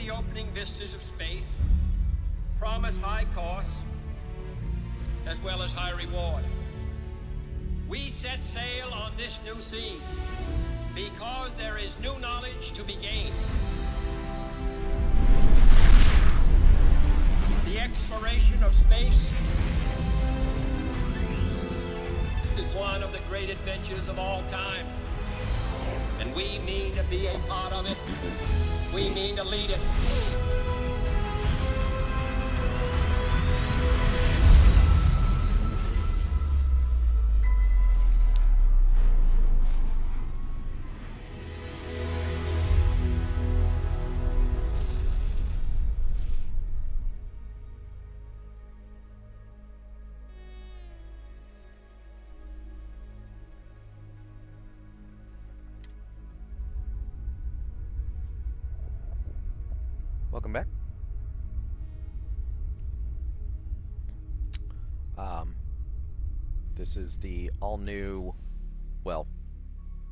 the opening vistas of space promise high costs as well as high reward. We set sail on this new scene because there is new knowledge to be gained. The exploration of space is one of the great adventures of all time. And we mean to be a part of it. We mean to lead it. Welcome back. This is the all-new, well,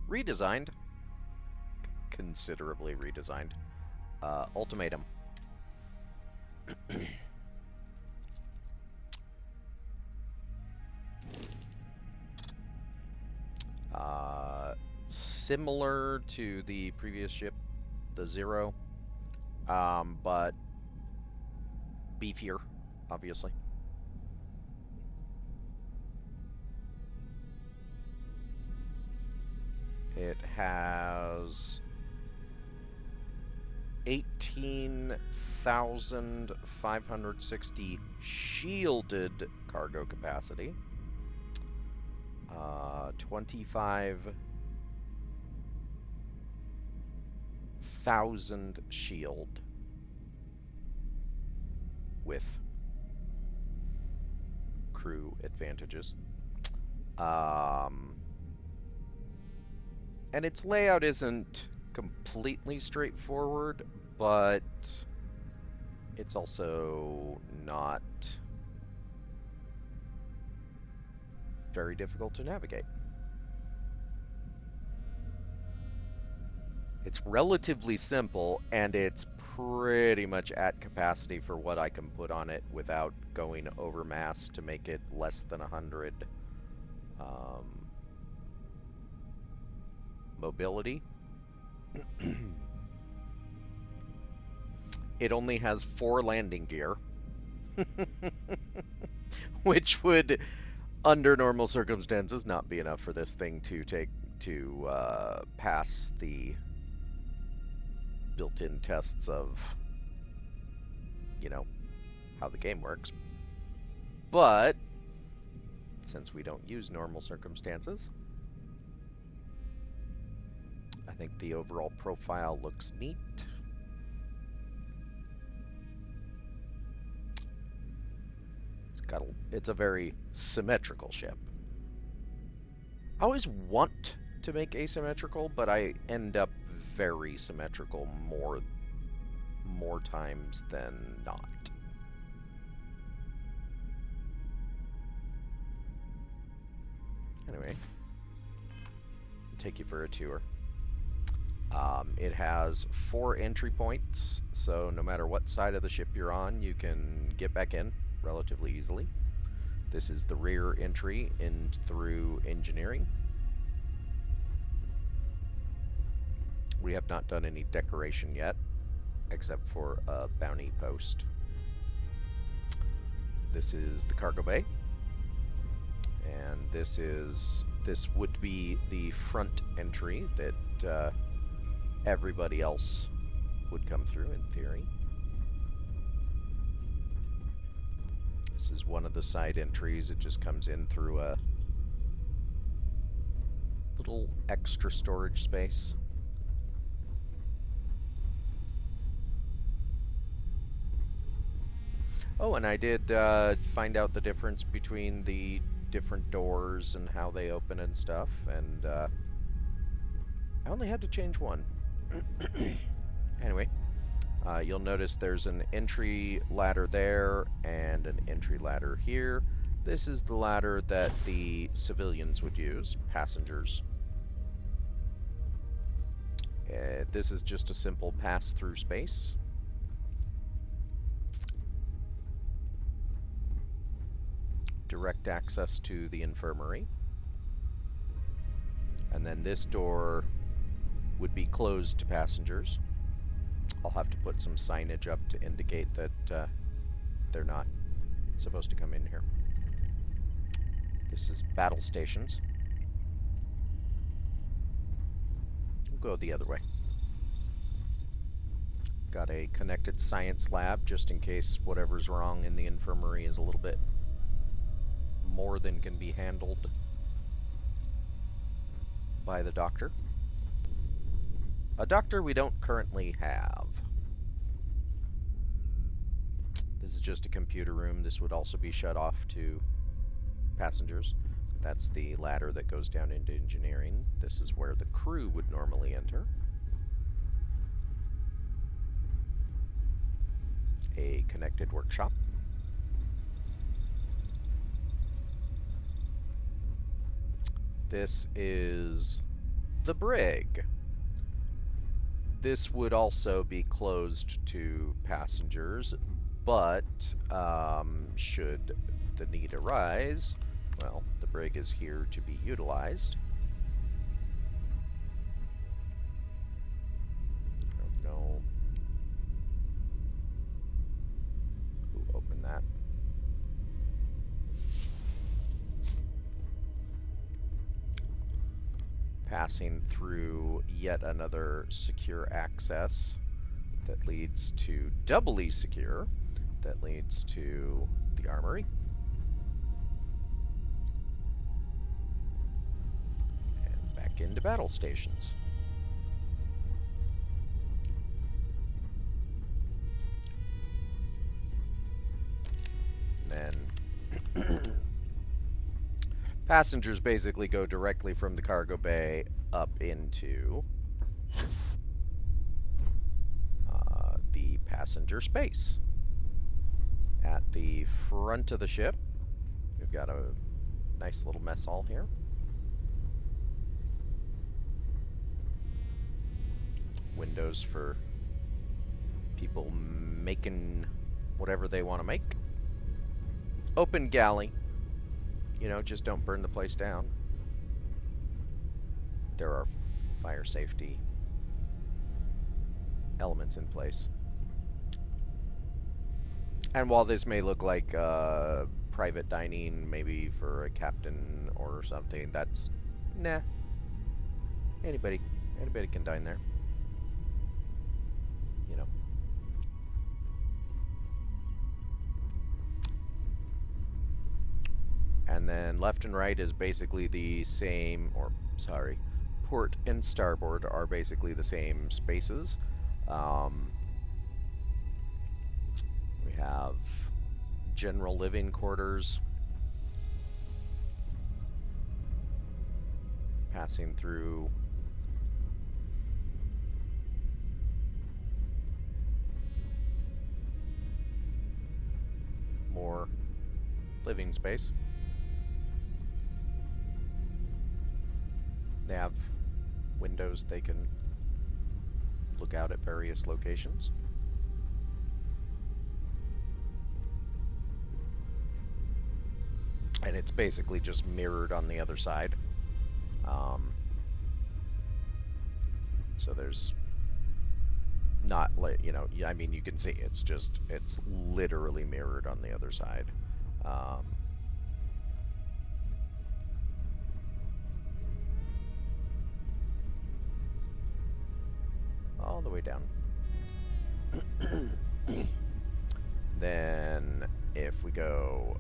redesigned, considerably redesigned, Ultimatum. Similar to the previous ship, the Zero. But beefier, obviously. It has 18,560 shielded cargo capacity, 25,000 shield with crew advantages. And its layout isn't completely straightforward, but it's also not very difficult to navigate. It's relatively simple, and it's pretty much at capacity for what I can put on it without going over mass to make it less than 100 mobility. It only has 4 landing gear, which would, under normal circumstances, not be enough for this thing to pass the built-in tests of, you know, how the game works. But since we don't use normal circumstances, I think the overall profile looks neat. It's a very symmetrical ship. I always want to make asymmetrical, but I end up very symmetrical more times than not. Anyway, I'll take you for a tour. It has 4 entry points, so no matter what side of the ship you're on, you can get back in relatively easily. This is the rear entry in through engineering. We have not done any decoration yet, except for a bounty post. This is the cargo bay, and this would be the front entry that everybody else would come through in theory. This is one of the side entries. It just comes in through a little extra storage space. Oh, and I did find out the difference between the different doors and how they open and stuff, and I only had to change one. Anyway, you'll notice there's an entry ladder there and an entry ladder here. This is the ladder that the civilians would use, passengers. This is just a simple pass through space. direct access to the infirmary. And then this door would be closed to passengers. I'll have to put some signage up to indicate that they're not supposed to come in here. This is battle stations. We'll go the other way. Got a connected science lab just in case whatever's wrong in the infirmary is a little bit more than can be handled by the doctor. A doctor we don't currently have. This is just a computer room. This would also be shut off to passengers. That's the ladder that goes down into engineering. This is where the crew would normally enter. A connected workshop. This is the brig. This would also be closed to passengers, but should the need arise, well, the brig is here to be utilized. I don't know who opened that. Passing through yet another secure access that leads to doubly secure, that leads to the armory. And back into battle stations. And then passengers basically go directly from the cargo bay up into the passenger space. At the front of the ship, we've got a nice little mess hall here. Windows for people making whatever they want to make. Open galley. You know, just don't burn the place down. There are fire safety elements in place. And while this may look like private dining, maybe for a captain or something, that's... nah. Anybody can dine there. You know. And then left and right is basically the same, or sorry, port and starboard are basically the same spaces. We have general living quarters passing through more living space. They have windows they can look out at various locations. And it's basically just mirrored on the other side. So there's not, like, you know, I mean, you can see it's literally mirrored on the other side. All the way down. Then if we go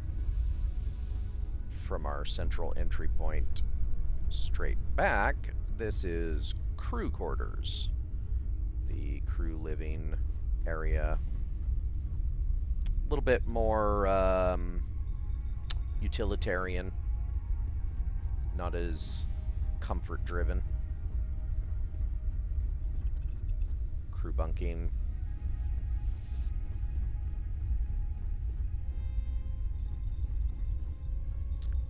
from our central entry point straight back, this is crew quarters. The crew living area. A little bit more utilitarian, not as comfort driven. Crew bunking.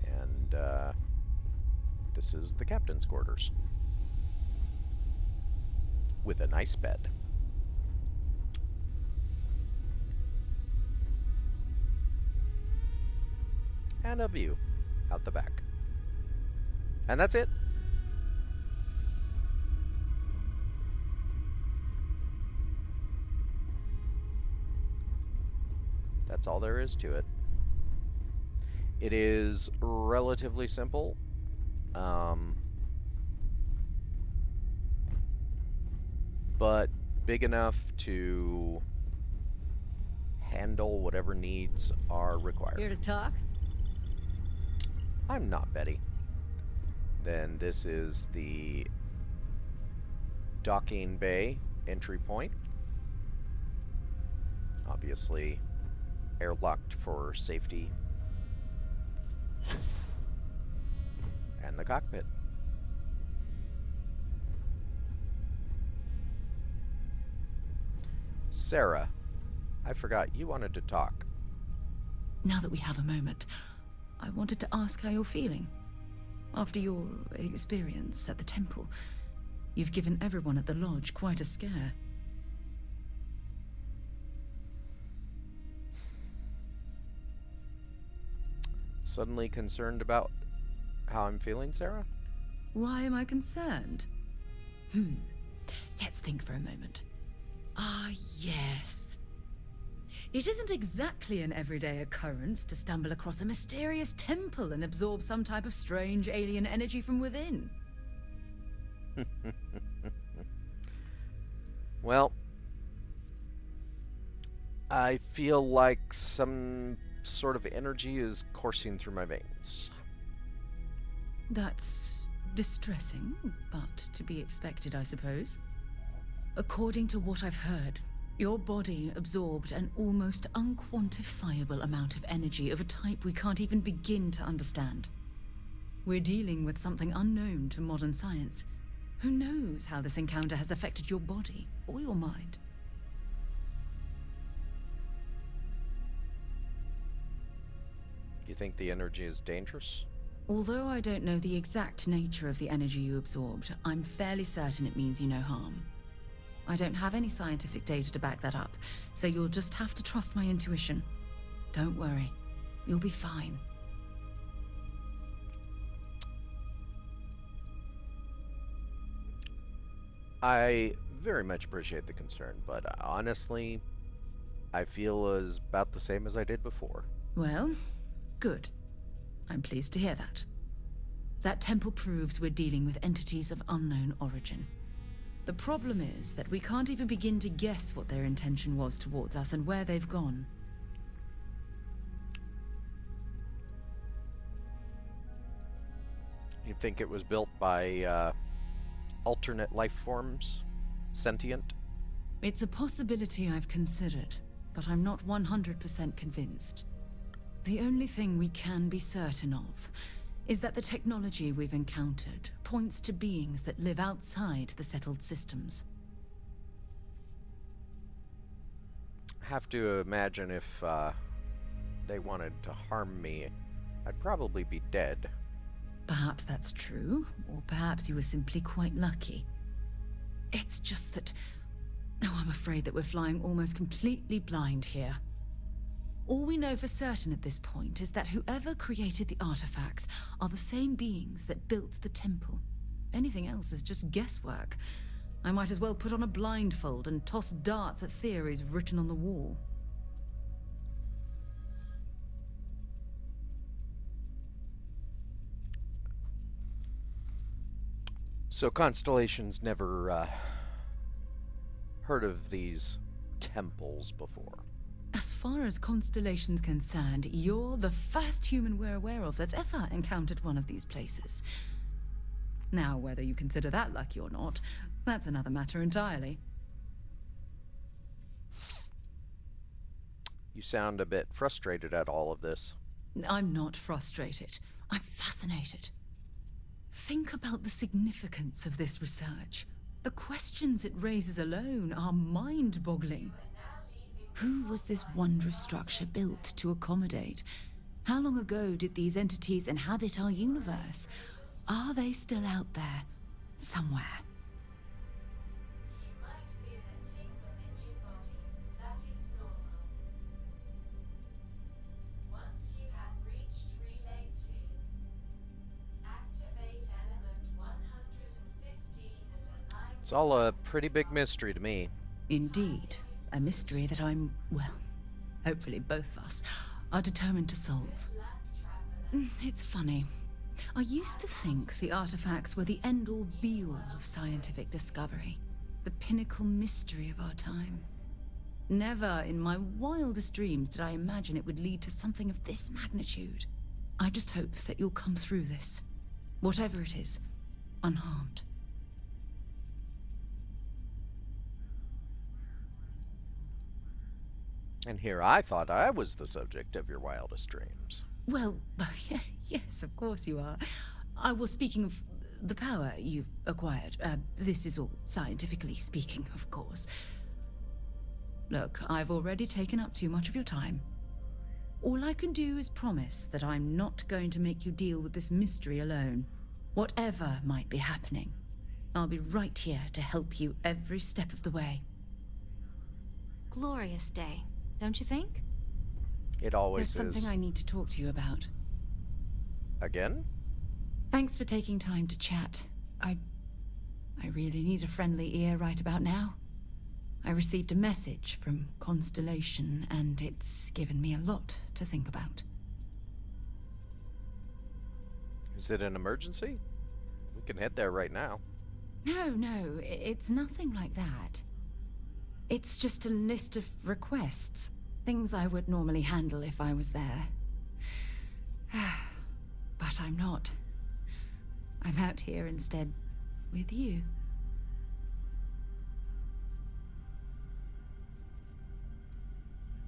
And this is the captain's quarters with a nice bed. and a view out the back. And that's it. That's all there is to it. It is relatively simple. But big enough to handle whatever needs are required. Here to talk? I'm not Betty. Then this is the docking bay entry point. Obviously airlocked for safety. And the cockpit. Sarah, I forgot you wanted to talk. Now that we have a moment, I wanted to ask how you're feeling. After your experience at the temple, you've given everyone at the lodge quite a scare. Suddenly concerned about how I'm feeling, Sarah? Why am I concerned? Let's think for a moment. Ah, yes. It isn't exactly an everyday occurrence to stumble across a mysterious temple and absorb some type of strange alien energy from within. Well, I feel like some sort of energy is coursing through my veins. That's distressing, but to be expected, I suppose. According to what I've heard, your body absorbed an almost unquantifiable amount of energy of a type we can't even begin to understand. We're dealing with something unknown to modern science. Who knows how this encounter has affected your body or your mind? You think the energy is dangerous? Although I don't know the exact nature of the energy you absorbed, I'm fairly certain it means you no harm. I don't have any scientific data to back that up, so you'll just have to trust my intuition. Don't worry, you'll be fine. I very much appreciate the concern, but honestly, I feel as about the same as I did before. Well, good. I'm pleased to hear that. That temple proves we're dealing with entities of unknown origin. The problem is that we can't even begin to guess what their intention was towards us and where they've gone. You think it was built by alternate life forms? Sentient? It's a possibility I've considered, but I'm not 100% convinced. The only thing we can be certain of is that the technology we've encountered points to beings that live outside the settled systems. I have to imagine if they wanted to harm me, I'd probably be dead. Perhaps that's true, or perhaps you were simply quite lucky. It's just that... Oh, I'm afraid that we're flying almost completely blind here. All we know for certain at this point is that whoever created the artifacts are the same beings that built the temple. Anything else is just guesswork. I might as well put on a blindfold and toss darts at theories written on the wall. So Constellation's never heard of these temples before. As far as Constellation's concerned, you're the first human we're aware of that's ever encountered one of these places. Now, whether you consider that lucky or not, that's another matter entirely. You sound a bit frustrated at all of this. I'm not frustrated. I'm fascinated. Think about the significance of this research. The questions it raises alone are mind-boggling. Who was this wondrous structure built to accommodate? How long ago did these entities inhabit our universe? Are they still out there, somewhere? You might feel a tingle in your body. That is normal. Once you have reached relay It's all a pretty big mystery to me. Indeed, a mystery that I'm, well, hopefully both of us are determined to solve. It's funny. I used to think the artifacts were the end-all be-all of scientific discovery, the pinnacle mystery of our time. Never in my wildest dreams did I imagine it would lead to something of this magnitude. I just hope that you'll come through this, whatever it is, unharmed. And here I thought I was the subject of your wildest dreams. Well, yes, of course you are. I was speaking of the power you've acquired. This is all scientifically speaking, of course. Look, I've already taken up too much of your time. All I can do is promise that I'm not going to make you deal with this mystery alone. Whatever might be happening, I'll be right here to help you every step of the way. Glorious day, don't you think? It always There's something is. I need to talk to you about. Again? Thanks for taking time to chat. I really need a friendly ear right about now. I received a message from Constellation, and it's given me a lot to think about. Is it an emergency? We can head there right now. No, it's nothing like that. It's just a list of requests, things I would normally handle if I was there. But I'm not. I'm out here instead with you.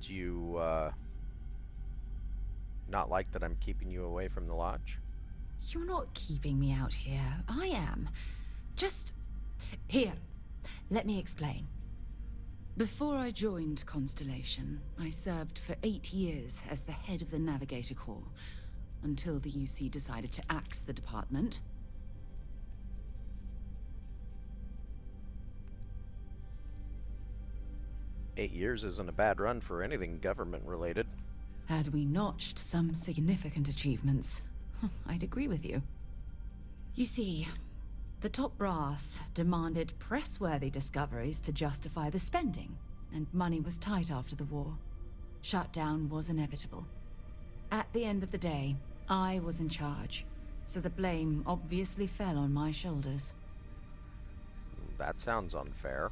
Do you, not like that I'm keeping you away from the lodge? You're not keeping me out here. I am. Just... Here, let me explain. Before I joined Constellation, I served for 8 years as the head of the Navigator Corps, until the UC decided to axe the department. Eight years isn't a bad run for anything government-related. Had we notched some significant achievements, I'd agree with you. You see, the top brass demanded press-worthy discoveries to justify the spending, and money was tight after the war. Shutdown was inevitable. At the end of the day, I was in charge, so the blame obviously fell on my shoulders. That sounds unfair.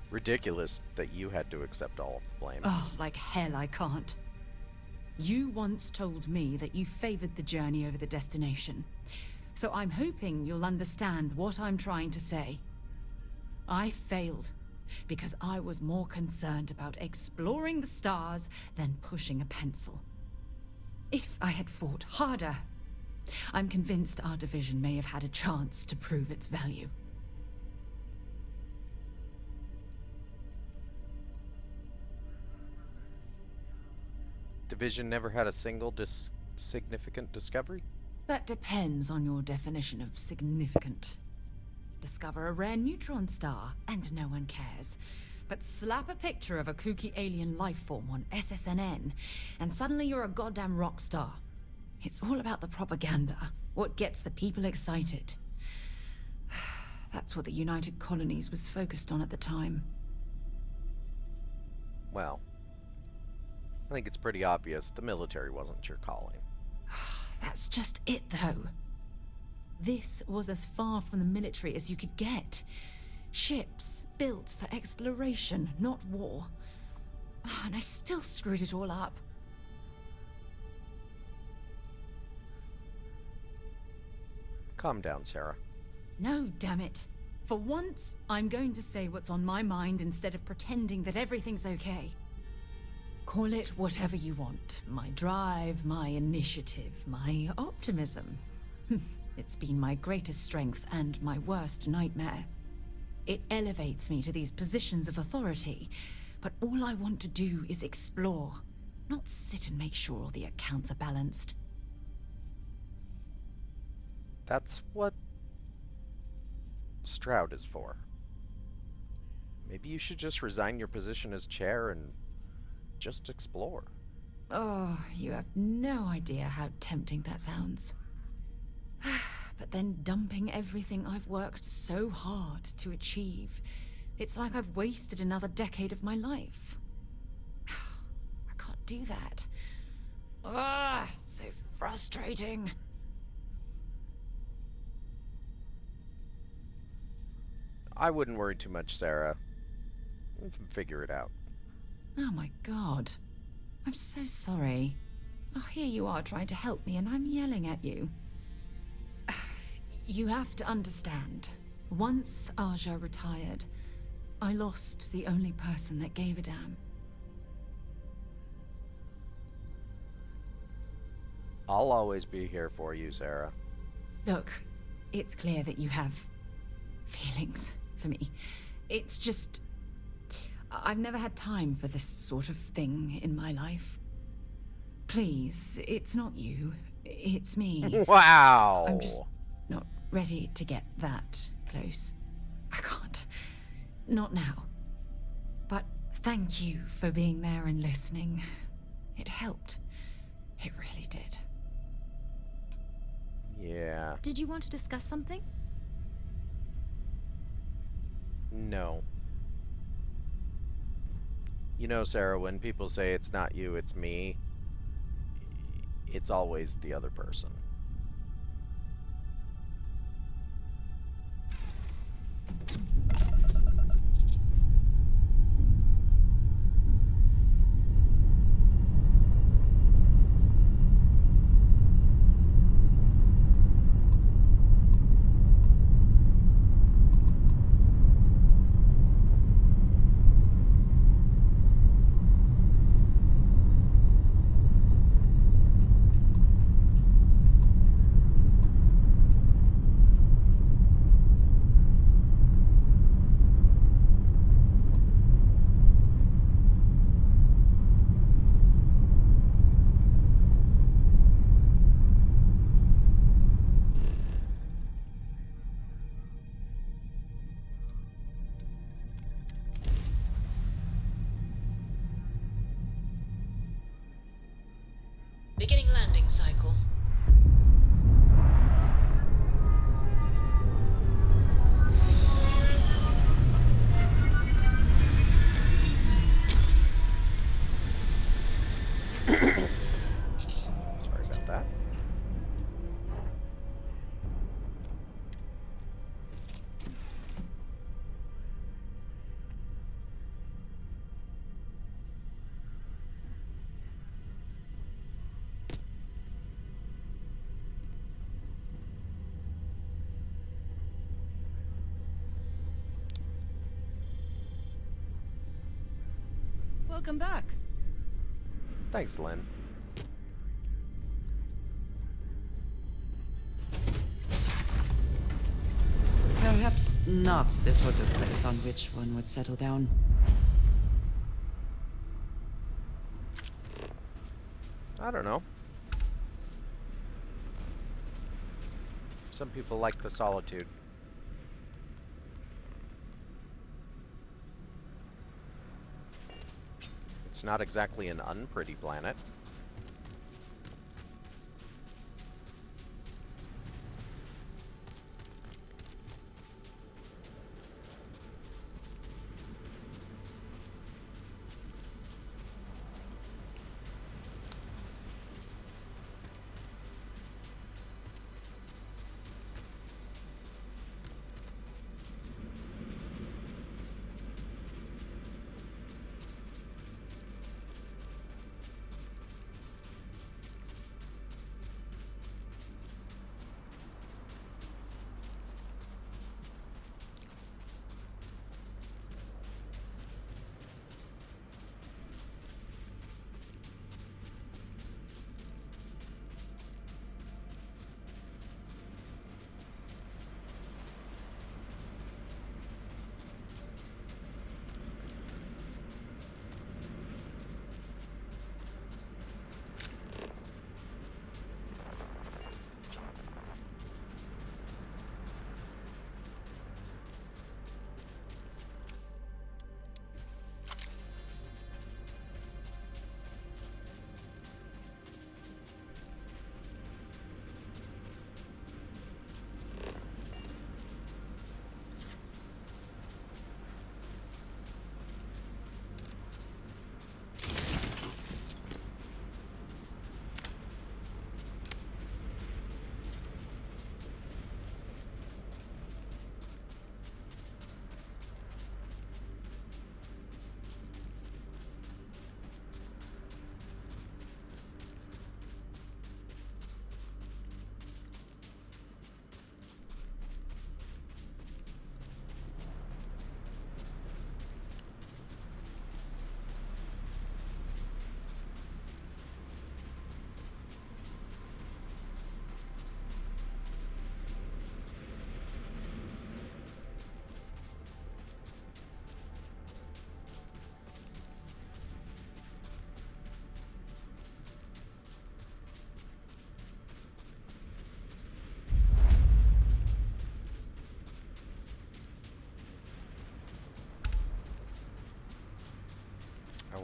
Ridiculous that you had to accept all of the blame. Oh, like hell I can't. You once told me that you favored the journey over the destination, so I'm hoping you'll understand what I'm trying to say. I failed because I was more concerned about exploring the stars than pushing a pencil. If I had fought harder, I'm convinced our division may have had a chance to prove its value. Division never had a single significant discovery? That depends on your definition of significant. Discover a rare neutron star, and no one cares. But slap a picture of a kooky alien lifeform on SSNN, and suddenly you're a goddamn rock star. It's all about the propaganda, what gets the people excited. That's what the United Colonies was focused on at the time. Well, I think it's pretty obvious the military wasn't your calling. That's just it, though. This was as far from the military as you could get. Ships built for exploration, not war. And I still screwed it all up. Calm down, Sarah. No, damn it. For once, I'm going to say what's on my mind instead of pretending that everything's okay. Call it whatever you want. My drive, my initiative, my optimism. It's been my greatest strength and my worst nightmare. It elevates me to these positions of authority, but all I want to do is explore, not sit and make sure all the accounts are balanced. That's what Stroud is for. Maybe you should just resign your position as chair and just explore. Oh, you have no idea how tempting that sounds. but then dumping everything I've worked so hard to achieve. It's like I've wasted another decade of my life. I can't do that. Ah, so frustrating. I wouldn't worry too much, Sarah. We can figure it out. Oh my god. I'm so sorry. Oh, here you are trying to help me and I'm yelling at you. You have to understand. Once Aja retired, I lost the only person that gave a damn. I'll always be here for you, Sarah. Look, it's clear that you have feelings for me. It's just, I've never had time for this sort of thing in my life. Please, it's not you. It's me. Wow! I'm just not ready to get that close. I can't. Not now. But thank you for being there and listening. It helped. It really did. Yeah. Did you want to discuss something? No. You know, Sarah, when people say it's not you, it's me, it's always the other person. Beginning landing cycle. Sorry about that. Welcome back. Thanks, Lynn. Perhaps not the sort of place on which one would settle down. I don't know. Some people like the solitude. It's not exactly an unpretty planet.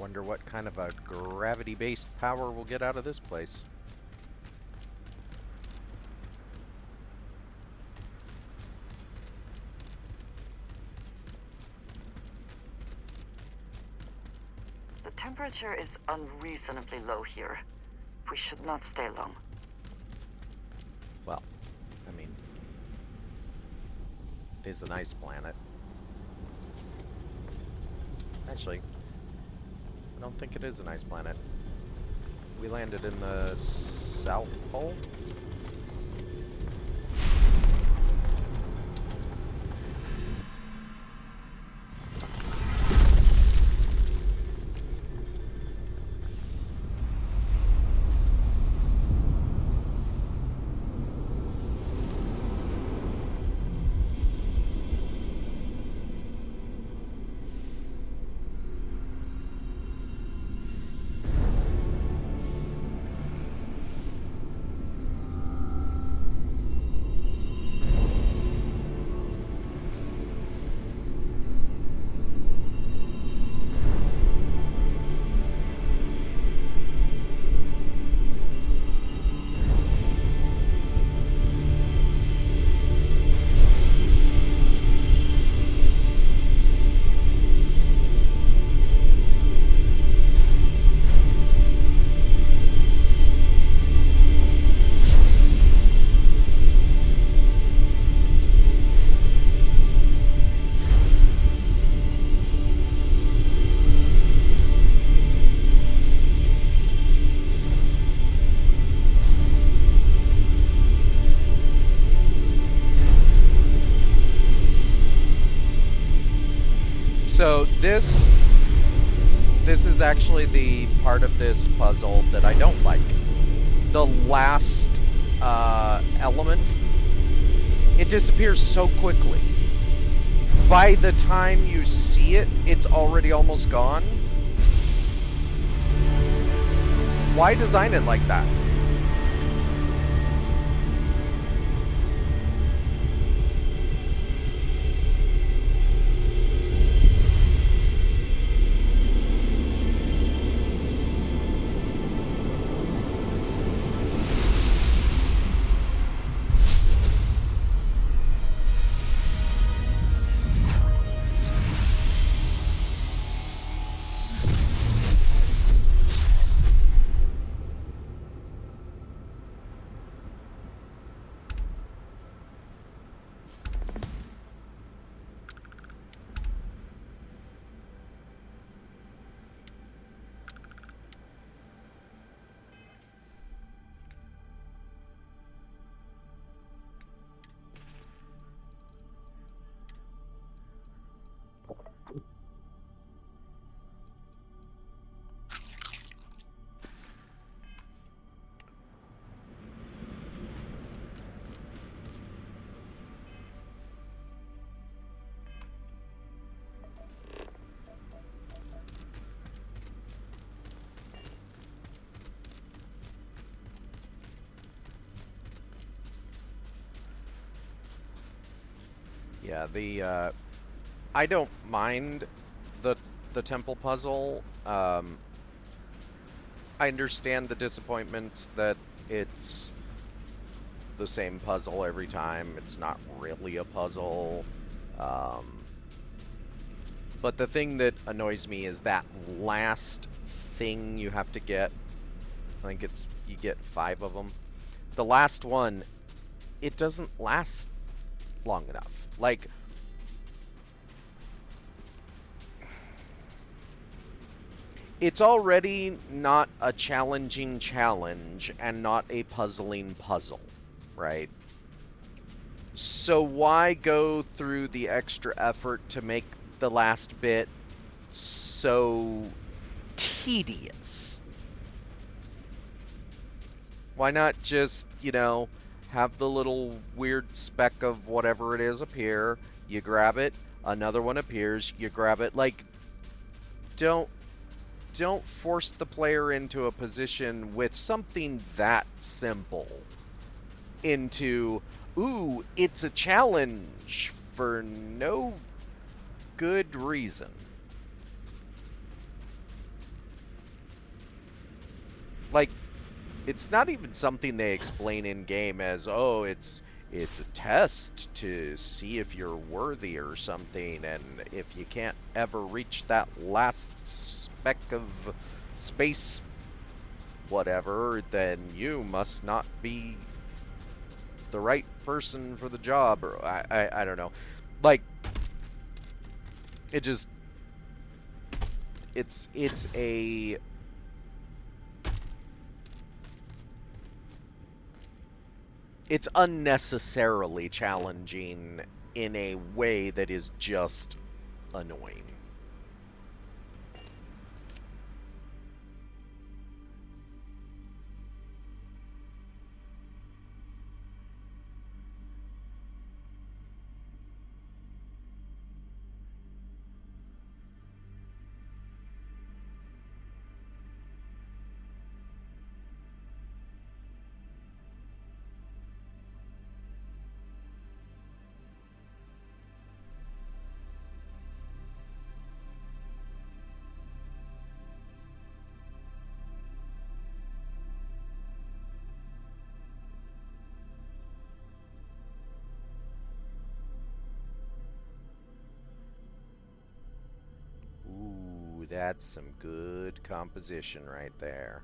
Wonder what kind of a gravity-based power we'll get out of this place. The temperature is unreasonably low here. We should not stay long. Well, I mean, it is a nice planet. Actually, I don't think it is a nice planet. We landed in the South Pole? So this is actually the part of this puzzle that I don't like. The last element, it disappears so quickly. By the time you see it, it's already almost gone. Why design it like that? Yeah, I don't mind the temple puzzle. I understand the disappointments that it's the same puzzle every time. It's not really a puzzle. But the thing that annoys me is that last thing you have to get. I think you get 5 of them. The last one, it doesn't last long enough. Like, it's already not a challenging challenge and not a puzzling puzzle, right? So why go through the extra effort to make the last bit so tedious? Why not just, have the little weird speck of whatever it is appear, you grab it, another one appears, you grab it. Like, don't force the player into a position with something that simple into, ooh, it's a challenge for no good reason. like, it's not even something they explain in game as, oh, it's a test to see if you're worthy or something, and if you can't ever reach that last speck of space whatever, then you must not be the right person for the job, or I don't know. Like, it just, it's a, it's unnecessarily challenging in a way that is just annoying. Ooh, that's some good composition right there.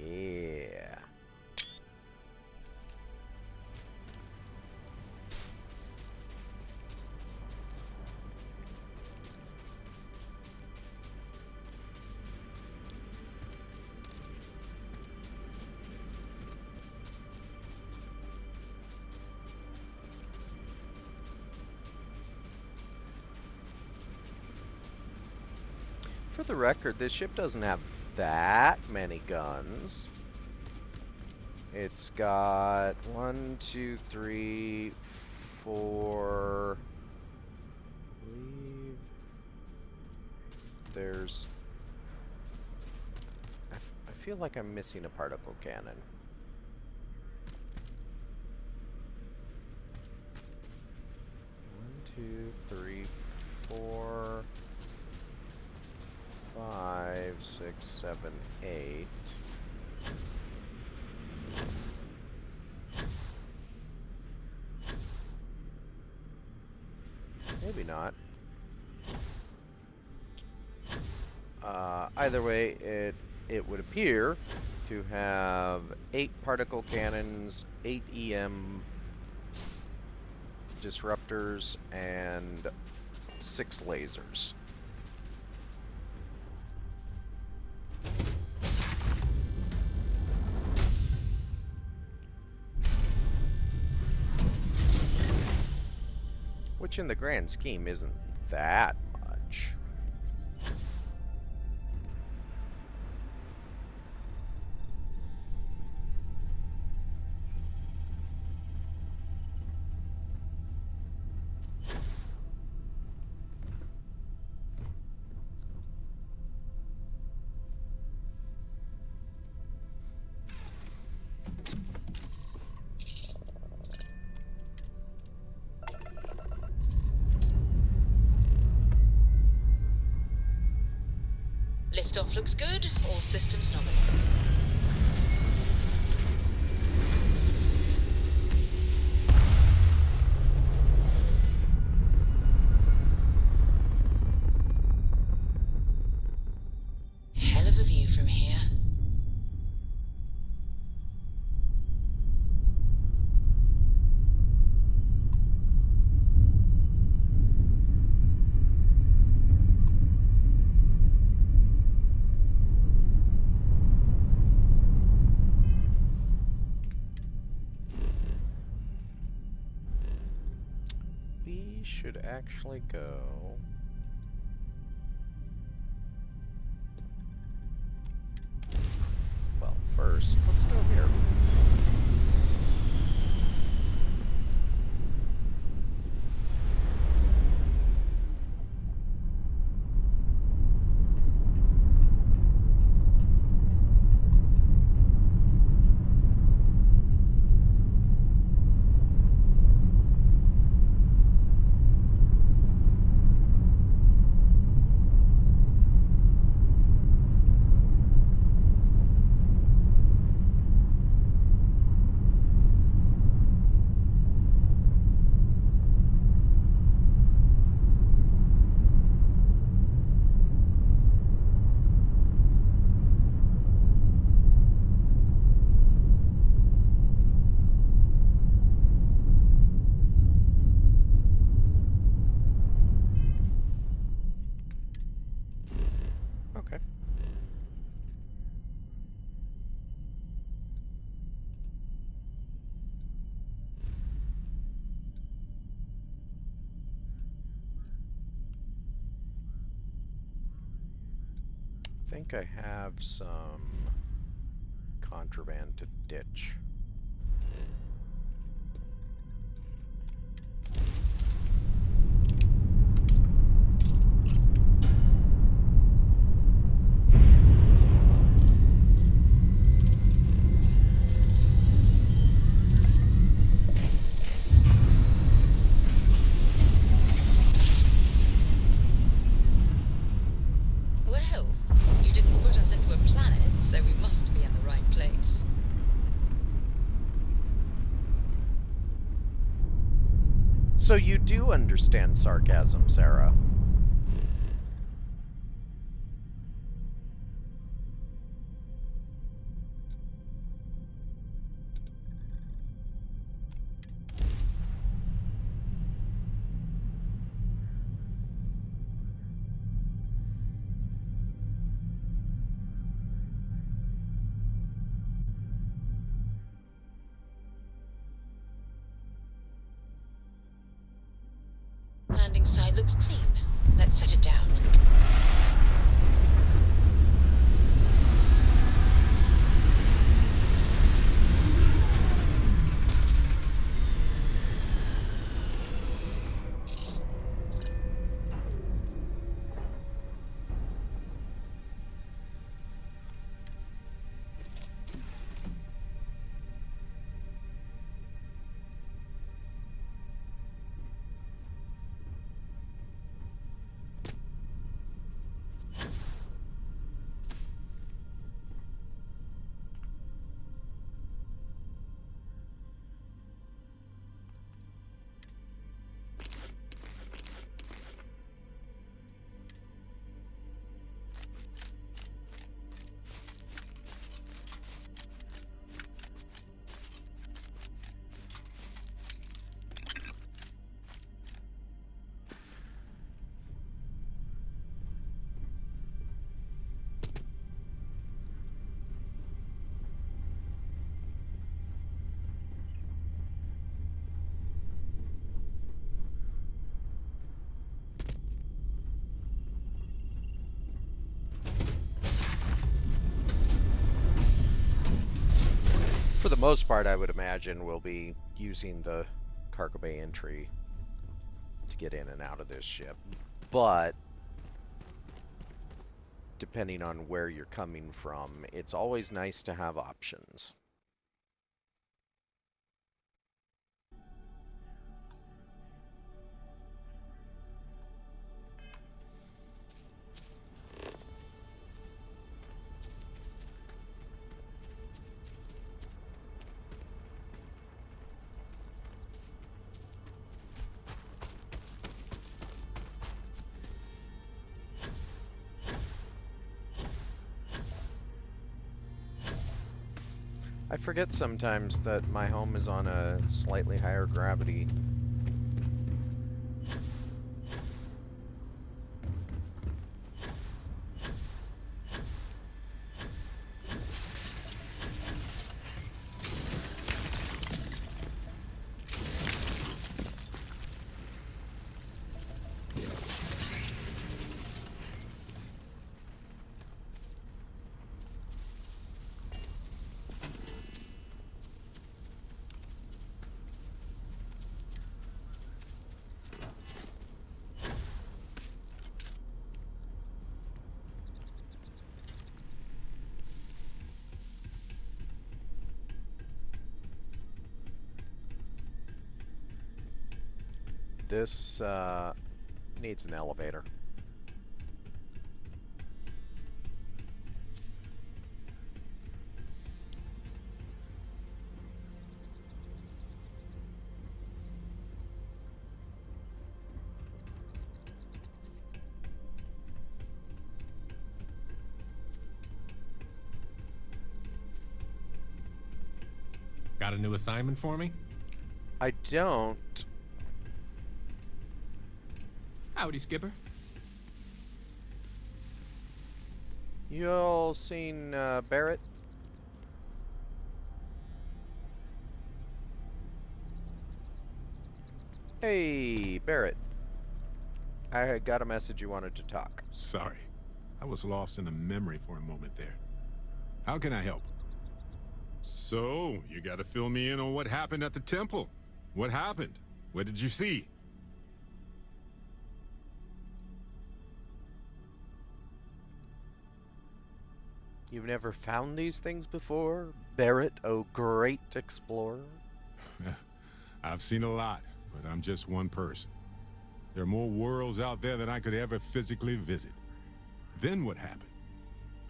Yeah. For the record, this ship doesn't have that many guns. It's got 1, 2, 3, 4. I believe there's. I feel like I'm missing a particle cannon. 1, 2, 3, 4, 5, 6, 7, 8. Maybe not. Either way, it would appear to have 8 particle cannons, 8 EM disruptors, and 6 lasers. Which in the grand scheme isn't that much. Liftoff looks good. All systems nominal. Hell of a view from here. We should actually go. Well, first, let's go here. think I have some contraband to ditch. Well, you didn't put us into a planet, so we must be in the right place. So you do understand sarcasm, Sarah. Landing site looks clean. Let's set it down. For the most part, I would imagine we'll be using the cargo bay entry to get in and out of this ship. But depending on where you're coming from, it's always nice to have options. I forget sometimes that my home is on a slightly higher gravity. This needs an elevator. Got a new assignment for me? I don't. Howdy, Skipper. You all seen Barrett? Hey, Barrett. I got a message you wanted to talk. Sorry. I was lost in a memory for a moment there. How can I help? So, you gotta fill me in on what happened at the temple. What happened? What did you see? You've never found these things before, Barrett, oh great explorer? I've seen a lot, but I'm just one person. There are more worlds out there than I could ever physically visit. Then what happened?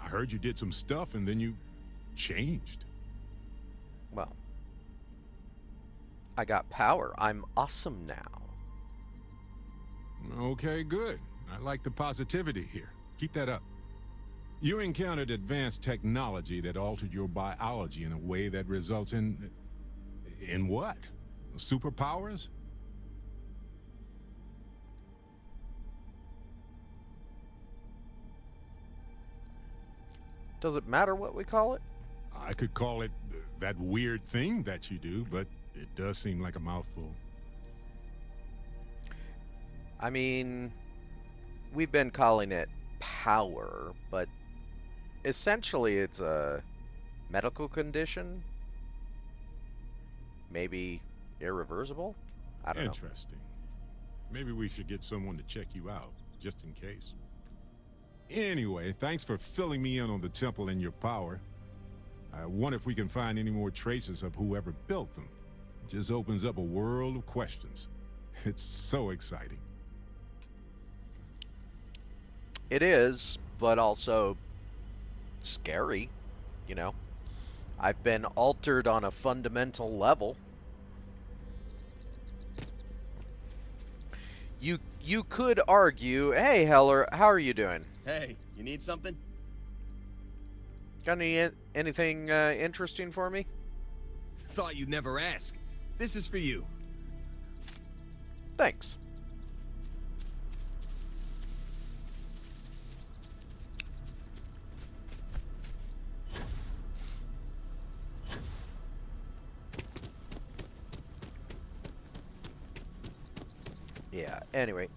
I heard you did some stuff and then you changed. Well, I got power. I'm awesome now. Okay, good. I like the positivity here. Keep that up. You encountered advanced technology that altered your biology in a way that results in... In what? Superpowers? Does it matter what we call it? I could call it that weird thing that you do, but it does seem like a mouthful. I mean, we've been calling it power, but essentially it's a medical condition. Maybe irreversible? I don't know. Interesting. Maybe we should get someone to check you out, just in case. Anyway, thanks for filling me in on the temple and your power. I wonder if we can find any more traces of whoever built them. It just opens up a world of questions. It's so exciting. It is, but also scary, you know? I've been altered on a fundamental level. You could argue, hey Heller, how are you doing? Hey, you need something? Got anything interesting for me? Thought you'd never ask. This is for you. Thanks. Yeah, anyway,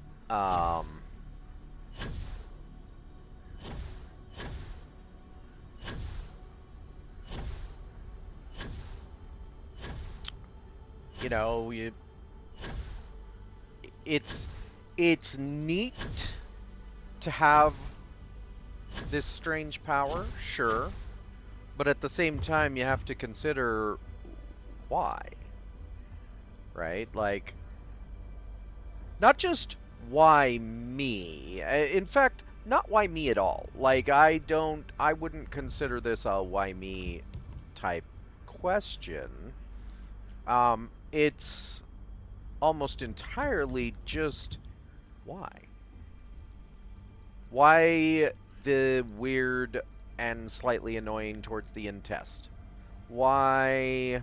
you know, it's neat to have this strange power, sure, but at the same time you have to consider why, right? Like, not just why me. In fact, not why me at all. Like, I wouldn't consider this a why me type question. It's almost entirely just why. Why the weird and slightly annoying towards the end test? Why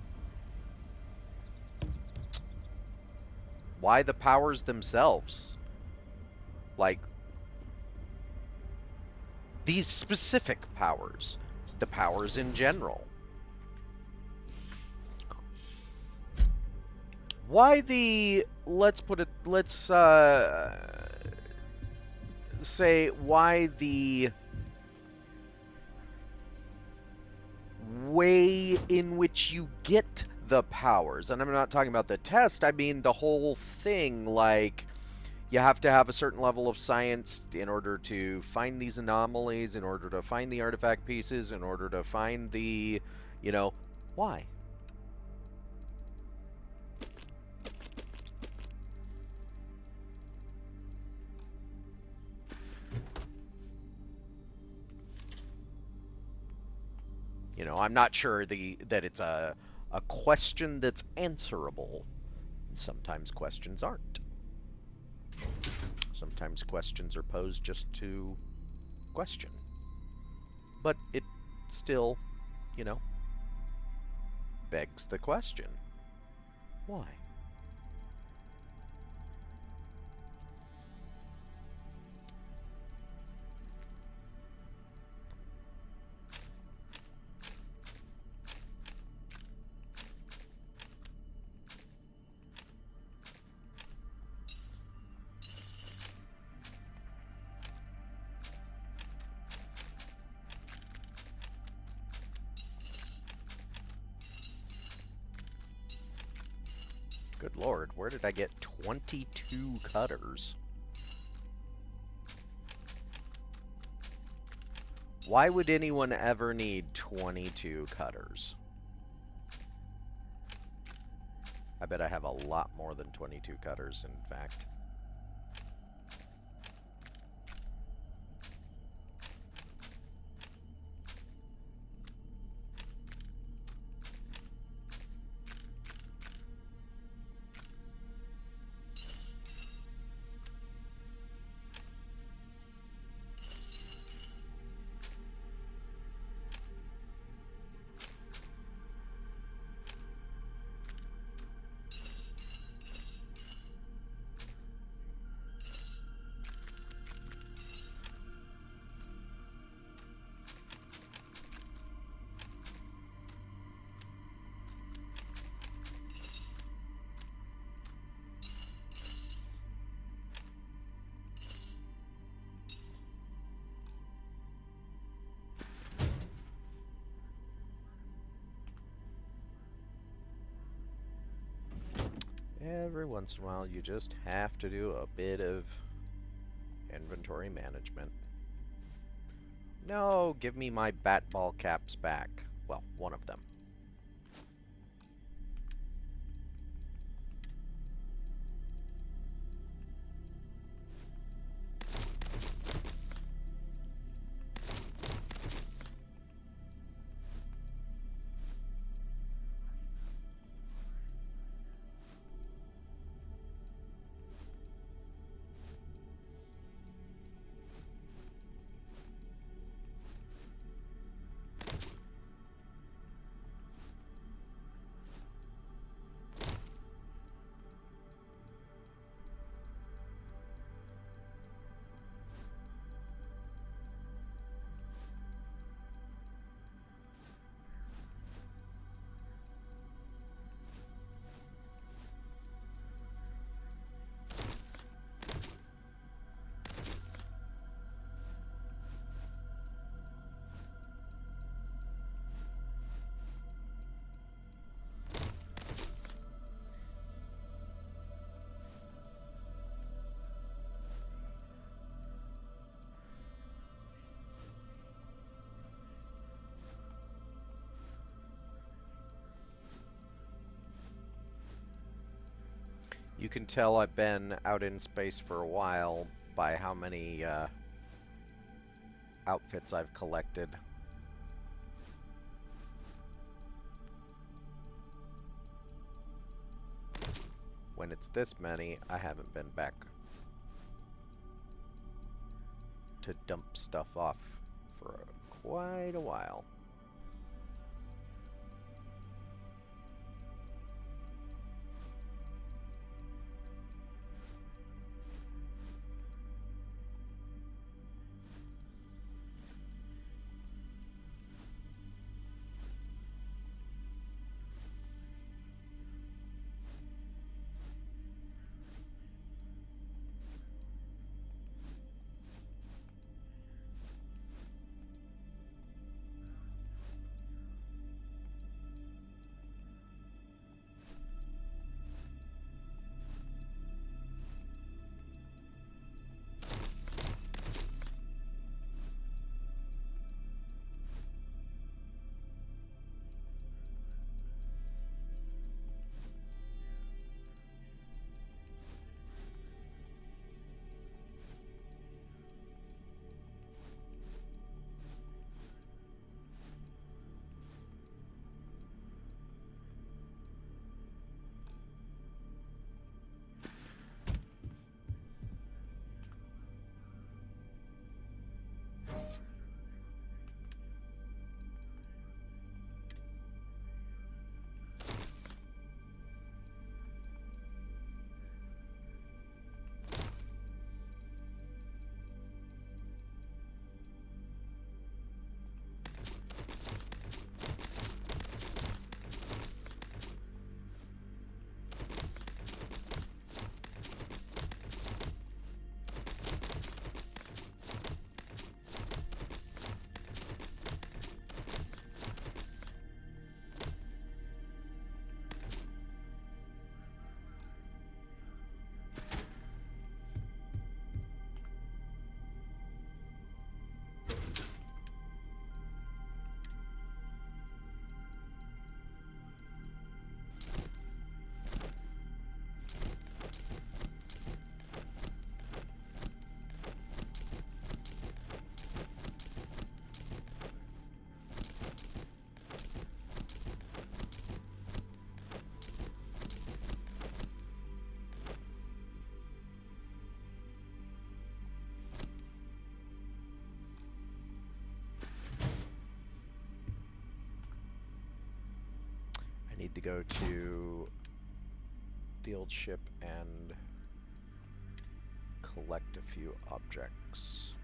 the powers themselves? Like, these specific powers. The powers in general. Why the... let's say why the way in which you get the powers. And I'm not talking about the test, I mean the whole thing. Like, you have to have a certain level of science in order to find these anomalies, in order to find the artifact pieces, in order to find the, you know, why? You know, I'm not sure that it's a question that's answerable. Sometimes questions aren't. Sometimes questions are posed just to question. But it still, you know, begs the question. Why? Good lord, where did I get 22 cutters? Why would anyone ever need 22 cutters? I bet I have a lot more than 22 cutters, in fact. Every once in a while, you just have to do a bit of inventory management. No, give me my bat ball caps back. Well, one of them. You can tell I've been out in space for a while by how many outfits I've collected. When it's this many, I haven't been back to dump stuff off for quite a while. I need to go to the old ship and collect a few objects.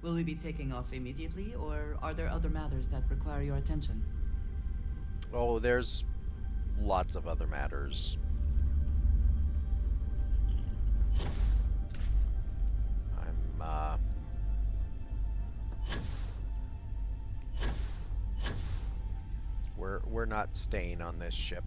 Will we be taking off immediately, or are there other matters that require your attention? Oh, there's lots of other matters. We're not staying on this ship.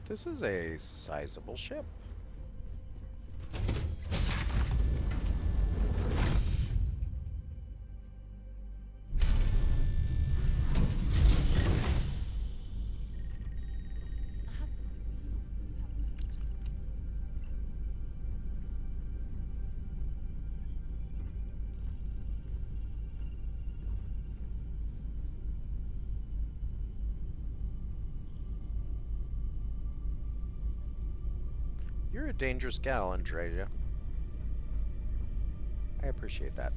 This is a sizable ship. I have something for you when you have a moment. You're a dangerous gal, Andrea. I appreciate that.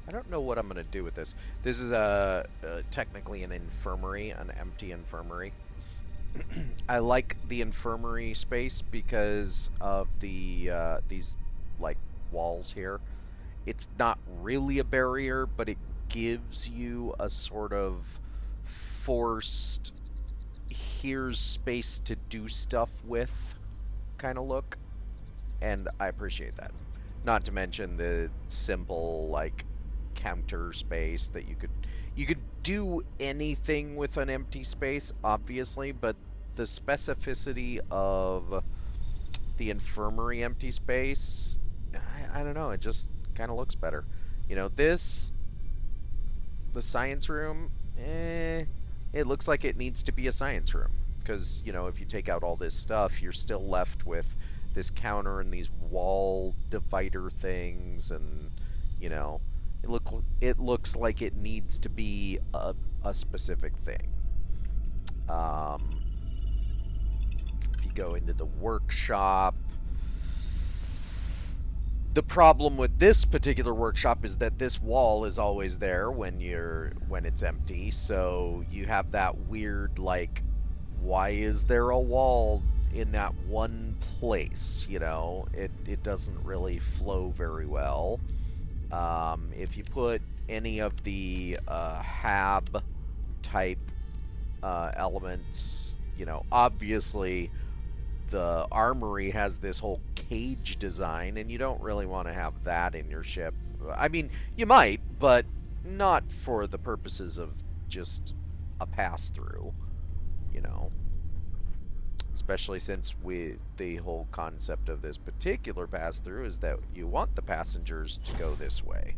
I don't know what I'm going to do with this. This is technically an infirmary, an empty infirmary. I like the infirmary space because of the these like walls here. It's not really a barrier, but it gives you a sort of forced here's space to do stuff with kind of look, and I appreciate that. Not to mention the simple like counter space that you could do anything with an empty space, obviously, but the specificity of the infirmary empty space, I don't know, it just kind of looks better. You know, the science room, it looks like it needs to be a science room. Because, you know, if you take out all this stuff, you're still left with this counter and these wall divider things, and, you know, it looks like it needs to be a specific thing. If you go into the workshop, the problem with this particular workshop is that this wall is always there when it's empty, so you have that weird, like, why is there a wall in that one place, you know? It doesn't really flow very well. If you put any of the hab type elements, you know, obviously the armory has this whole cage design, and you don't really want to have that in your ship. I mean, you might, but not for the purposes of just a pass-through, you know. Especially since the whole concept of this particular pass-through is that you want the passengers to go this way.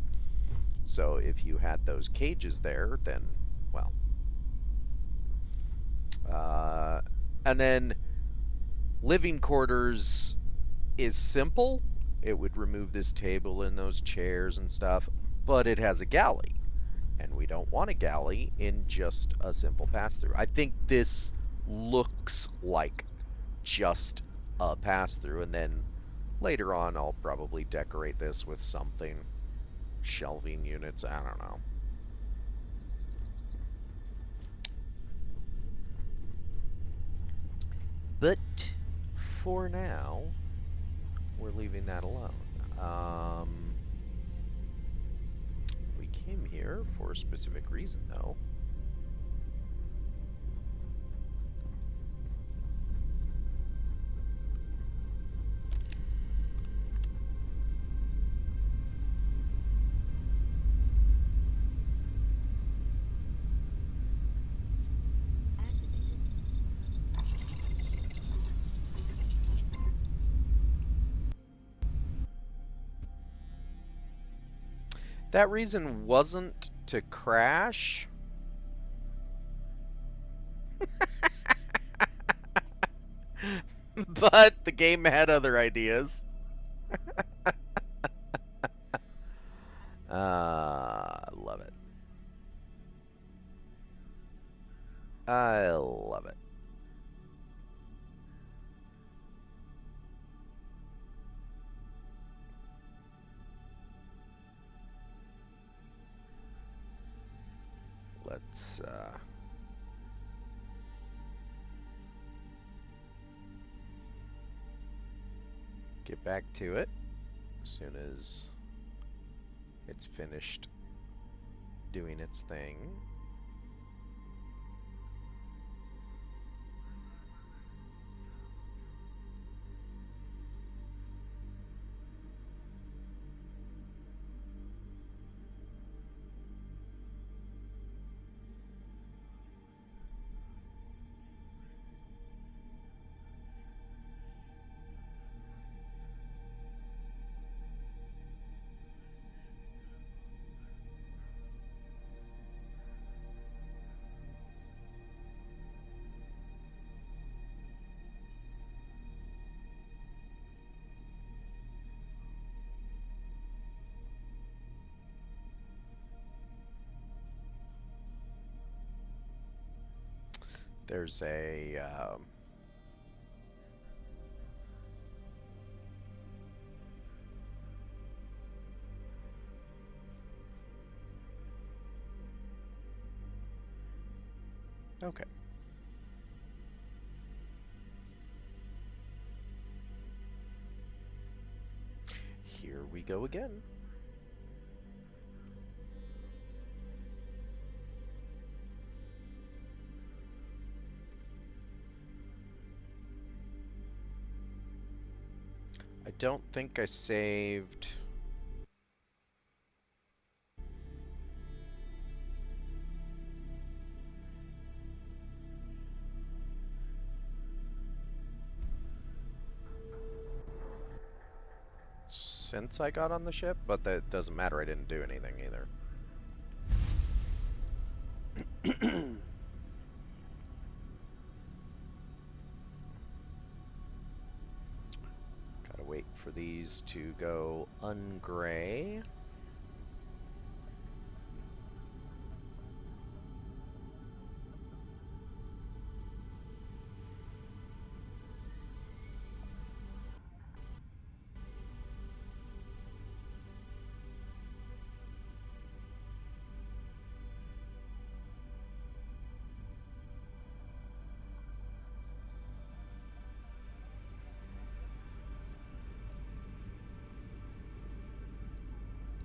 So if you had those cages there, then, well. And then living quarters is simple. It would remove this table and those chairs and stuff, but it has a galley. And we don't want a galley in just a simple pass-through. I think this looks like just a pass-through, and then later on I'll probably decorate this with something. Shelving units, I don't know. But for now, we're leaving that alone. We came here for a specific reason, though. That reason wasn't to crash. But the game had other ideas. Love it. I love it. Let's get back to it as soon as it's finished doing its thing. There's a... Okay. Here we go again. I don't think I saved... since I got on the ship, but that doesn't matter. I didn't do anything either. Gotta wait for these to go ungray.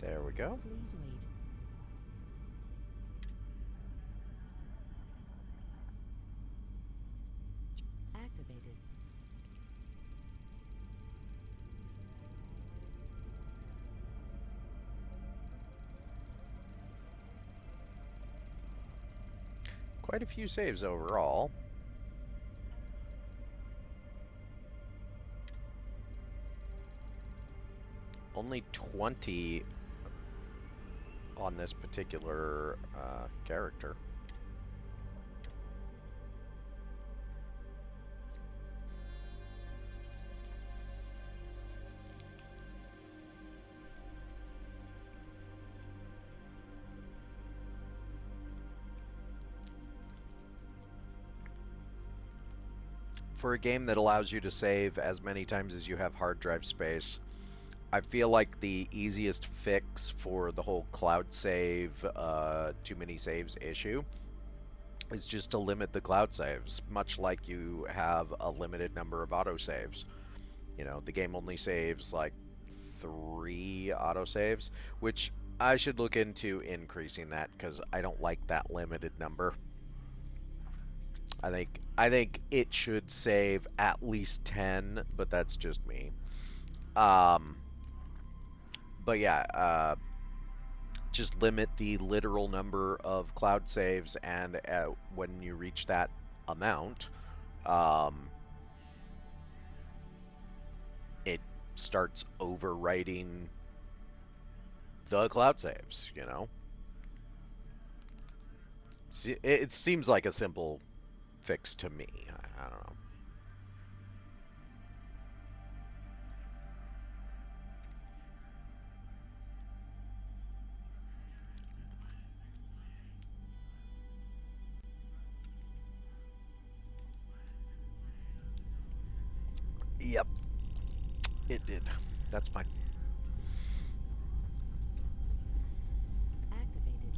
There we go. Please wait. Activated. Quite a few saves overall. Only 20 on this particular character. For a game that allows you to save as many times as you have hard drive space, I feel like the easiest fix for the whole cloud save, too many saves issue is just to limit the cloud saves, much like you have a limited number of autosaves. You know, the game only saves like 3 autosaves, which I should look into increasing that because I don't like that limited number. I think it should save at least 10, but that's just me. But yeah, just limit the literal number of cloud saves, and when you reach that amount, it starts overwriting the cloud saves, you know? It seems like a simple fix to me. I don't know. Yep. It did. That's fine. Activated.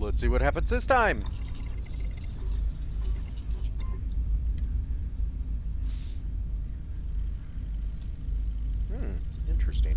Let's see what happens this time. Interesting.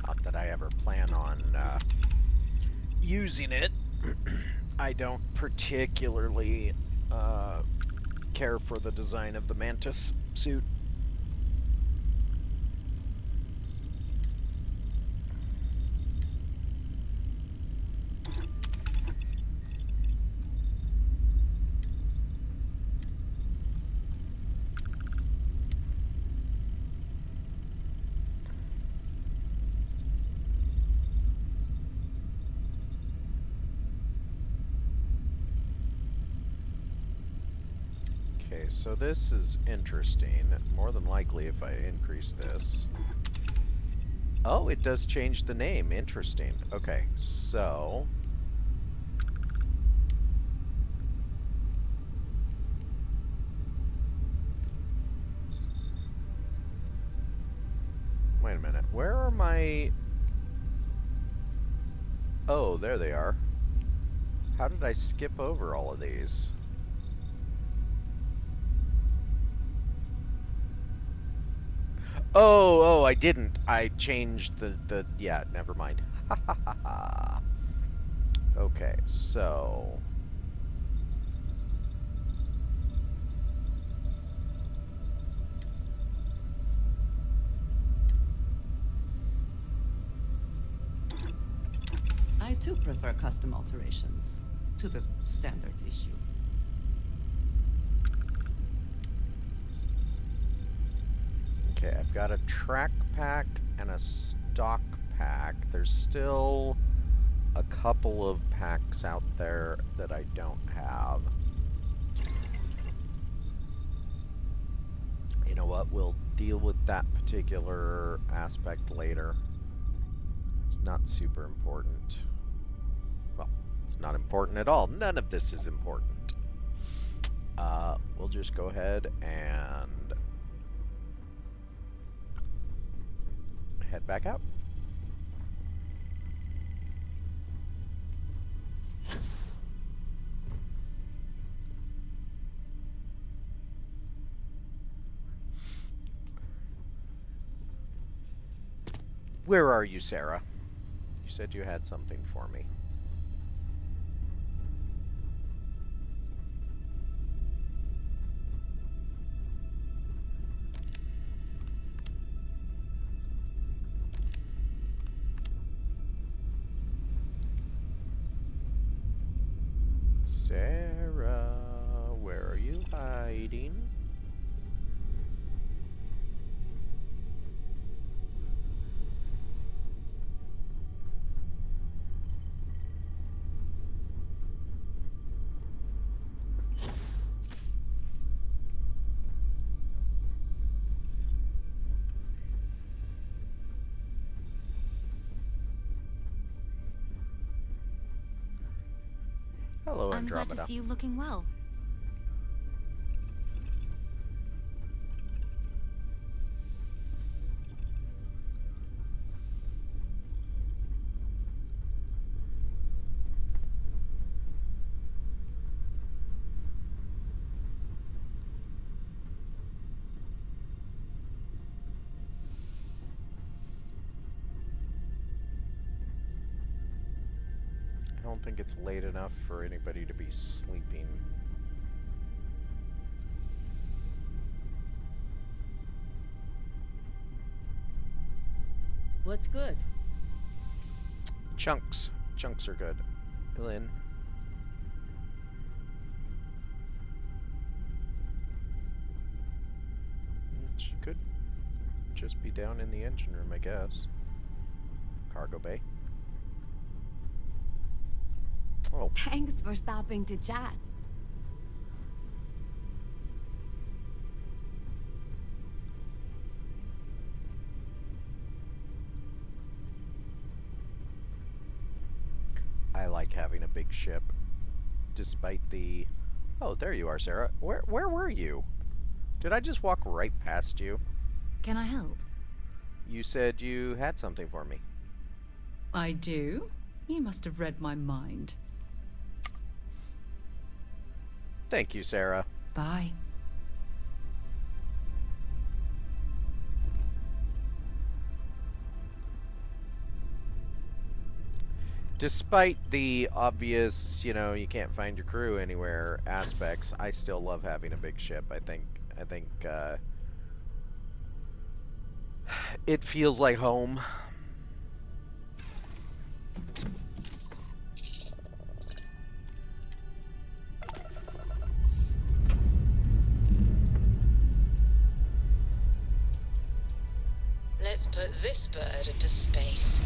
Not that I ever plan on using it. I don't particularly care for the design of the Mantis suit. Okay, so this is interesting. More than likely if I increase this. Oh, it does change the name. Interesting. Okay, so... Wait a minute. Where are my... Oh, there they are. How did I skip over all of these? Oh, I didn't. I changed the yeah, never mind. Okay, so... I too prefer custom alterations to the standard issue. Okay, I've got a track pack and a stock pack. There's still a couple of packs out there that I don't have. You know what? We'll deal with that particular aspect later. It's not super important. Well, it's not important at all. None of this is important. We'll just go ahead and head back out. Where are you, Sarah? You said you had something for me. Sarah, where are you hiding? Hello, I'm glad to Andromeda. see you looking well. I don't think it's late enough for anybody to be sleeping. What's good? Chunks. Chunks are good. Lynn. She could just be down in the engine room, I guess. Cargo bay. Oh. Thanks for stopping to chat. I like having a big ship. Despite the... Oh, there you are, Sarah. Where were you? Did I just walk right past you? Can I help? You said you had something for me. I do? You must have read my mind. Thank you, Sarah. Bye. Despite the obvious, you know, you can't find your crew anywhere aspects, I still love having a big ship. I think it feels like home. Let's put this bird into space.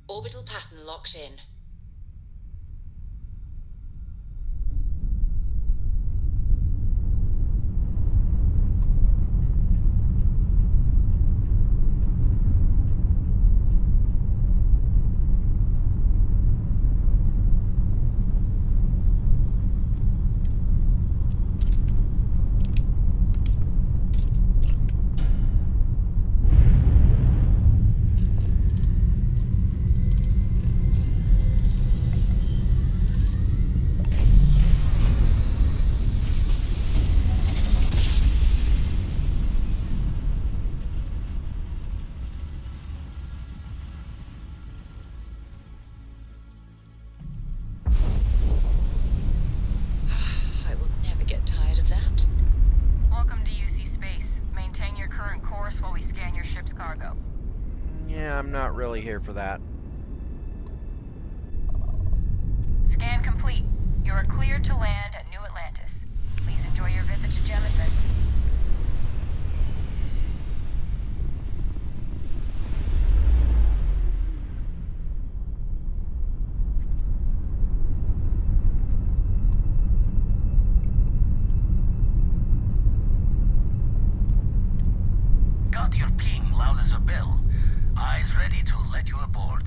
Orbital pattern locked in. I will never get tired of that. Welcome to UC Space. Maintain your current course while we scan your ship's cargo. Yeah, I'm not really here for that. Scan complete. You are cleared to land at New Atlantis. Please enjoy your visit to Jemison. Got your ping loud as a bell. Eyes ready to let you aboard.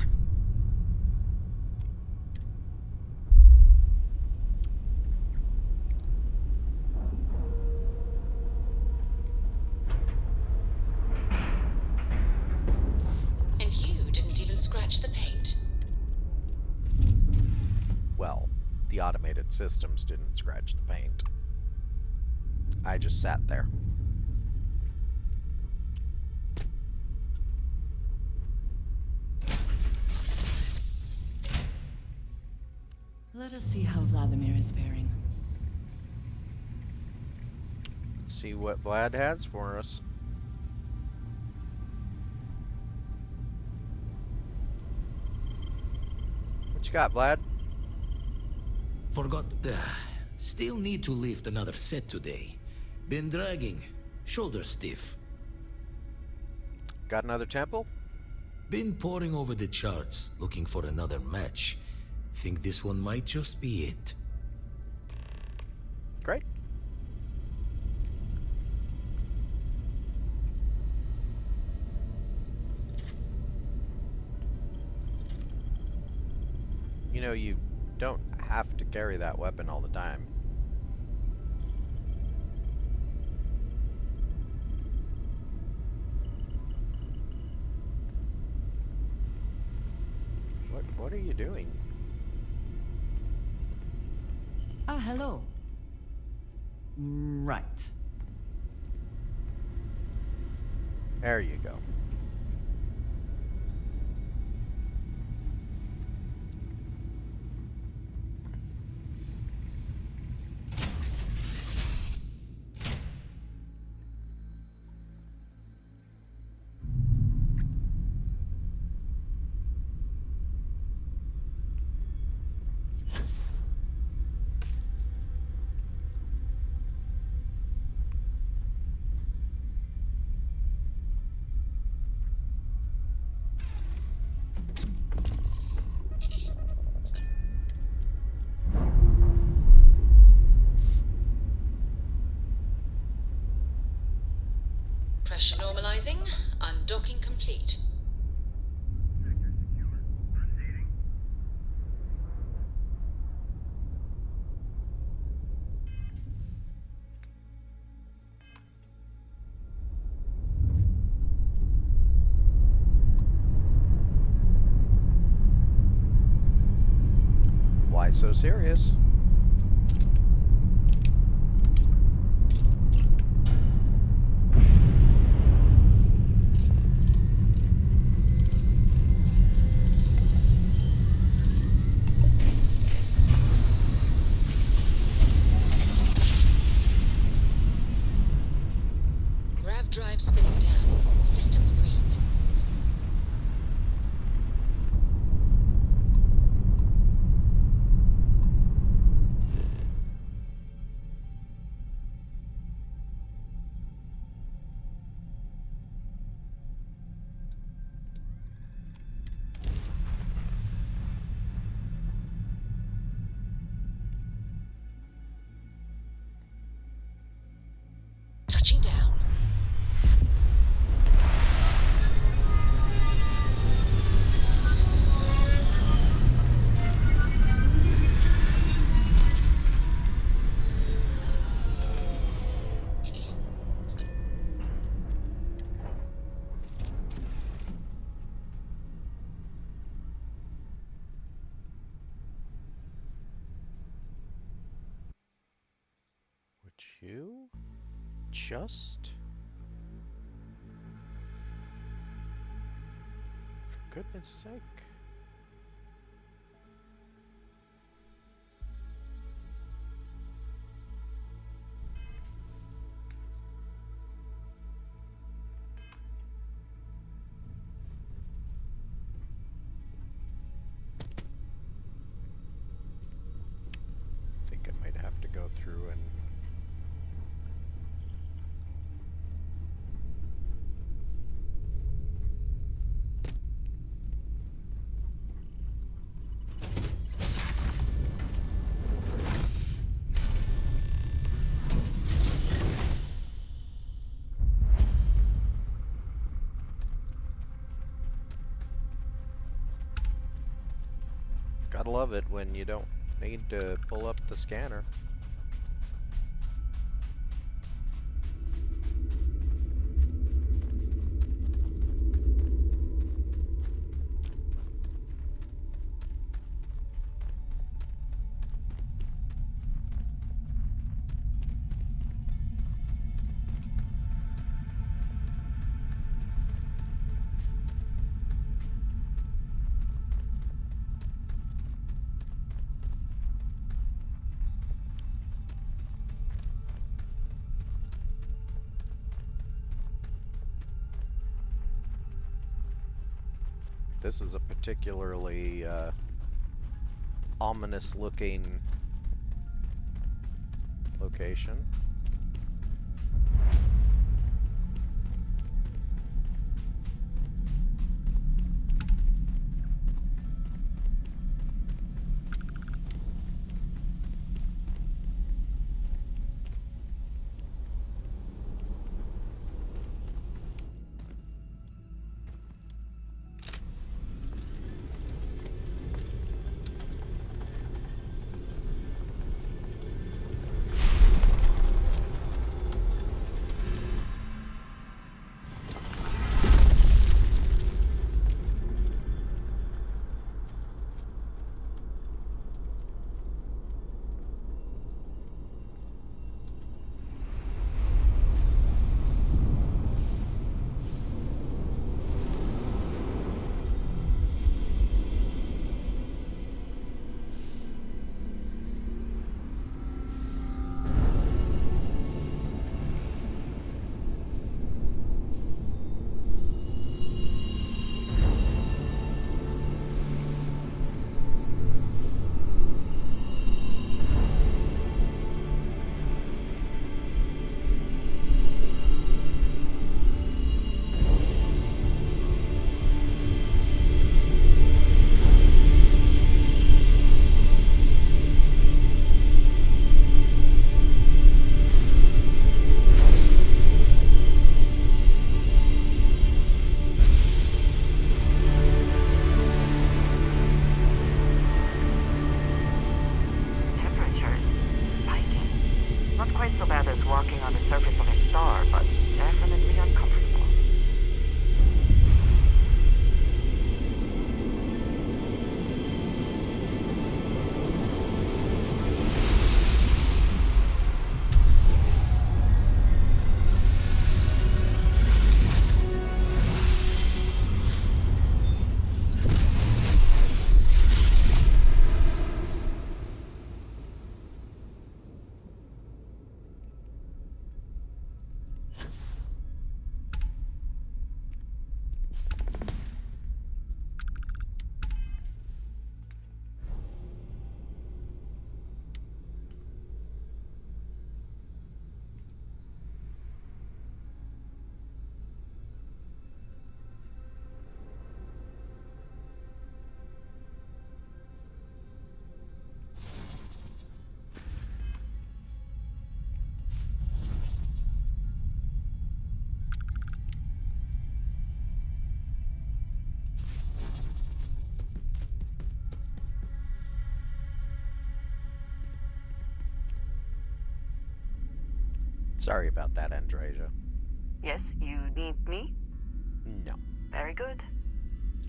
And you didn't even scratch the paint. Well, the automated systems didn't scratch the paint. I just sat there. Let us see how Vladimir is faring. Let's see what Vlad has for us. What you got, Vlad? Forgot. Still need to lift another set today. Been dragging. Shoulder stiff. Got another temple? Been poring over the charts, looking for another match. Think this one might just be it. Great. You know, you don't have to carry that weapon all the time. What are you doing? Ah, hello. Right. There you go. Pressure normalizing. Undocking complete. Why so serious? Grav drive spinning down. Systems green. Touching down. Would you just... For goodness sake. I think I might have to go through and... Gotta love it when you don't need to pull up the scanner. This is a particularly ominous looking location. so bad as walking on the surface of a star, but definitely uncomfortable. Sorry about that, Andreja. Yes, you need me? No. Very good.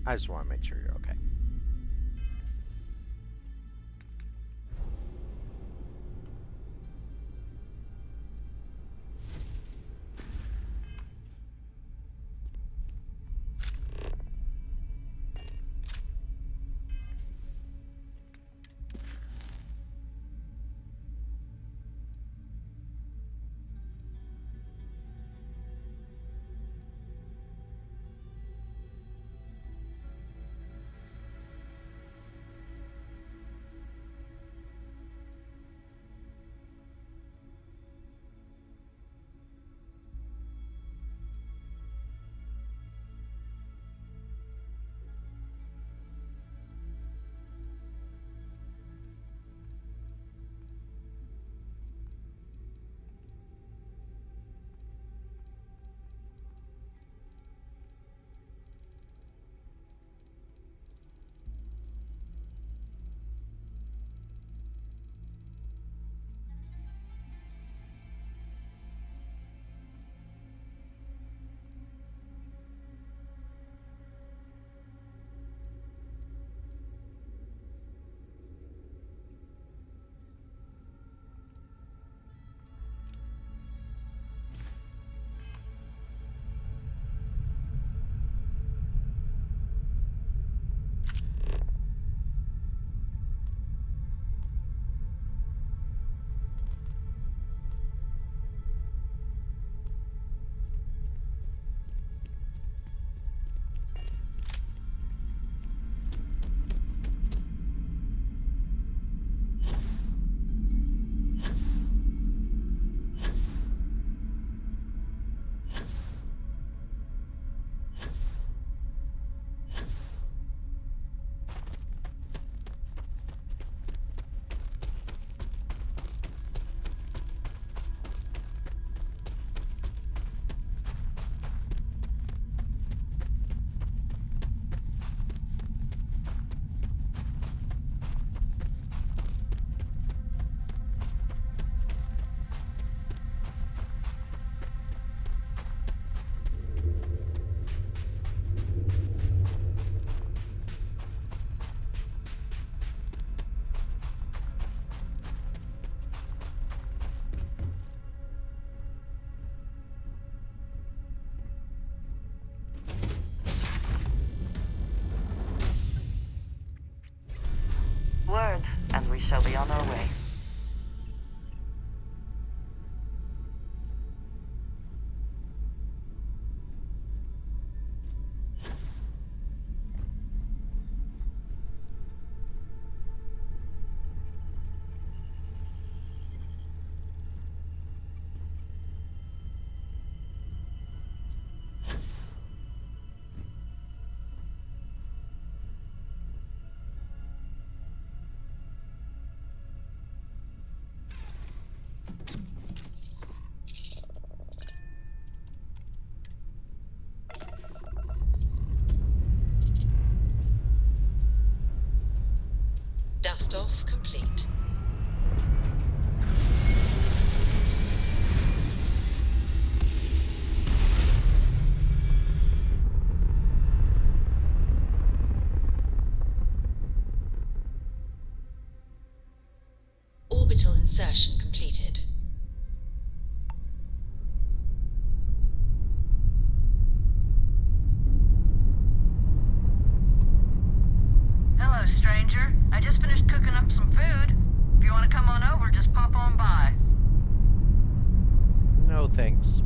I just want to make sure you're okay. Word, and we shall be on our way. Dust off complete. Orbital insertion completed. Hello, stranger. I just finished cooking up some food. If you want to come on over, just pop on by. No, thanks.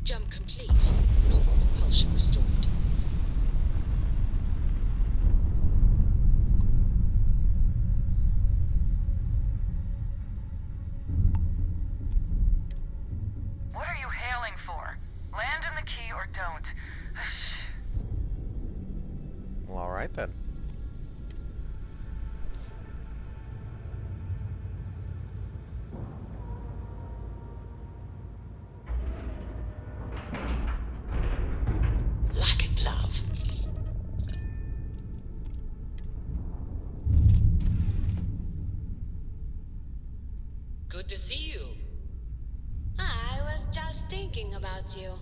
Jump complete. Normal propulsion restored. What are you hailing for? Land in the key or don't. then. Lack of love. Good to see you. I was just thinking about you.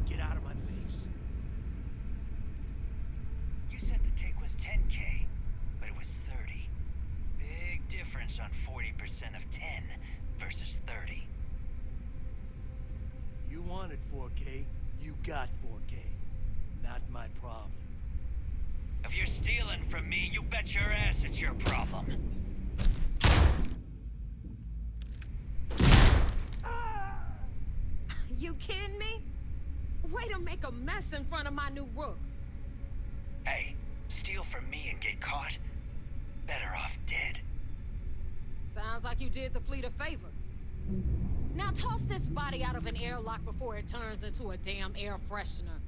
Get out of my face. You said the take was 10K, but it was 30. Big difference on 40% of 10 versus 30. You wanted 4K, you got 4K. Not my problem. If you're stealing from me, you bet your ass it's your problem. You kidding me? Way to make a mess in front of my new rook. Hey, steal from me and get caught? Better off dead. Sounds like you did the fleet a favor. Now toss this body out of an airlock before it turns into a damn air freshener.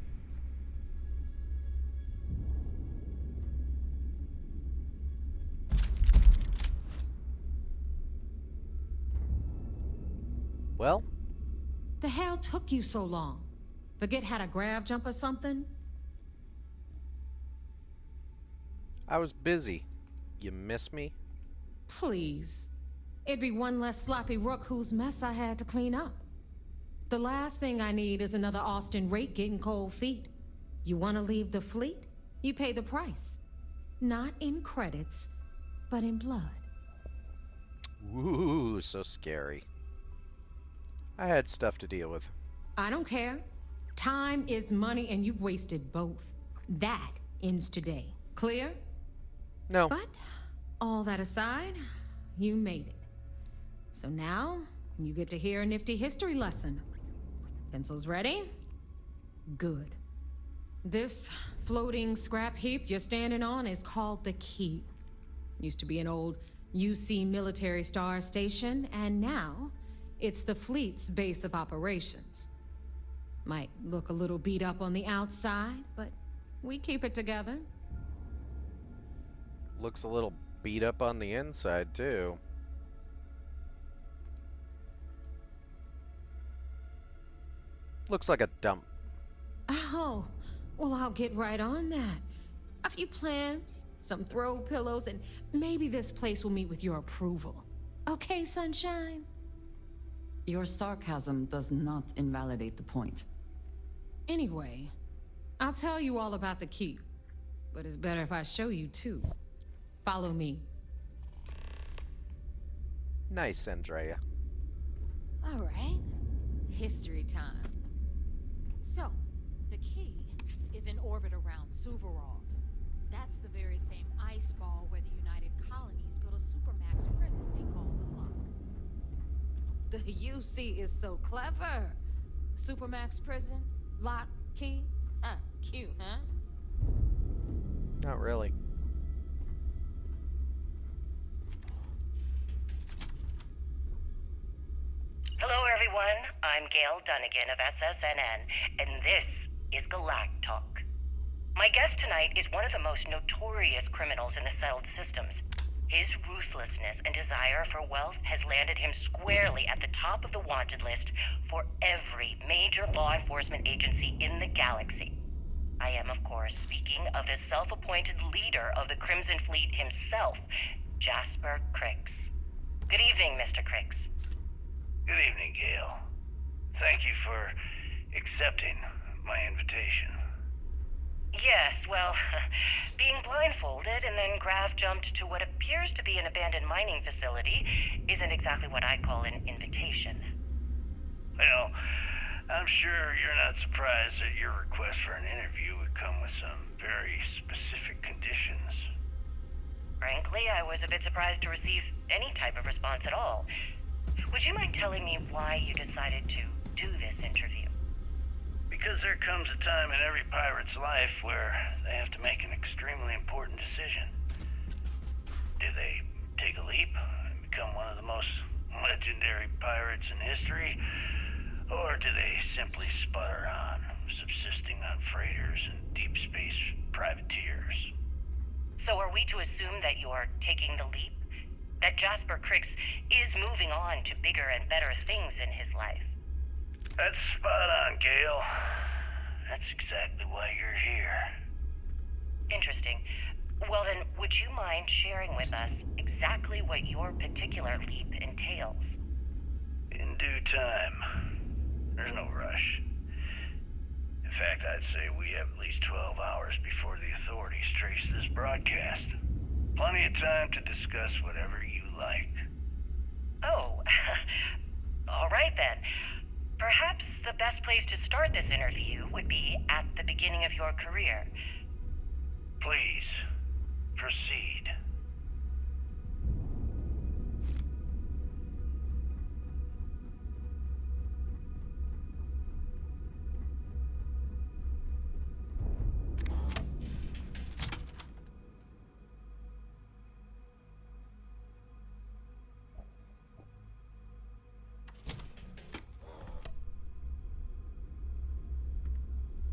Well? The hell took you so long? Forget how to grav jump or something? I was busy. You miss me? Please. It'd be one less sloppy rook whose mess I had to clean up. The last thing I need is another Austin rake getting cold feet. You want to leave the fleet? You pay the price. Not in credits, but in blood. Ooh, so scary. I had stuff to deal with. I don't care. Time is money and you've wasted both. That ends today. Clear? No. But, all that aside, you made it. So now, you get to hear a nifty history lesson. Pencils ready? Good. This floating scrap heap you're standing on is called the Keep. Used to be an old UC military star station, and now it's the fleet's base of operations. Might look a little beat up on the outside, but we keep it together. Looks a little beat up on the inside, too. Looks like a dump. Oh, well, I'll get right on that. A few plans, some throw pillows, and maybe this place will meet with your approval. Okay, sunshine? Your sarcasm does not invalidate the point. Anyway, I'll tell you all about the Keep, but it's better if I show you too. Follow me. Nice, Andrea. All right. History time. So, the Key is in orbit around Suvorov. That's the very same ice ball where the United Colonies built a supermax prison they call the Lock. The UC is so clever. Supermax prison, Lock, Key. Cute, huh? Not really. Hello, everyone. I'm Gail Dunnigan of SSNN, and this is Galactalk. My guest tonight is one of the most notorious criminals in the settled systems. His ruthlessness and desire for wealth has landed him squarely at the top of the wanted list for every major law enforcement agency in the galaxy. I am, of course, speaking of the self-appointed leader of the Crimson Fleet himself, Jasper Crix. Good evening, Mr. Crix. Good evening, Gail. Thank you for accepting my invitation. Yes, well, being blindfolded and then grav jumped to what appears to be an abandoned mining facility isn't exactly what I call an invitation. Well, I'm sure you're not surprised that your request for an interview would come with some very specific conditions. Frankly, I was a bit surprised to receive any type of response at all. Would you mind telling me why you decided to do this interview? Because there comes a time in every pirate's life where they have to make an extremely important decision. Do they take a leap and become one of the most legendary pirates in history? Or do they simply sputter on, subsisting on freighters and deep space privateers? So are we to assume that you're taking the leap? That Jasper Crix is moving on to bigger and better things in his life? That's spot on, Gale. That's exactly why you're here. Interesting. Well then, would you mind sharing with us exactly what your particular leap entails? In due time. There's no rush. In fact, I'd say we have at least 12 hours before the authorities trace this broadcast. Plenty of time to discuss whatever you like. Oh, all right then. Perhaps the best place to start this interview would be at the beginning of your career. Please, proceed.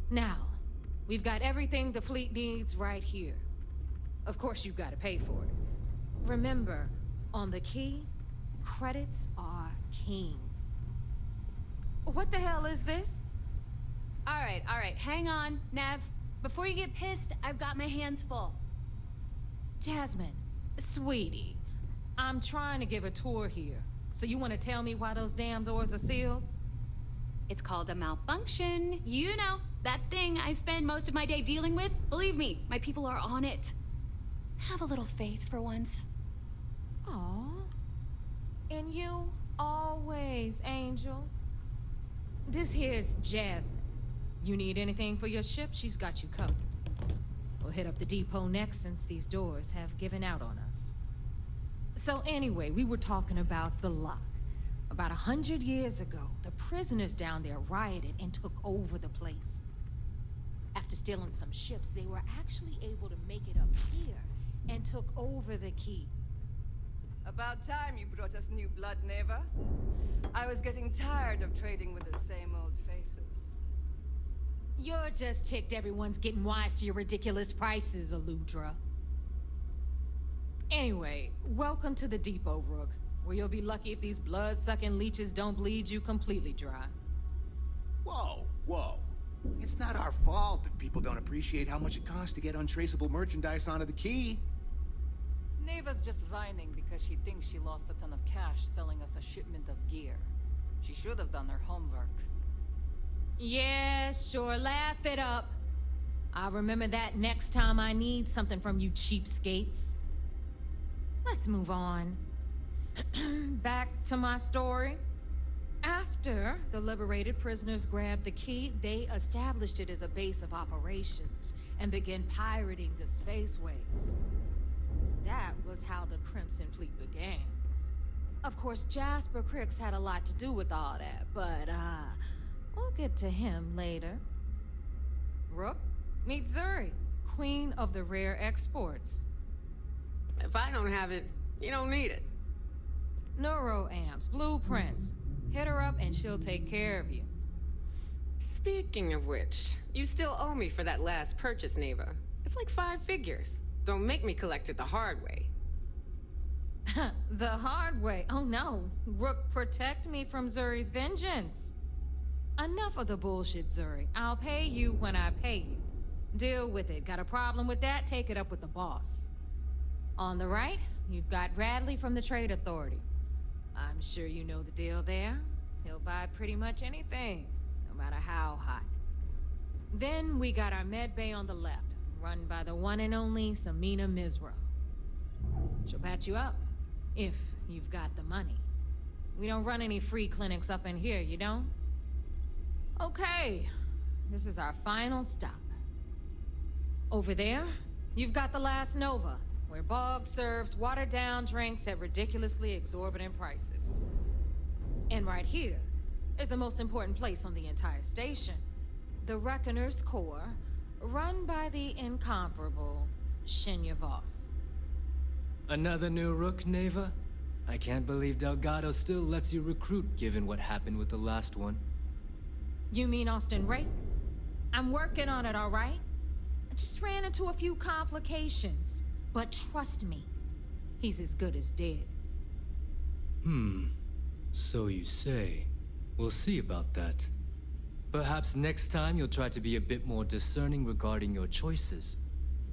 Now, we've got everything the fleet needs right here. Of course, you've got to pay for it. Remember, on the key, credits are king. What the hell is this? All right, hang on, Nav. Before you get pissed, I've got my hands full. Jasmine, sweetie, I'm trying to give a tour here. So you want to tell me why those damn doors are sealed? It's called a malfunction. You know, that thing I spend most of my day dealing with. Believe me, my people are on it. Have a little faith for once. Aw. And you always, Angel. This here's Jasmine. You need anything for your ship, she's got you covered. We'll hit up the depot next since these doors have given out on us. So anyway, we were talking about the lock. About 100 years ago, the prisoners down there rioted and took over the place. After stealing some ships, they were actually able to make it up here and took over the key. About time you brought us new blood, Neva. I was getting tired of trading with the same old faces. You're just ticked everyone's getting wise to your ridiculous prices, Aludra. Anyway, welcome to the depot, Rook, where you'll be lucky if these blood-sucking leeches don't bleed you completely dry. Whoa. It's not our fault that people don't appreciate how much it costs to get untraceable merchandise onto the key. Neva's just whining because she thinks she lost a ton of cash selling us a shipment of gear. She should have done her homework. Yeah, sure, laugh it up. I'll remember that next time I need something from you cheapskates. Let's move on. Back to my story. After the liberated prisoners grabbed the key, they established it as a base of operations and began pirating the spaceways. That was how the Crimson Fleet began. Of course, Jasper Crix had a lot to do with all that, but we'll get to him later. Rook, meet Zuri, Queen of the Rare Exports. If I don't have it, you don't need it. Neuroamps, blueprints. Hit her up and she'll take care of you. Speaking of which, you still owe me for that last purchase, Neva. It's like 5 figures. Don't make me collect it the hard way. The hard way? Oh no. Rook, protect me from Zuri's vengeance. Enough of the bullshit, Zuri. I'll pay you when I pay you. Deal with it. Got a problem with that? Take it up with the boss. On the right, you've got Radley from the Trade Authority. I'm sure you know the deal there. He'll buy pretty much anything, no matter how hot. Then we got our med bay on the left, run by the one and only Samina Mizra. She'll patch you up, if you've got the money. We don't run any free clinics up in here, you don't? Okay, this is our final stop. Over there, you've got the Last Nova, where Bog serves watered-down drinks at ridiculously exorbitant prices. And right here is the most important place on the entire station, the Reckoner's Corps, run by the incomparable Shinya Voss. Another new rook, Neva? I can't believe Delgado still lets you recruit given what happened with the last one. You mean Austin Rake? I'm working on it, all right? I just ran into a few complications. But trust me, he's as good as dead. So you say. We'll see about that. Perhaps next time you'll try to be a bit more discerning regarding your choices.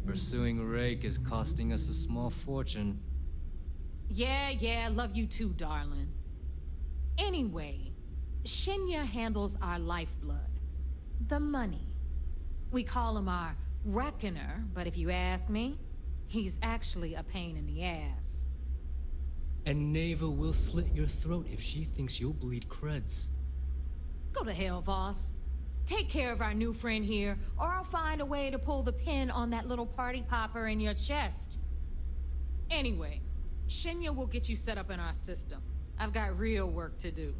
Pursuing Rake is costing us a small fortune. Yeah, love you too, darling. Anyway, Shinya handles our lifeblood. The money. We call him our Reckoner, but if you ask me, he's actually a pain in the ass. And Neva will slit your throat if she thinks you'll bleed creds. Go to hell, boss. Take care of our new friend here, or I'll find a way to pull the pin on that little party popper in your chest. Anyway, Shinya will get you set up in our system. I've got real work to do.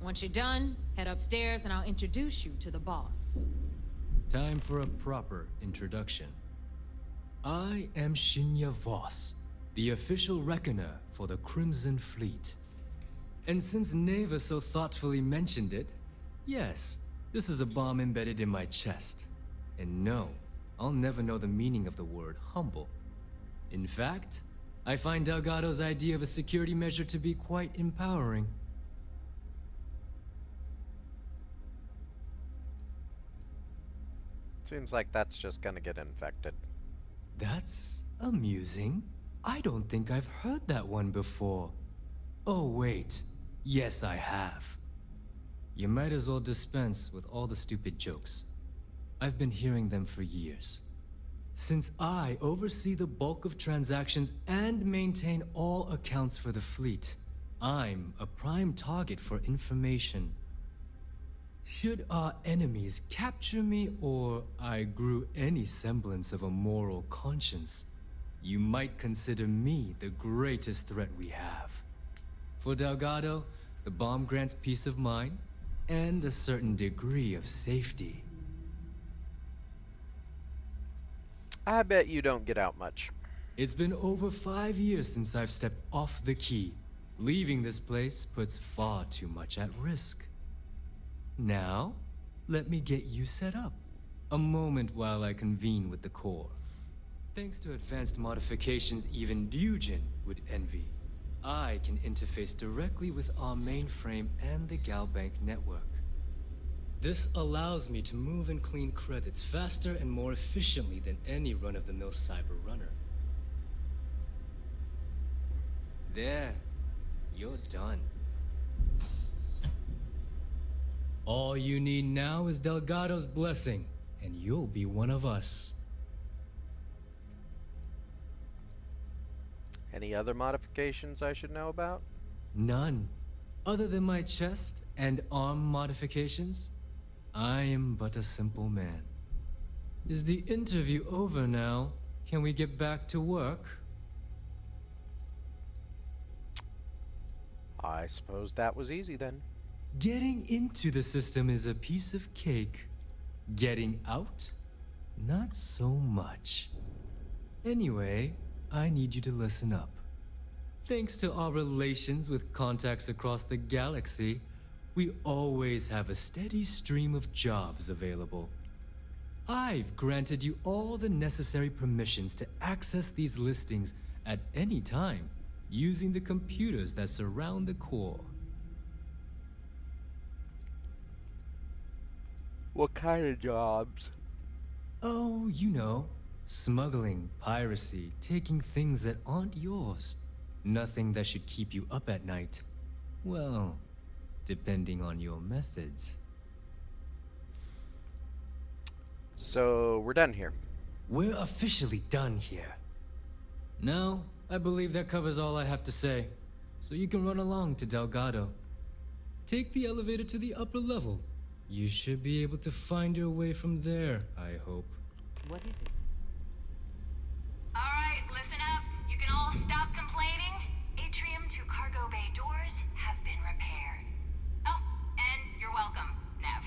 Once you're done, head upstairs and I'll introduce you to the boss. Time for a proper introduction. I am Shinya Voss, the official reckoner for the Crimson Fleet. And since Neva so thoughtfully mentioned it, yes, this is a bomb embedded in my chest. And no, I'll never know the meaning of the word humble. In fact, I find Delgado's idea of a security measure to be quite empowering. Seems like that's just gonna get infected. That's amusing. I don't think I've heard that one before. Oh wait, yes I have. You might as well dispense with all the stupid jokes. I've been hearing them for years. Since I oversee the bulk of transactions and maintain all accounts for the fleet, I'm a prime target for information. Should our enemies capture me or I grew any semblance of a moral conscience, you might consider me the greatest threat we have. For Delgado, the bomb grants peace of mind and a certain degree of safety. I bet you don't get out much. It's been over 5 years since I've stepped off the key. Leaving this place puts far too much at risk. Now, let me get you set up. A moment while I convene with the core. Thanks to advanced modifications even Dujin would envy, I can interface directly with our mainframe and the Galbank network. This allows me to move and clean credits faster and more efficiently than any run-of-the-mill cyber runner. There, you're done. All you need now is Delgado's blessing, and you'll be one of us. Any other modifications I should know about? None. Other than my chest and arm modifications, I am but a simple man. Is the interview over now? Can we get back to work? I suppose that was easy then. Getting into the system is a piece of cake. Getting out? Not so much. Anyway, I need you to listen up. Thanks to our relations with contacts across the galaxy, we always have a steady stream of jobs available. I've granted you all the necessary permissions to access these listings at any time, using the computers that surround the core. What kind of jobs? Oh, you know, smuggling, piracy, taking things that aren't yours. Nothing that should keep you up at night. Well, depending on your methods. So, we're done here. We're officially done here. Now, I believe that covers all I have to say. So you can run along to Delgado. Take the elevator to the upper level. You should be able to find your way from there, I hope. What is it? Alright, listen up. You can all stop complaining. Atrium to cargo bay doors have been repaired. Oh, and you're welcome, Nev.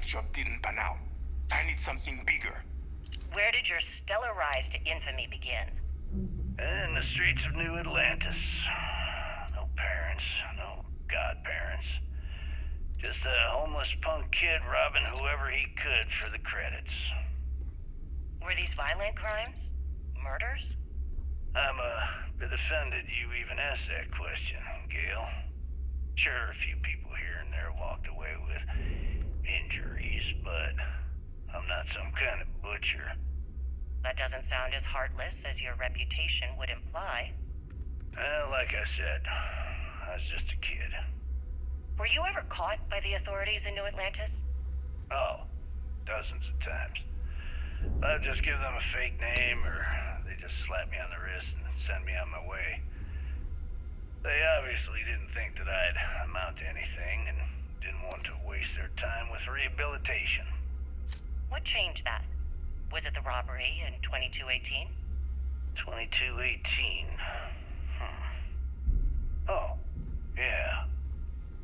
job didn't pan out. I need something bigger. Where did your stellar rise to infamy begin? In the streets of New Atlantis. No parents, no godparents. Just a homeless punk kid robbing whoever he could for the credits. Were these violent crimes? Murders? I'm a bit offended you even asked that question, Gale. Sure, a few people here and there walked away with injuries, but I'm not some kind of butcher. That doesn't sound as heartless as your reputation would imply. Well, like I said, I was just a kid. Were you ever caught by the authorities in New Atlantis? Oh, dozens of times. I'd just give them a fake name, or they just slap me on the wrist and send me on my way. They obviously didn't think that I'd amount to anything, and didn't want to waste their time with rehabilitation. What changed that? Was it the robbery in 2218? 2218? Oh, yeah.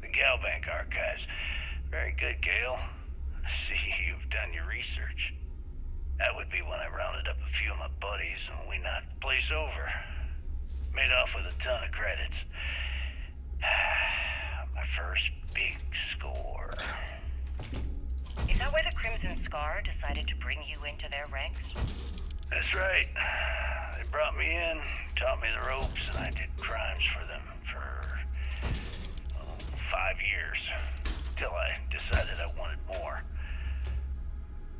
The Galbank archives. Very good, Gale. I see you've done your research. That would be when I rounded up a few of my buddies and we knocked the place over. Made off with a ton of credits. My first big score. Is that why the Crimson Scar decided to bring you into their ranks? That's right. They brought me in, taught me the ropes, and I did crimes for them for 5 years. Till I decided I wanted more.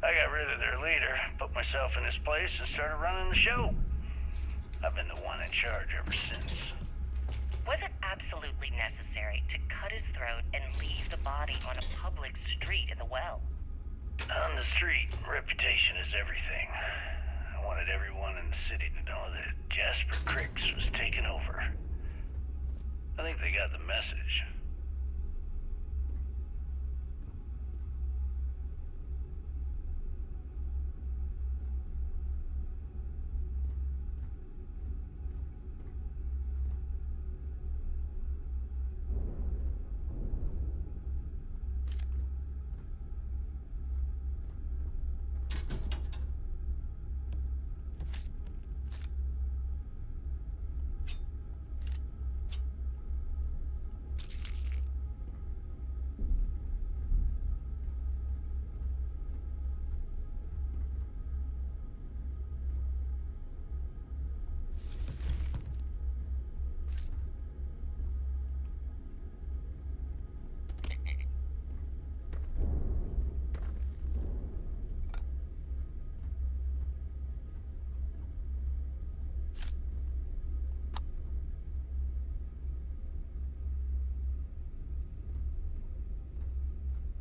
I got rid of their leader, put myself in his place, and started running the show. I've been the one in charge ever since. Was it absolutely necessary to cut his throat and leave the body on a public street in the well? On the street, reputation is everything. I wanted everyone in the city to know that Jasper Cricks was taking over. I think they got the message.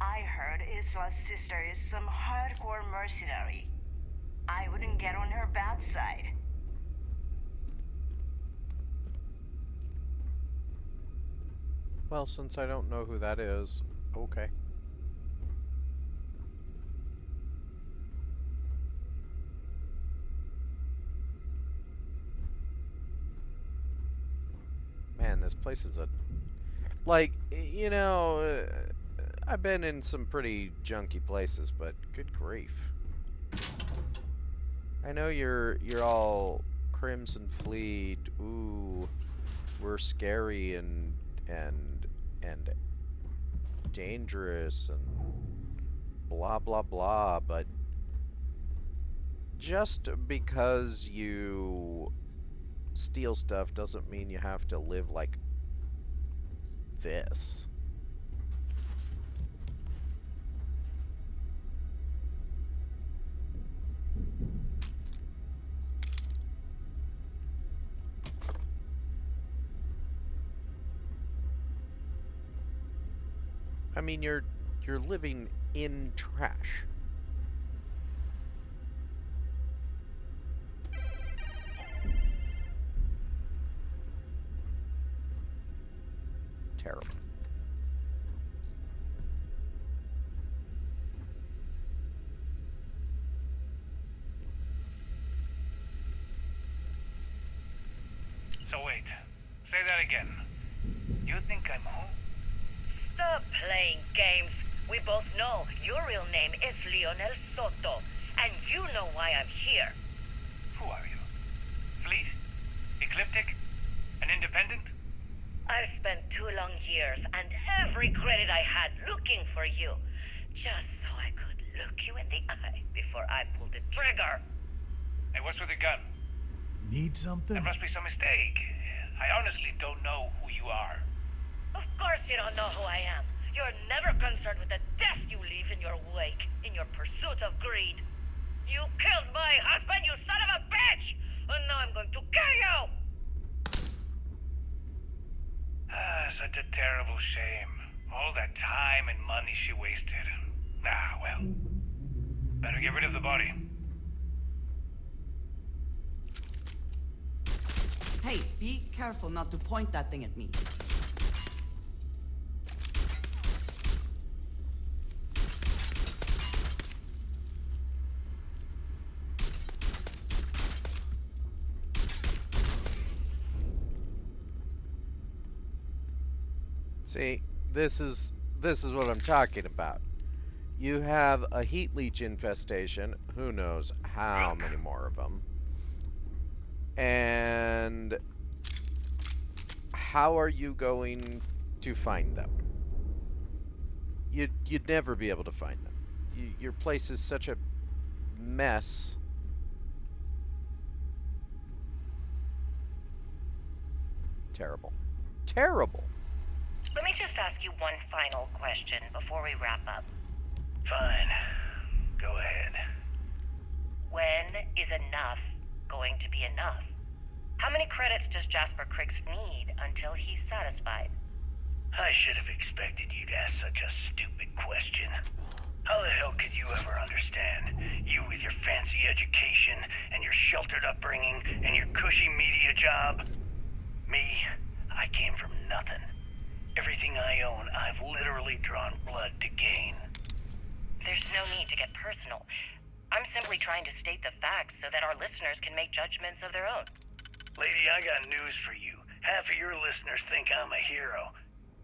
I heard Isla's sister is some hardcore mercenary. I wouldn't get on her bad side. Well, since I don't know who that is, okay. Man, this place is a... Like, you know, I've been in some pretty junky places, but good grief. I know you're all Crimson Fleet, ooh, we're scary and dangerous and blah blah blah, but just because you steal stuff doesn't mean you have to live like this. I mean, you're living in trash. Terrible. So wait, say that again. You think I'm home? Stop playing games. We both know your real name is Leonel Soto, and you know why I'm here. Who are you? Fleet? Ecliptic? An independent? I've spent 2 long years and every credit I had looking for you, just so I could look you in the eye before I pulled the trigger. Hey, what's with the gun? Need something? There must be some mistake. I honestly don't know who you are. Of course you don't know who I am. You're never concerned with the death you leave in your wake, in your pursuit of greed. You killed my husband, you son of a bitch! And now I'm going to kill you! Such a terrible shame. All that time and money she wasted. Ah, well. Better get rid of the body. Hey, be careful not to point that thing at me. See, this is what I'm talking about. You have a heat leech infestation, who knows how many more of them. And how are you going to find them? You'd never be able to find them. Your place is such a mess. Terrible. Terrible. Let me just ask you one final question before we wrap up. Fine. Go ahead. When is enough going to be enough? How many credits does Jasper Criggs need until he's satisfied? I should have expected you'd ask such a stupid question. How the hell could you ever understand? You with your fancy education and your sheltered upbringing and your cushy media job. Me, I came from nothing. Everything I own, I've literally drawn blood to gain. There's no need to get personal. I'm simply trying to state the facts so that our listeners can make judgments of their own. Lady, I got news for you. Half of your listeners think I'm a hero.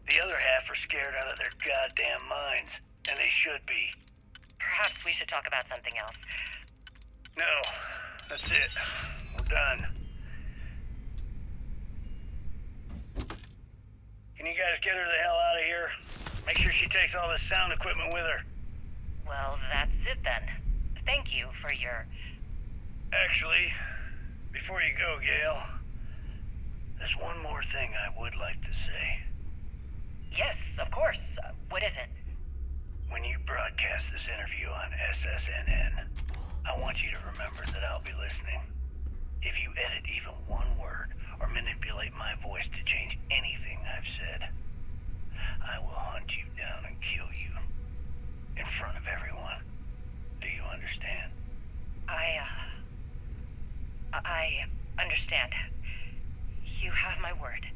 The other half are scared out of their goddamn minds, and they should be. Perhaps we should talk about something else. No, that's it. We're done. Can you guys get her the hell out of here? Make sure she takes all this sound equipment with her. Well, that's it then. Thank you for your... Actually, before you go, Gail, there's one more thing I would like to say. Yes, of course. What is it? When you broadcast this interview on SSNN, I want you to remember that I'll be listening. If you edit even one word or manipulate my voice to change anything I've said, I will hunt you down and kill you. In front of everyone. Do you understand? I understand. You have my word.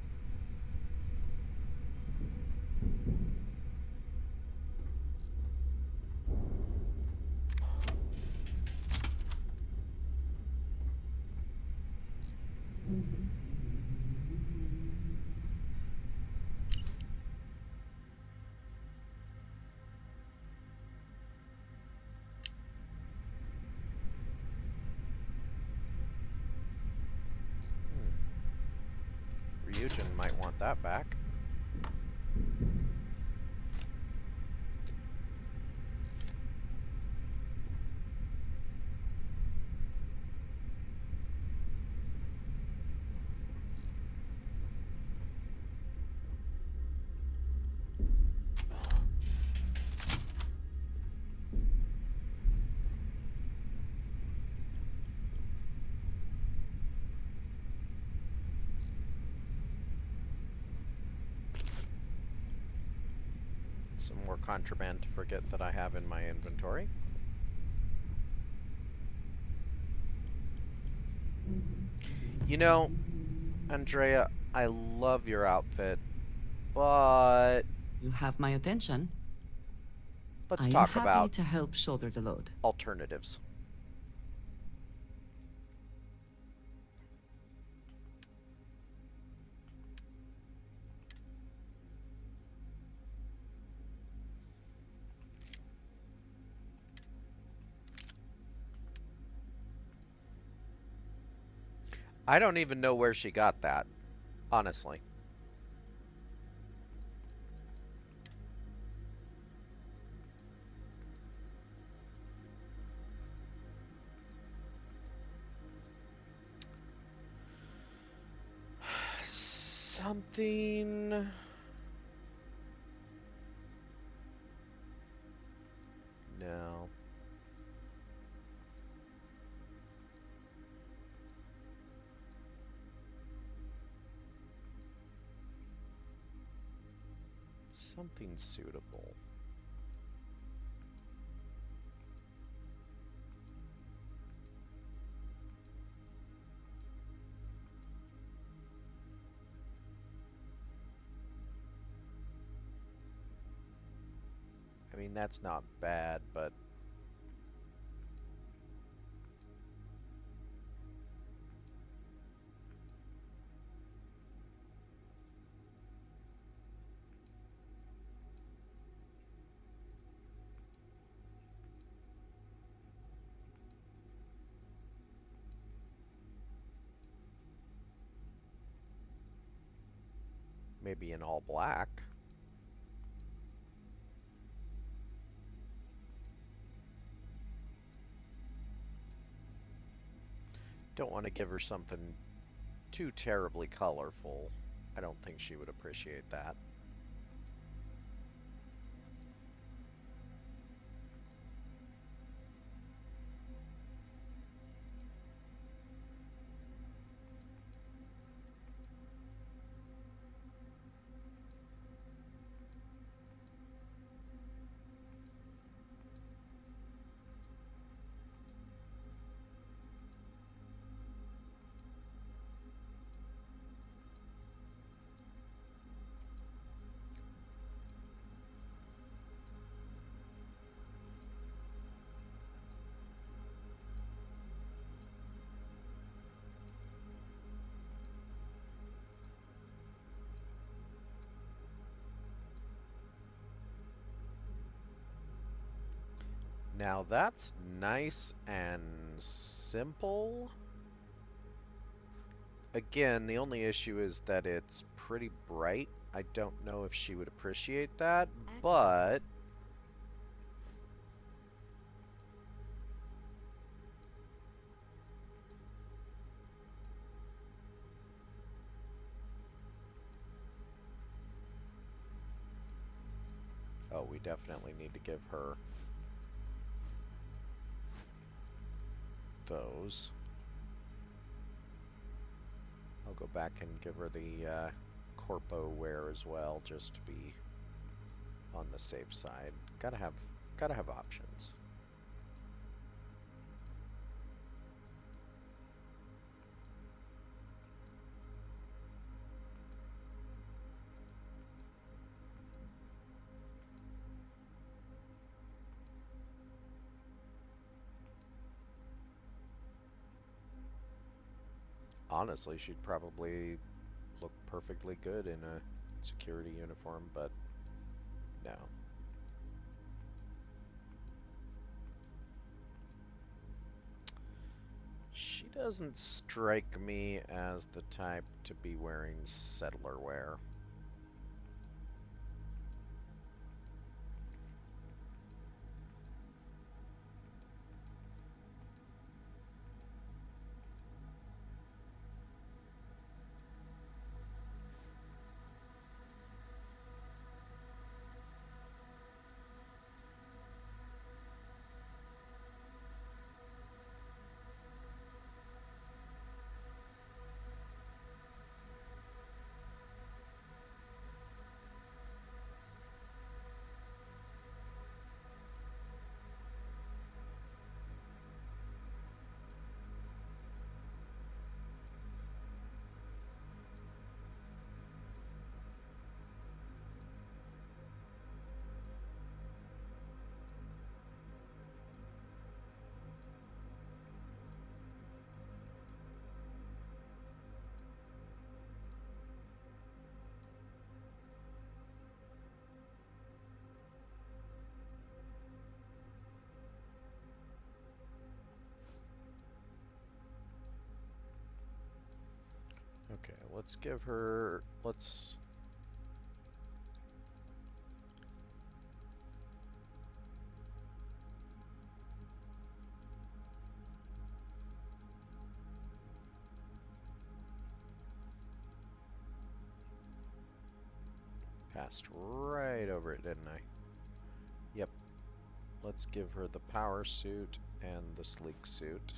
Ryujin might want that back. Some more contraband to forget that I have in my inventory. You know, Andrea, I love your outfit, but... You have my attention. Let's I am talk happy about to help shoulder the load. alternatives. I don't even know where she got that, honestly. Something... No. Something suitable. I mean, that's not bad, but... maybe in all black. Don't want to give her something too terribly colorful. I don't think she would appreciate that. Now that's nice and simple. Again, the only issue is that it's pretty bright. I don't know if she would appreciate that, but... Oh, we definitely need to give her those. I'll go back and give her the corpo wear as well, just to be on the safe side. Gotta have options. Honestly, she'd probably look perfectly good in a security uniform, but no. She doesn't strike me as the type to be wearing settler wear. Okay, let's give her... let's... Passed right over it, didn't I? Yep. Let's give her the power suit and the sleek suit.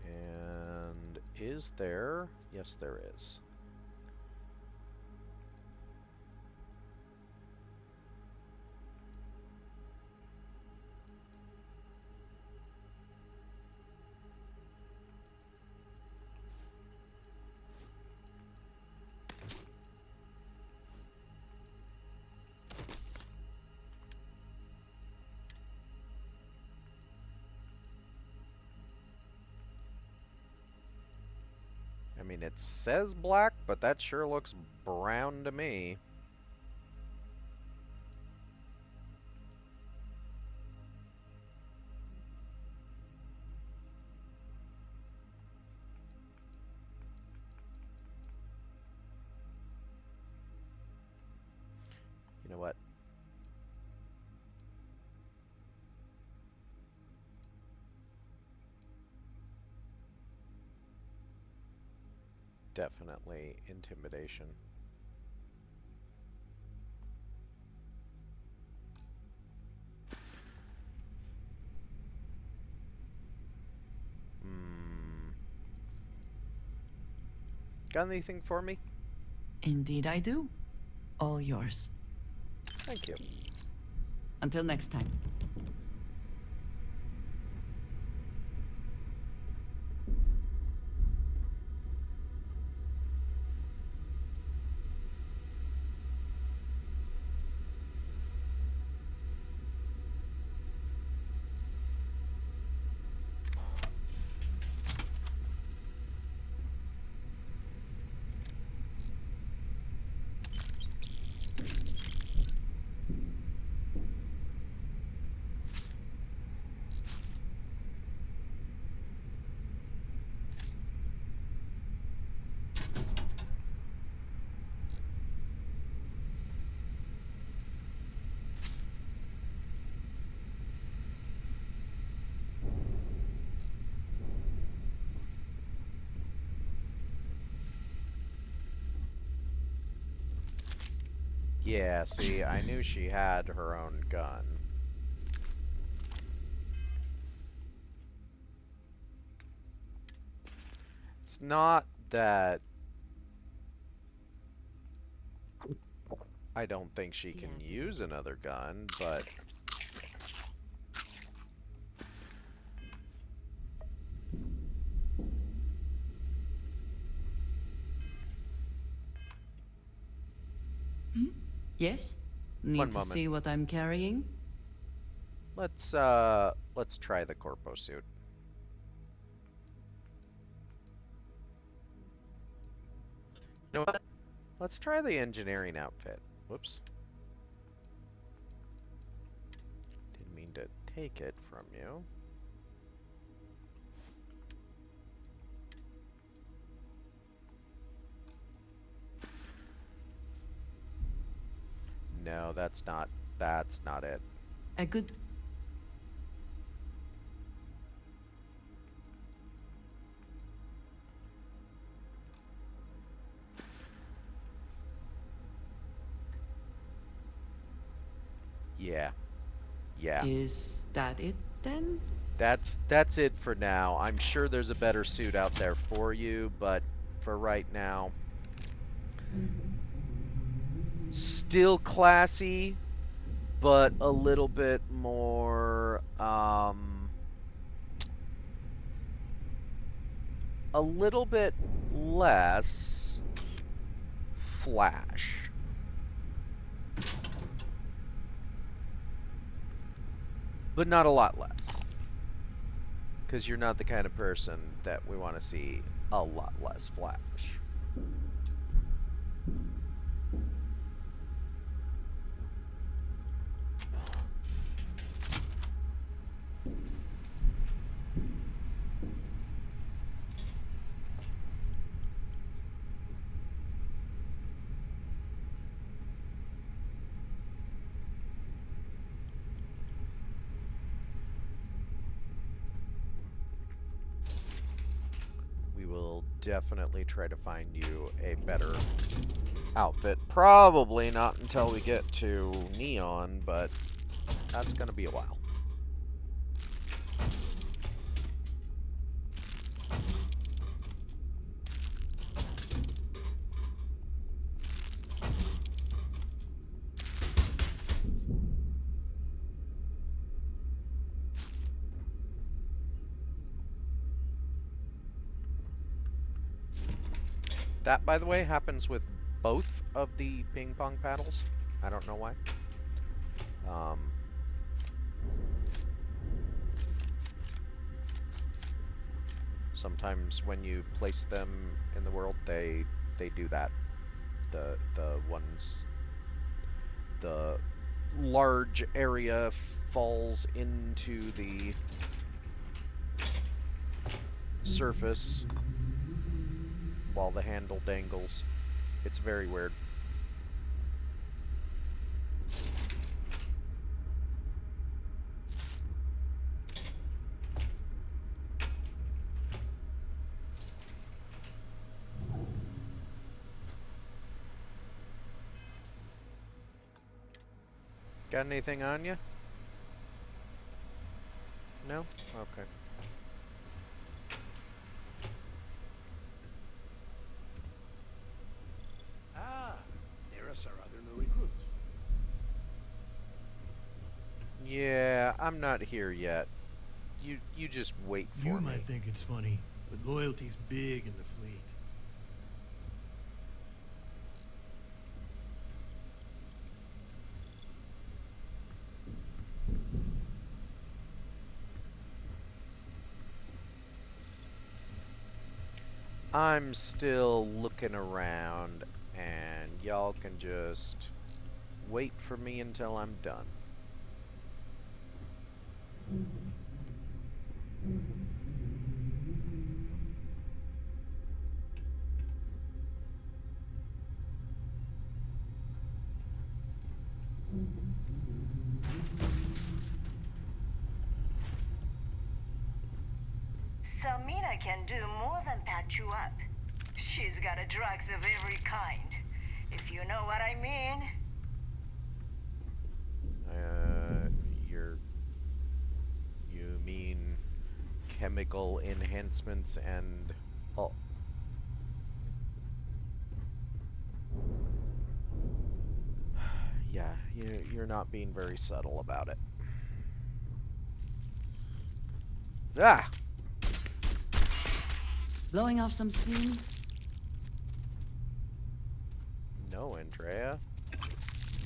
And is there? Yes, there is. I mean, it says black, but that sure looks brown to me. You know what? Definitely intimidation. Got anything for me? Indeed I do. All yours. Thank you. Until next time. Yeah, see, I knew she had her own gun. It's not that I don't think she can use another gun, but... Yes? Need One to moment. see what I'm carrying? Let's try the corpo suit. You know what? Let's try the engineering outfit. Whoops. Didn't mean to take it from you. No, that's not it. A good... Yeah. Yeah. Is that it then? That's it for now. I'm sure there's a better suit out there for you, but for right now, still classy, but a little bit more a little bit less flash. But not a lot less. Because you're not the kind of person that we want to see a lot less flash. definitely try to find you a better outfit. Probably not until we get to Neon, but that's gonna be a while. That, by the way, happens with both of the ping pong paddles. I don't know why. Sometimes when you place them in the world, they do that. The ones, the large area falls into the surface while the handle dangles. It's very weird. Got anything on you? No? Okay. Ah, there's our other new recruit. Yeah, I'm not here yet. You just wait for me. You might think it's funny, but loyalty's big in the fleet. I'm still looking around, and y'all can just wait for me until I'm done. Samina can do more than patch you up. She's got a drugs of every kind, if you know what I mean. You mean chemical enhancements and all? Yeah, you're not being very subtle about it. Ah! Blowing off some steam? No, Andrea.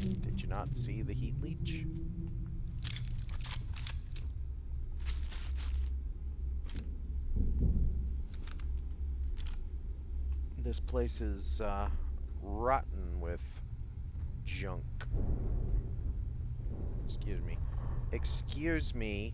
Did you not see the heat leech? This place is rotten with junk. Excuse me. Excuse me.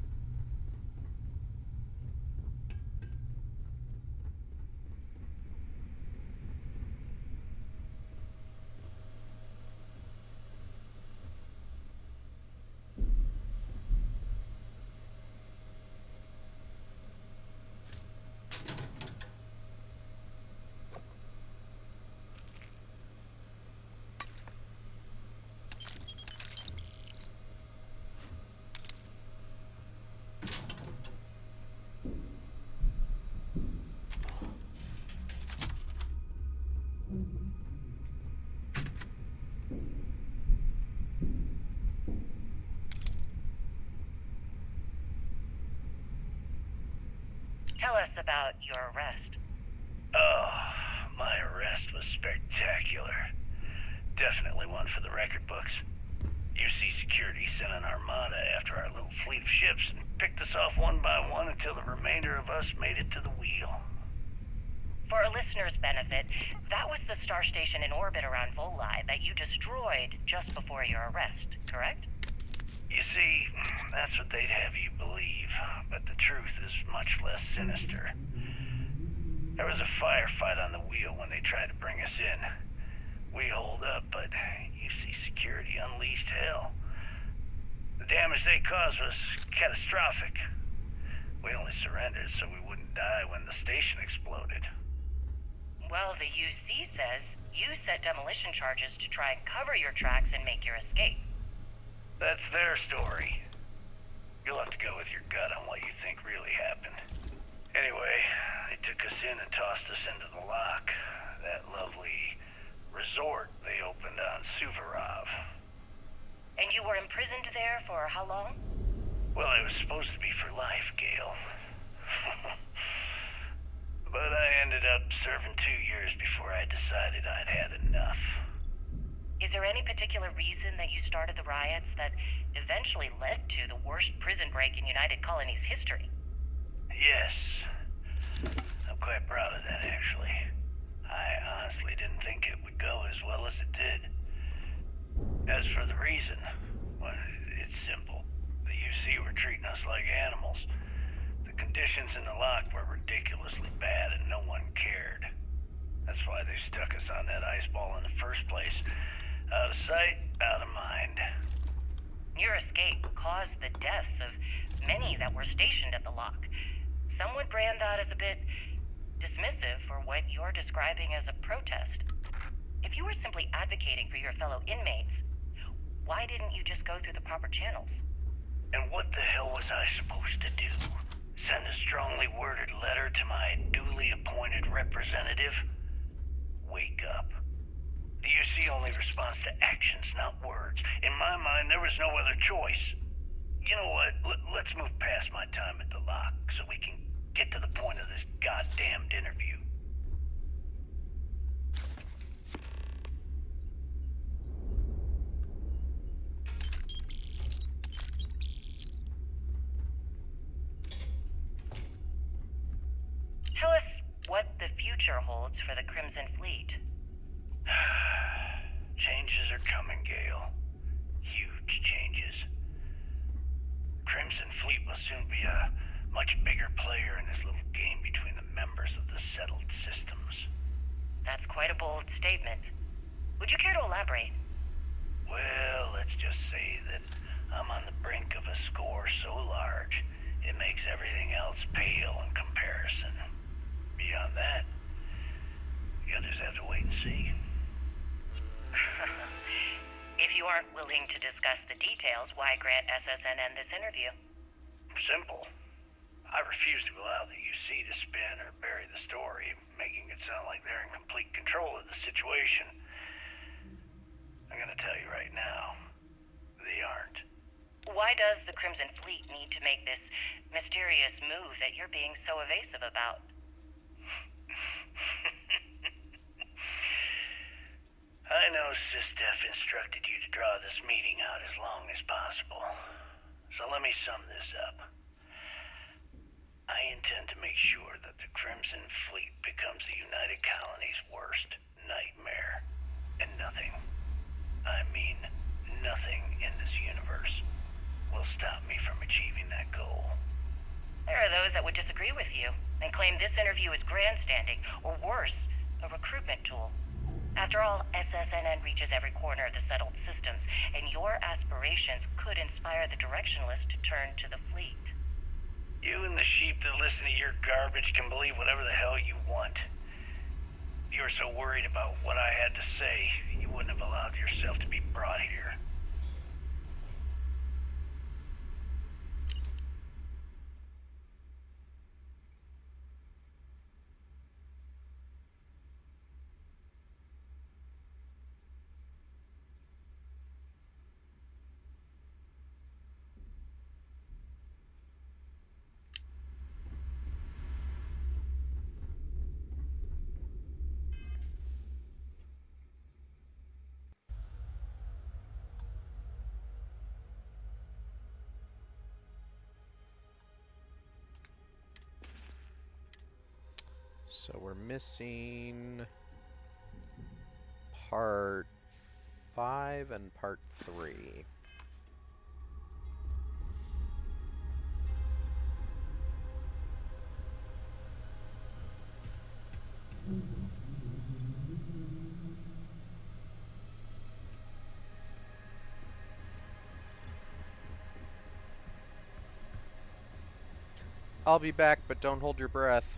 Tell us about your arrest. Oh, my arrest was spectacular. Definitely one for the record books. UC Security sent an armada after our little fleet of ships and picked us off one by one until the remainder of us made it to the wheel. For our listeners' benefit, that was the star station in orbit around Voli that you destroyed just before your arrest, correct? You see, that's what they'd have you believe, but the truth is much less sinister. There was a firefight on the wheel when they tried to bring us in. We holed up, but UC Security unleashed hell. The damage they caused was catastrophic. We only surrendered so we wouldn't die when the station exploded. Well, the UC says you set demolition charges to try and cover your tracks and make your escape. That's their story. You'll have to go with your gut on what you think really happened. Anyway, they took us in and tossed us into the lock. That lovely resort they opened on Suvorov. And you were imprisoned there for how long? Well, it was supposed to be for life, Gale. But I ended up serving 2 years before I decided I'd had enough. Is there any particular reason that you started the riots that eventually led to the worst prison break in United Colony's history? Yes. I'm quite proud of that, actually. I honestly didn't think it would go as well as it did. As for the reason, well, it's simple. The UC were treating us like animals. The conditions in the lock were ridiculously bad and no one cared. That's why they stuck us on that ice ball in the first place. Out of sight, out of mind. Your escape caused the deaths of many that were stationed at the lock. Some would brand that as a bit dismissive for what you're describing as a protest. If you were simply advocating for your fellow inmates, why didn't you just go through the proper channels? And what the hell was I supposed to do? Send a strongly worded letter to my duly appointed representative? Wake up. The UC only responds to actions, not words. In my mind, there was no other choice. You know what? Let's move past my time at the lock so we can get to the point of this goddamned interview. Tell us what the future holds for the Crimson Fleet. Changes are coming, Gale. Huge changes. Crimson Fleet will soon be a much bigger player in this little game between the members of the settled systems. That's quite a bold statement. Would you care to elaborate? Well, let's just say that I'm on the brink of a score so large, it makes everything else pale in comparison. Beyond that, you'll just have to wait and see. If you aren't willing to discuss the details, why grant SSNN this interview? Simple. I refuse to allow the UC to spin or bury the story, making it sound like they're in complete control of the situation. I'm gonna tell you right now, they aren't. Why does the Crimson Fleet need to make this mysterious move that you're being so evasive about? I know SysDef instructed you to draw this meeting out as long as possible. So let me sum this up. I intend to make sure that the Crimson Fleet becomes the United Colony's worst nightmare. And nothing, I mean nothing in this universe, will stop me from achieving that goal. There are those that would disagree with you and claim this interview is grandstanding, or worse, a recruitment tool. After all, SSNN reaches every corner of the settled systems, and your aspirations could inspire the Directionalists to turn to the fleet. You and the sheep that listen to your garbage can believe whatever the hell you want. If you were so worried about what I had to say, you wouldn't have allowed yourself to be brought here. So we're missing part 5 and part 3. I'll be back, but don't hold your breath.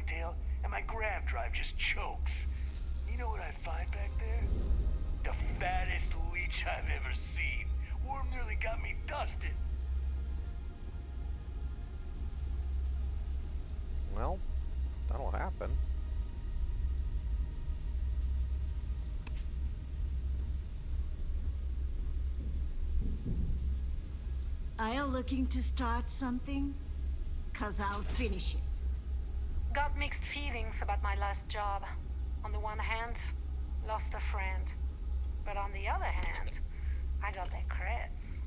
tail, and my grav drive just chokes. You know what I find back there? The fattest leech I've ever seen. Worm nearly got me dusted. Well, that'll happen. Are you looking to start something? 'Cause I'll finish it. Got mixed feelings about my last job. On the one hand, lost a friend. But on the other hand, I got the credits.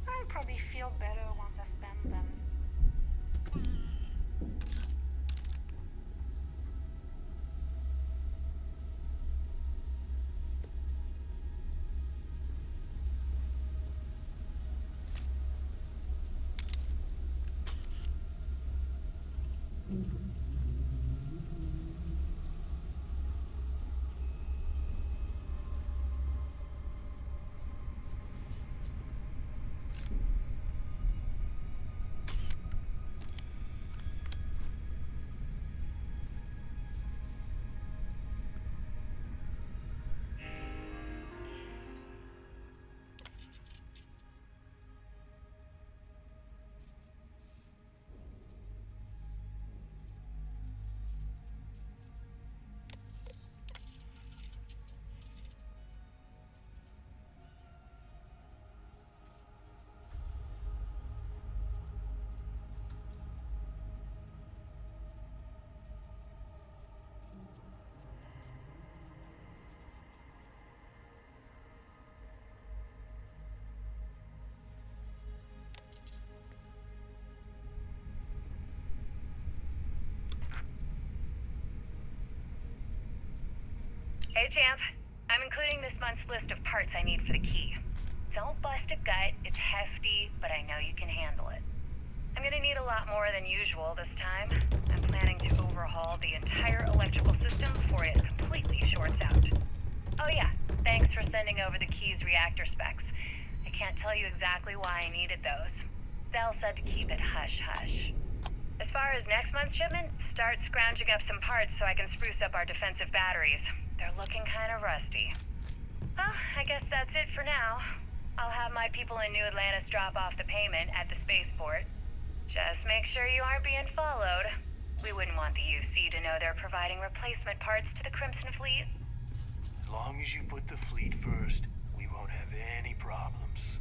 I'll probably feel better once I spend them. Hey, champ. I'm including this month's list of parts I need for the key. Don't bust a gut. It's hefty, but I know you can handle it. I'm gonna need a lot more than usual this time. I'm planning to overhaul the entire electrical system before it completely shorts out. Oh yeah, thanks for sending over the key's reactor specs. I can't tell you exactly why I needed those. Dell said to keep it hush-hush. As far as next month's shipment, start scrounging up some parts so I can spruce up our defensive batteries. They're looking kind of rusty. Well, I guess that's it for now. I'll have my people in New Atlantis drop off the payment at the spaceport. Just make sure you aren't being followed. We wouldn't want the UC to know they're providing replacement parts to the Crimson Fleet. As long as you put the fleet first, we won't have any problems.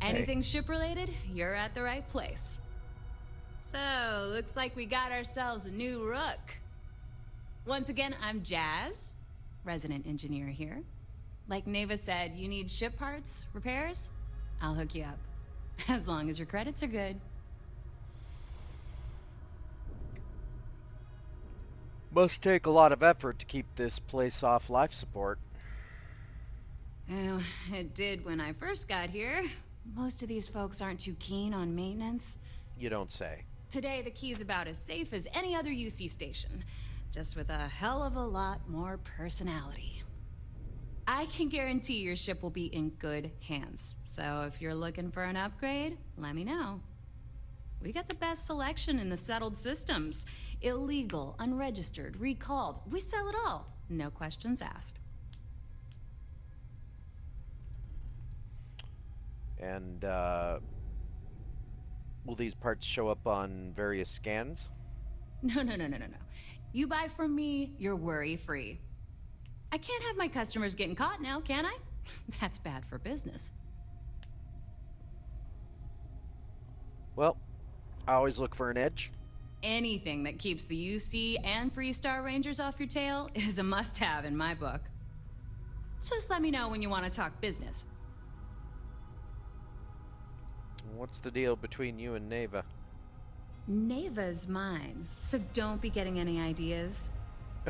Anything ship-related, you're at the right place. So, looks like we got ourselves a new rook. Once again, I'm Jazz, resident engineer here. Like Neva said, you need ship parts, repairs? I'll hook you up. As long as your credits are good. Must take a lot of effort to keep this place off life support. Well, it did when I first got here. Most of these folks aren't too keen on maintenance. You don't say. Today, the key's about as safe as any other UC station, just with a hell of a lot more personality. I can guarantee your ship will be in good hands, so if you're looking for an upgrade, let me know. We got the best selection in the settled systems. Illegal, unregistered, recalled. We sell it all. No questions asked. And, will these parts show up on various scans? No. You buy from me, you're worry-free. I can't have my customers getting caught now, can I? That's bad for business. Well, I always look for an edge. Anything that keeps the UC and Freestar Rangers off your tail is a must-have in my book. Just let me know when you want to talk business. What's the deal between you and Neva? Neva's mine, so don't be getting any ideas.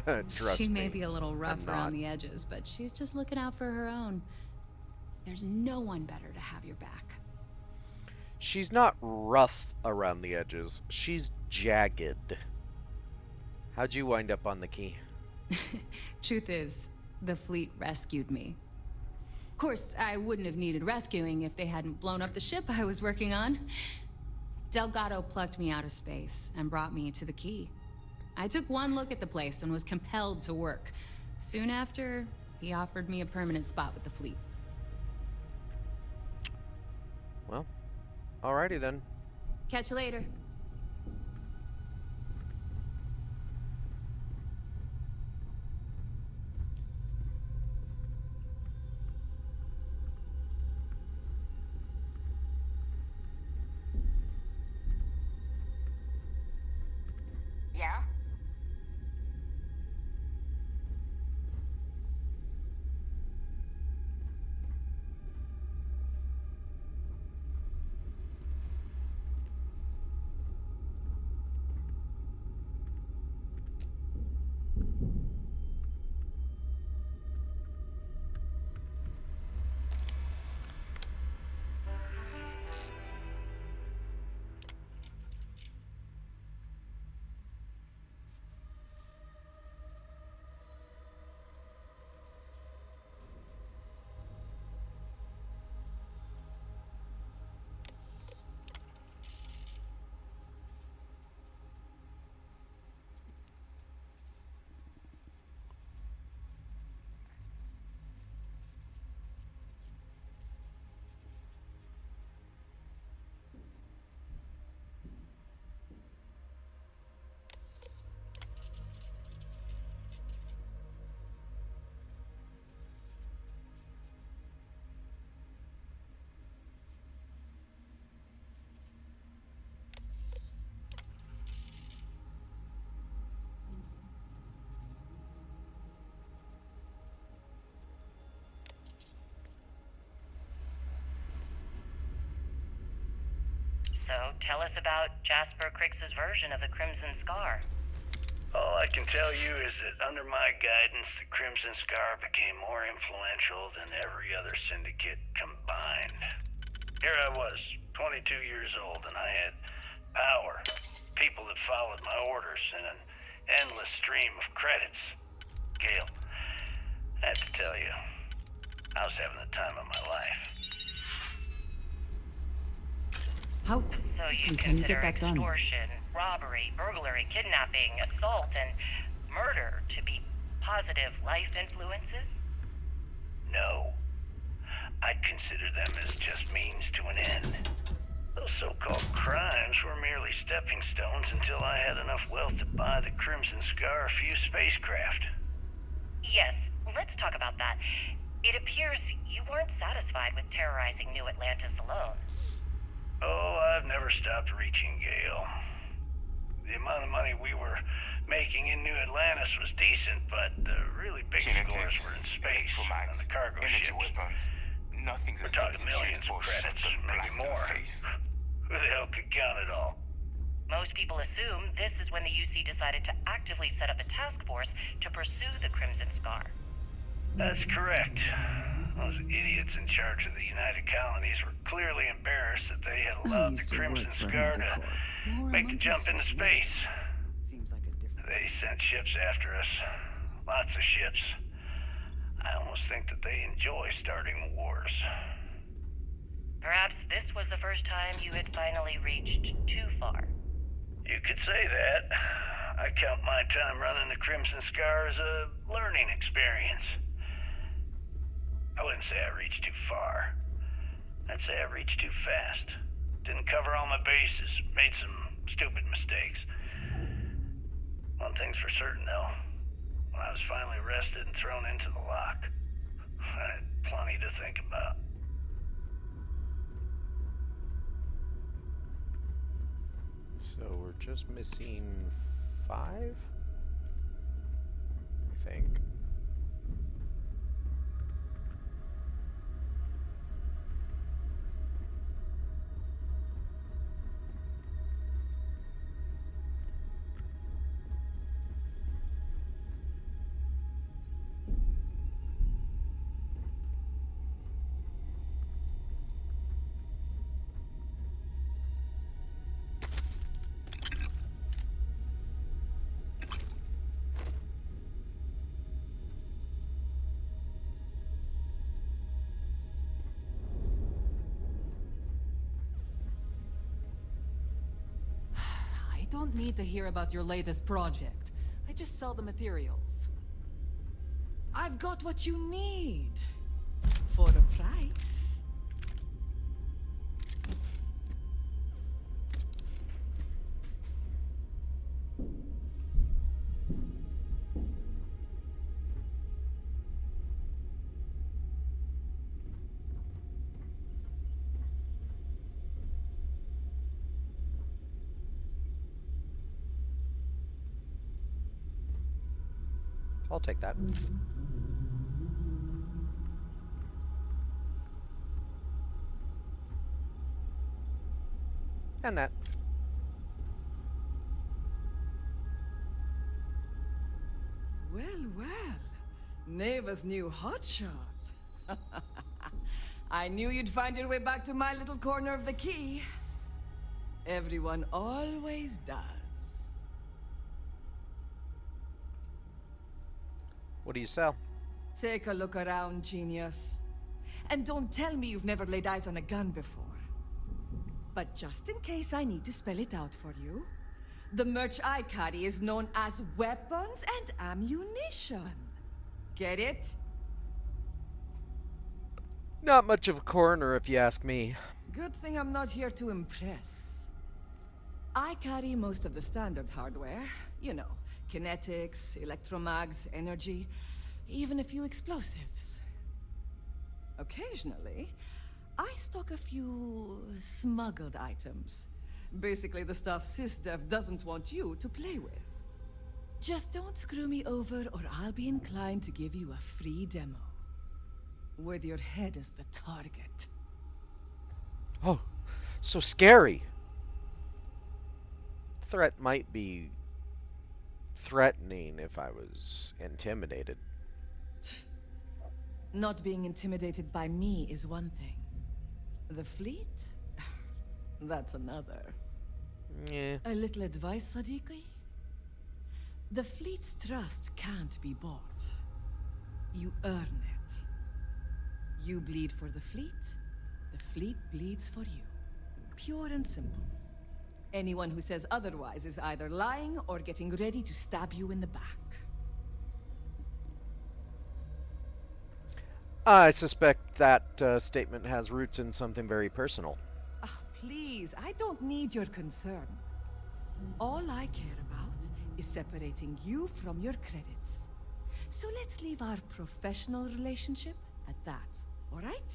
Trust She may me, be a little rough I'm around not. the edges, but she's just looking out for her own. There's no one better to have your back. She's not rough around the edges. She's jagged. How'd you wind up on the key? Truth is, the fleet rescued me. Of course, I wouldn't have needed rescuing if they hadn't blown up the ship I was working on. Delgado plucked me out of space and brought me to the key. I took one look at the place and was compelled to work. Soon after, he offered me a permanent spot with the fleet. Well, alrighty then. Catch you later. Yeah? So, tell us about Jasper Crix's version of the Crimson Scar. All I can tell you is that under my guidance, the Crimson Scar became more influential than every other syndicate combined. Here I was, 22 years old, and I had power, people that followed my orders, and an endless stream of credits. Gale, I have to tell you, I was having the time of my life. How So you can you consider get that done? extortion, robbery, burglary, kidnapping, assault, and murder to be positive life influences? No. I'd consider them as just means to an end. Those so-called crimes were merely stepping stones until I had enough wealth to buy the Crimson Scar a few spacecraft. Yes, let's talk about that. It appears you weren't satisfied with terrorizing New Atlantis alone. Oh, I've never stopped reaching, Gale. The amount of money we were making in New Atlantis was decent, but the really big scores were in space, on the cargo ships. We're talking millions of credits, maybe more. Who the hell could count it all? Most people assume this is when the UC decided to actively set up a task force to pursue the Crimson Scar. That's correct. Those idiots in charge of the United Colonies were clearly embarrassed that they had allowed the Crimson Scar to make the jump into space. Seems like a different. They sent ships after us. Lots of ships. I almost think that they enjoy starting wars. Perhaps this was the first time you had finally reached too far. You could say that. I count my time running the Crimson Scar as a learning experience. I wouldn't say I reached too far. I'd say I reached too fast. Didn't cover all my bases. Made some stupid mistakes. One thing's for certain, though. When I was finally arrested and thrown into the lock, I had plenty to think about. So we're just missing 5? I think. don't need to hear about your latest project. I just sell the materials. I've got what you need. For a price. I'll take that. And that. Well, well. Neva's new hotshot. I knew you'd find your way back to my little corner of the key. Everyone always does. What do you sell? Take a look around, genius. And don't tell me you've never laid eyes on a gun before. But just in case I need to spell it out for you, the merch I carry is known as weapons and ammunition. Get it? Not much of a coroner, if you ask me. Good thing I'm not here to impress. I carry most of the standard hardware. You know, kinetics, electromags, energy, even a few explosives. Occasionally, I stock a few smuggled items. Basically the stuff SysDev doesn't want you to play with. Just don't screw me over or I'll be inclined to give you a free demo. With your head as the target. Oh, so scary. Threat might be threatening if I was intimidated. Not being intimidated by me is one thing. The fleet? That's another. Yeah. A little advice, Sadiqi? The fleet's trust can't be bought. You earn it. You bleed for the fleet bleeds for you. Pure and simple. Anyone who says otherwise is either lying or getting ready to stab you in the back. I suspect that statement has roots in something very personal. Ah, please, I don't need your concern. All I care about is separating you from your credits. So let's leave our professional relationship at that, all right?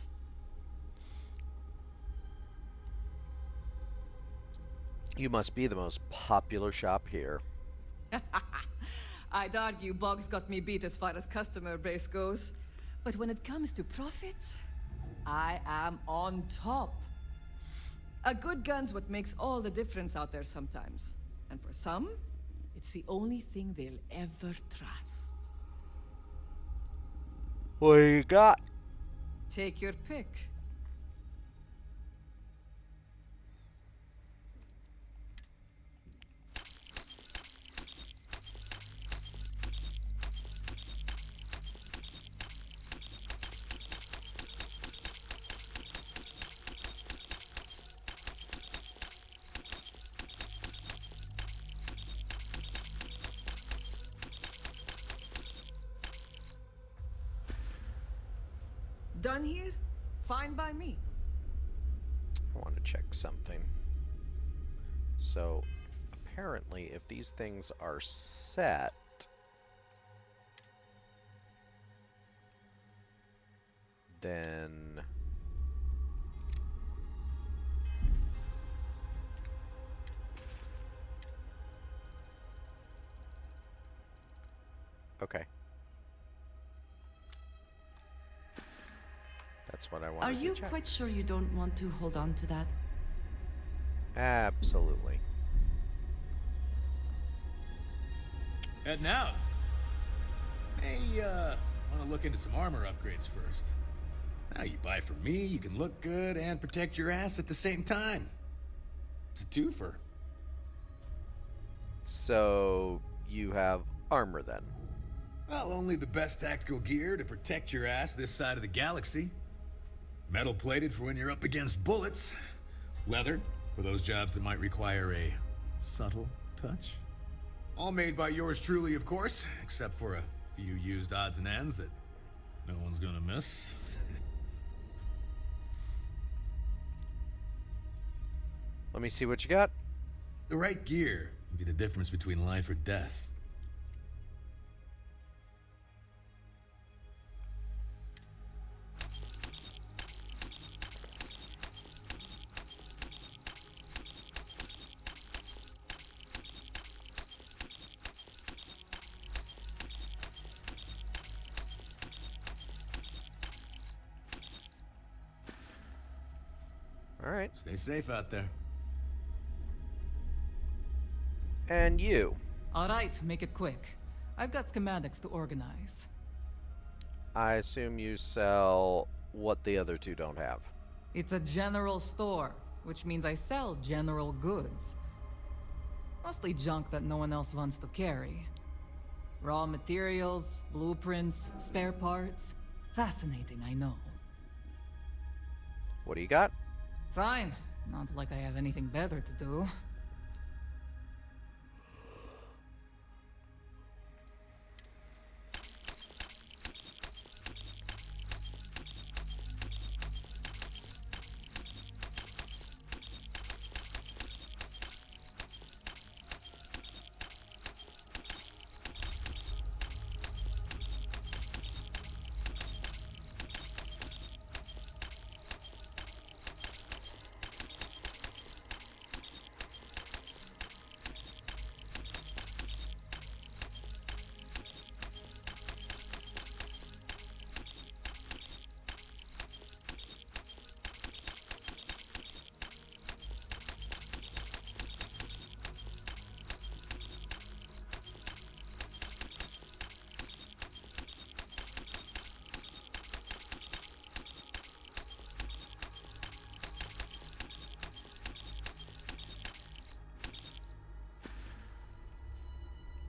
You must be the most popular shop here. I'd argue Boggs got me beat as far as customer base goes. But when it comes to profit, I am on top. A good gun's what makes all the difference out there sometimes. And for some, it's the only thing they'll ever trust. What do you got? Take your pick. Done here? Fine by me. I want to check something. So, apparently, if these things are set, then okay. That's what I wanted Are to you check. quite sure you don't want to hold on to that? Absolutely. Heading out. Hey, wanna look into some armor upgrades first. Now you buy from me, you can look good and protect your ass at the same time. It's a twofer. So, you have armor then? Well, only the best tactical gear to protect your ass this side of the galaxy. Metal plated for when you're up against bullets. Leather for those jobs that might require a subtle touch. All made by yours truly, of course, except for a few used odds and ends that no one's gonna miss. Let me see what you got. The right gear can be the difference between life or death. All right. Stay safe out there. And you? All right, make it quick. I've got schematics to organize. I assume you sell what the other two don't have. It's a general store, which means I sell general goods. Mostly junk that no one else wants to carry. Raw materials, blueprints, spare parts. Fascinating, I know. What do you got? Fine. Not like I have anything better to do.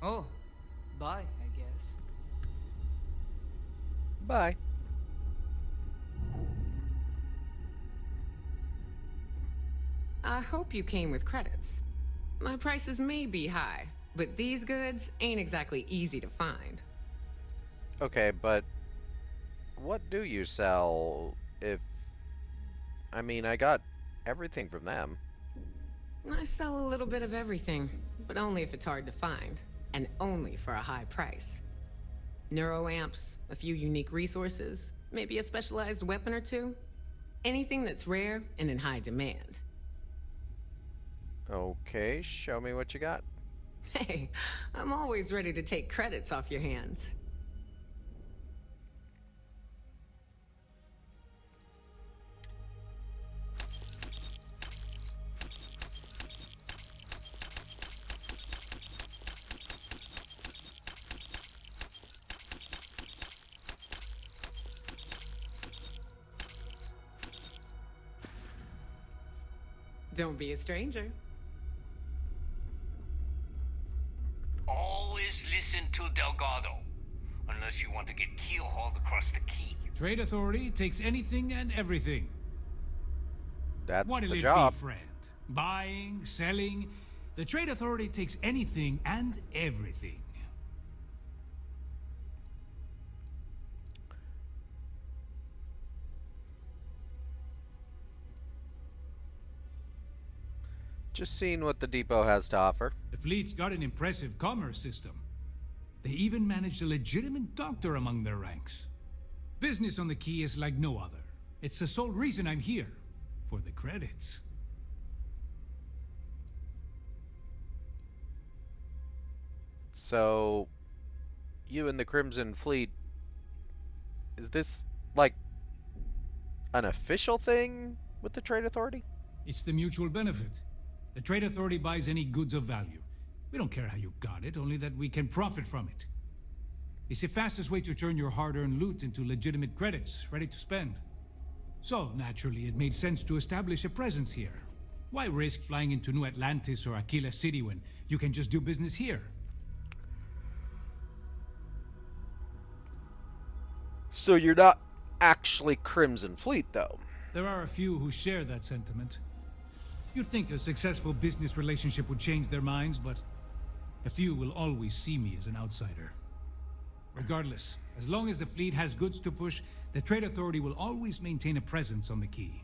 Oh, bye, I guess. Bye. I hope you came with credits. My prices may be high, but these goods ain't exactly easy to find. Okay, but what do you sell if... I mean, I got everything from them. I sell a little bit of everything, but only if it's hard to find, and only for a high price. Neuroamps, a few unique resources, maybe a specialized weapon or two. Anything that's rare and in high demand. Okay, show me what you got. Hey, I'm always ready to take credits off your hands. Don't be a stranger. Always listen to Delgado, unless you want to get keelhauled across the key. Trade Authority takes anything and everything. That's What'll the it job. be, friend? Buying, selling. The Trade Authority takes anything and everything. Just seeing what the depot has to offer. The fleet's got an impressive commerce system. They even managed a legitimate doctor among their ranks. Business on the Key is like no other. It's the sole reason I'm here. For the credits. So, you and the Crimson Fleet, is this like an official thing with the Trade Authority? It's the mutual benefit. The Trade Authority buys any goods of value. We don't care how you got it, only that we can profit from it. It's the fastest way to turn your hard-earned loot into legitimate credits, ready to spend. So, naturally, it made sense to establish a presence here. Why risk flying into New Atlantis or Aquila City when you can just do business here? So you're not actually Crimson Fleet, though? There are a few who share that sentiment. You'd think a successful business relationship would change their minds, but A few will always see me as an outsider. Regardless, as long as the fleet has goods to push, the Trade Authority will always maintain a presence on the quay.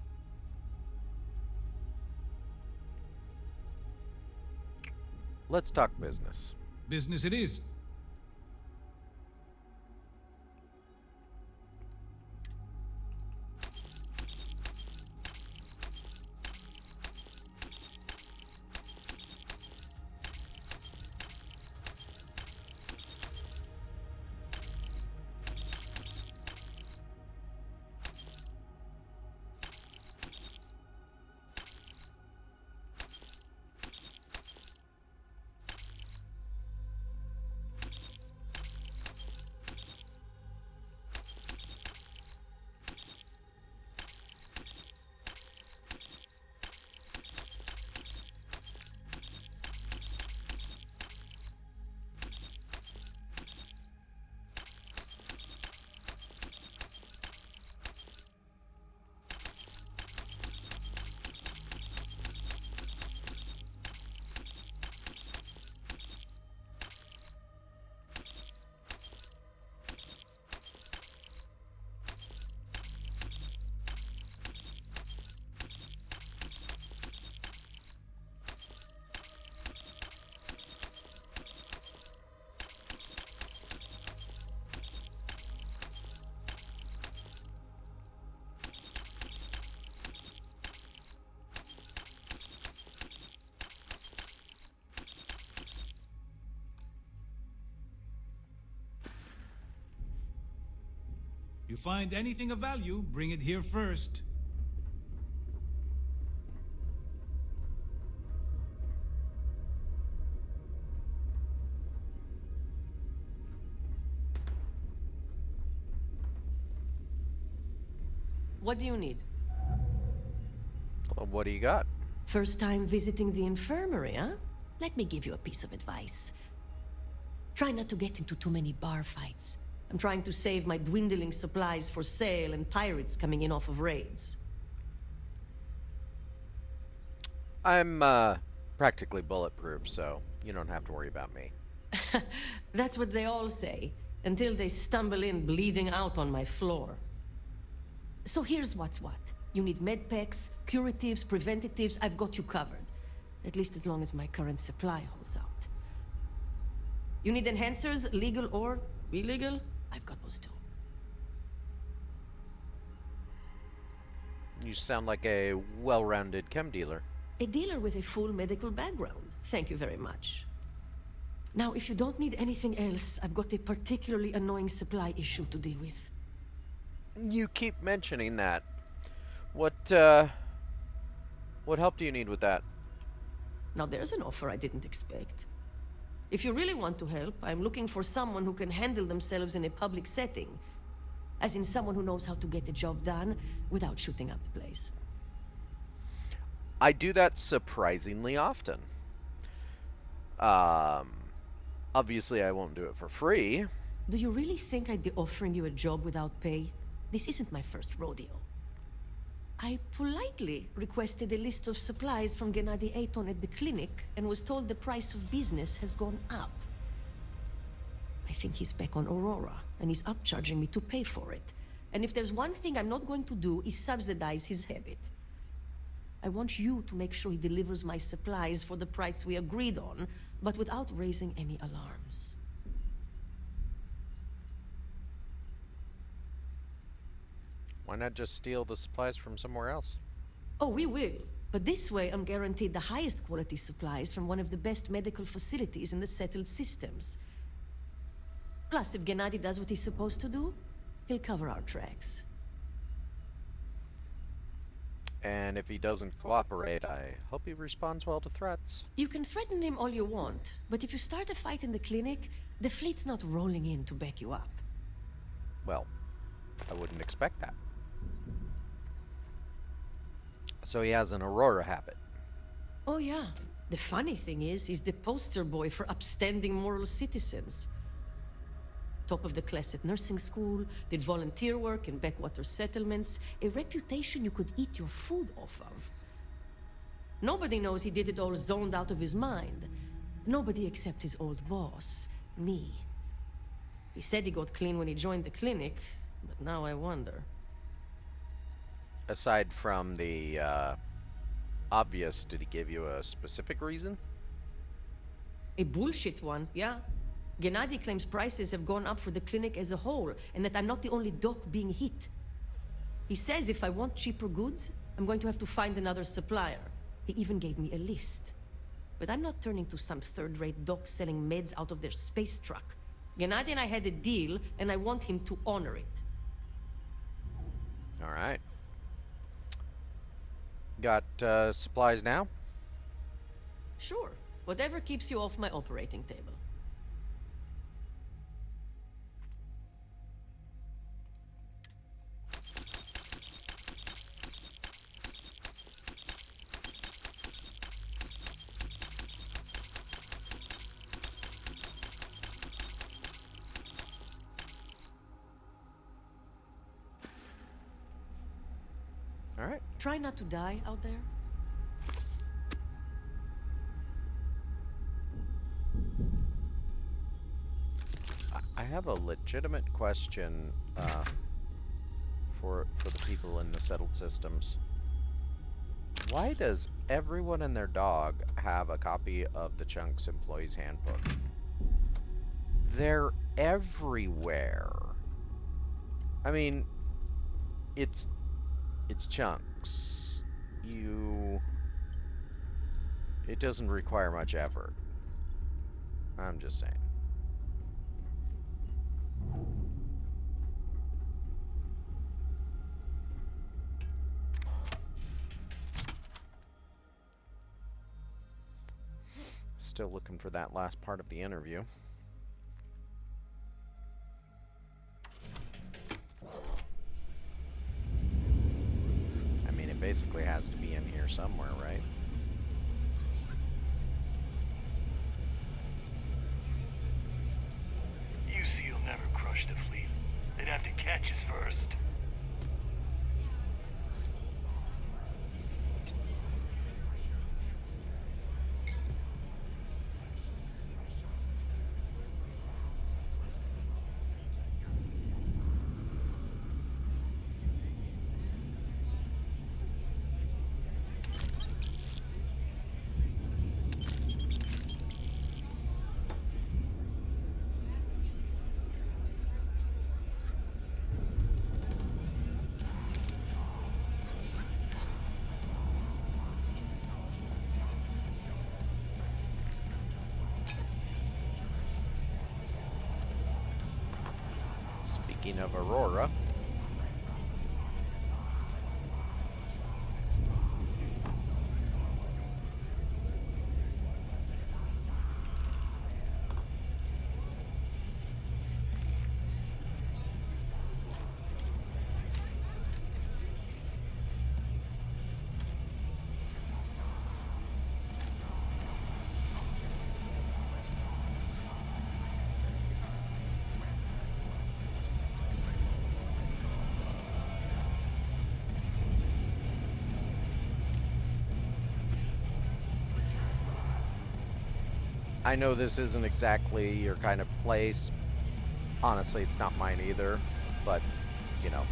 Let's talk business. Business it is. You find anything of value, bring it here first. What do you need? Well, what do you got? First time visiting the infirmary, huh? Let me give you a piece of advice. Try not to get into too many bar fights. I'm trying to save my dwindling supplies for sale and pirates coming in off of raids. I'm, practically bulletproof, so you don't have to worry about me. That's what they all say, until they stumble in bleeding out on my floor. So here's what's what. You need medpacks, curatives, preventatives, I've got you covered. At least as long as my current supply holds out. You need enhancers, legal or illegal? I've got those too. You sound like a well-rounded chem dealer. A dealer with a full medical background. Thank you very much. Now, if you don't need anything else, I've got a particularly annoying supply issue to deal with. You keep mentioning that. What help do you need with that? Now, there's an offer I didn't expect. If you really want to help, I'm looking for someone who can handle themselves in a public setting. As in someone who knows how to get the job done without shooting up the place. I do that surprisingly often. Obviously I won't do it for free. Do you really think I'd be offering you a job without pay? This isn't my first rodeo. I politely requested a list of supplies from Gennady Aton at the clinic and was told the price of business has gone up. I think he's back on Aurora, and he's upcharging me to pay for it. And if there's one thing I'm not going to do is subsidize his habit. I want you to make sure he delivers my supplies for the price we agreed on, but without raising any alarms. Why not just steal the supplies from somewhere else? Oh, we will. But this way, I'm guaranteed the highest quality supplies from one of the best medical facilities in the settled systems. Plus, if Gennady does what he's supposed to do, he'll cover our tracks. And if he doesn't cooperate, I hope he responds well to threats. You can threaten him all you want, but if you start a fight in the clinic, the fleet's not rolling in to back you up. Well, I wouldn't expect that. So he has an Aurora habit. Oh yeah. The funny thing is, he's the poster boy for upstanding moral citizens. Top of the class at nursing school, did volunteer work in backwater settlements, a reputation you could eat your food off of. Nobody knows he did it all zoned out of his mind. Nobody except his old boss, me. He said he got clean when he joined the clinic, but now I wonder. Aside from the obvious, did he give you a specific reason? A bullshit one, yeah. Gennady claims prices have gone up for the clinic as a whole, and that I'm not the only doc being hit. He says if I want cheaper goods, I'm going to have to find another supplier. He even gave me a list. But I'm not turning to some third-rate doc selling meds out of their space truck. Gennady and I had a deal, and I want him to honor it. All right. Got supplies now? Sure. Whatever keeps you off my operating table. All right. Try not to die out there. I have a legitimate question for the people in the settled systems. Why does everyone and their dog have a copy of the Chunks Employee's Handbook? They're everywhere. I mean, it's Chunks. It doesn't require much effort. I'm just saying. Still looking for that last part of the interview. I mean, it basically has to be in here somewhere, right? UC will never crush the fleet. They'd have to catch us first. Speaking of Aurora, I know this isn't exactly your kind of place. Honestly, it's not mine either, but, you know,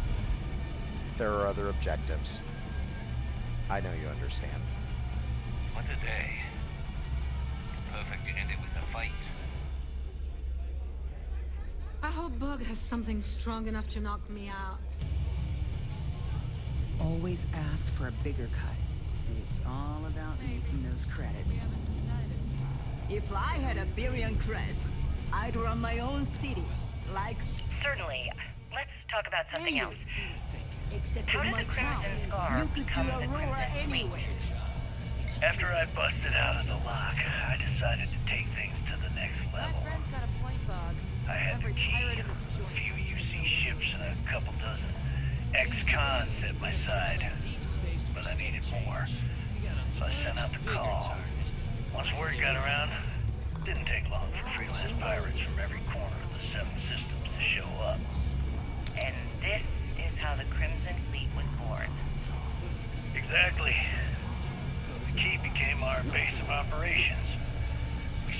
there are other objectives. I know you understand. What a day. Perfect to end it with a fight. I hope Bug has something strong enough to knock me out. Always ask for a bigger cut. It's all about making those credits. If I had a billion creds, I'd run my own city, like... Certainly. Let's talk about something else. Except How in does my the town, Crimson Scar you could do become the Aurora Crimson Fleet? anywhere. After I busted out of the lock, I decided to take things to the next level. My friend's got a point, Bug. I had Every the key, pirate in this joint. a few UC ships, and a couple dozen ex-cons at my side. But I needed more, so I sent out the call. Once word got around, it didn't take long for freelance pirates from every corner of the 7 systems to show up. And this is how the Crimson Fleet was born. Exactly. The key became our base of operations. We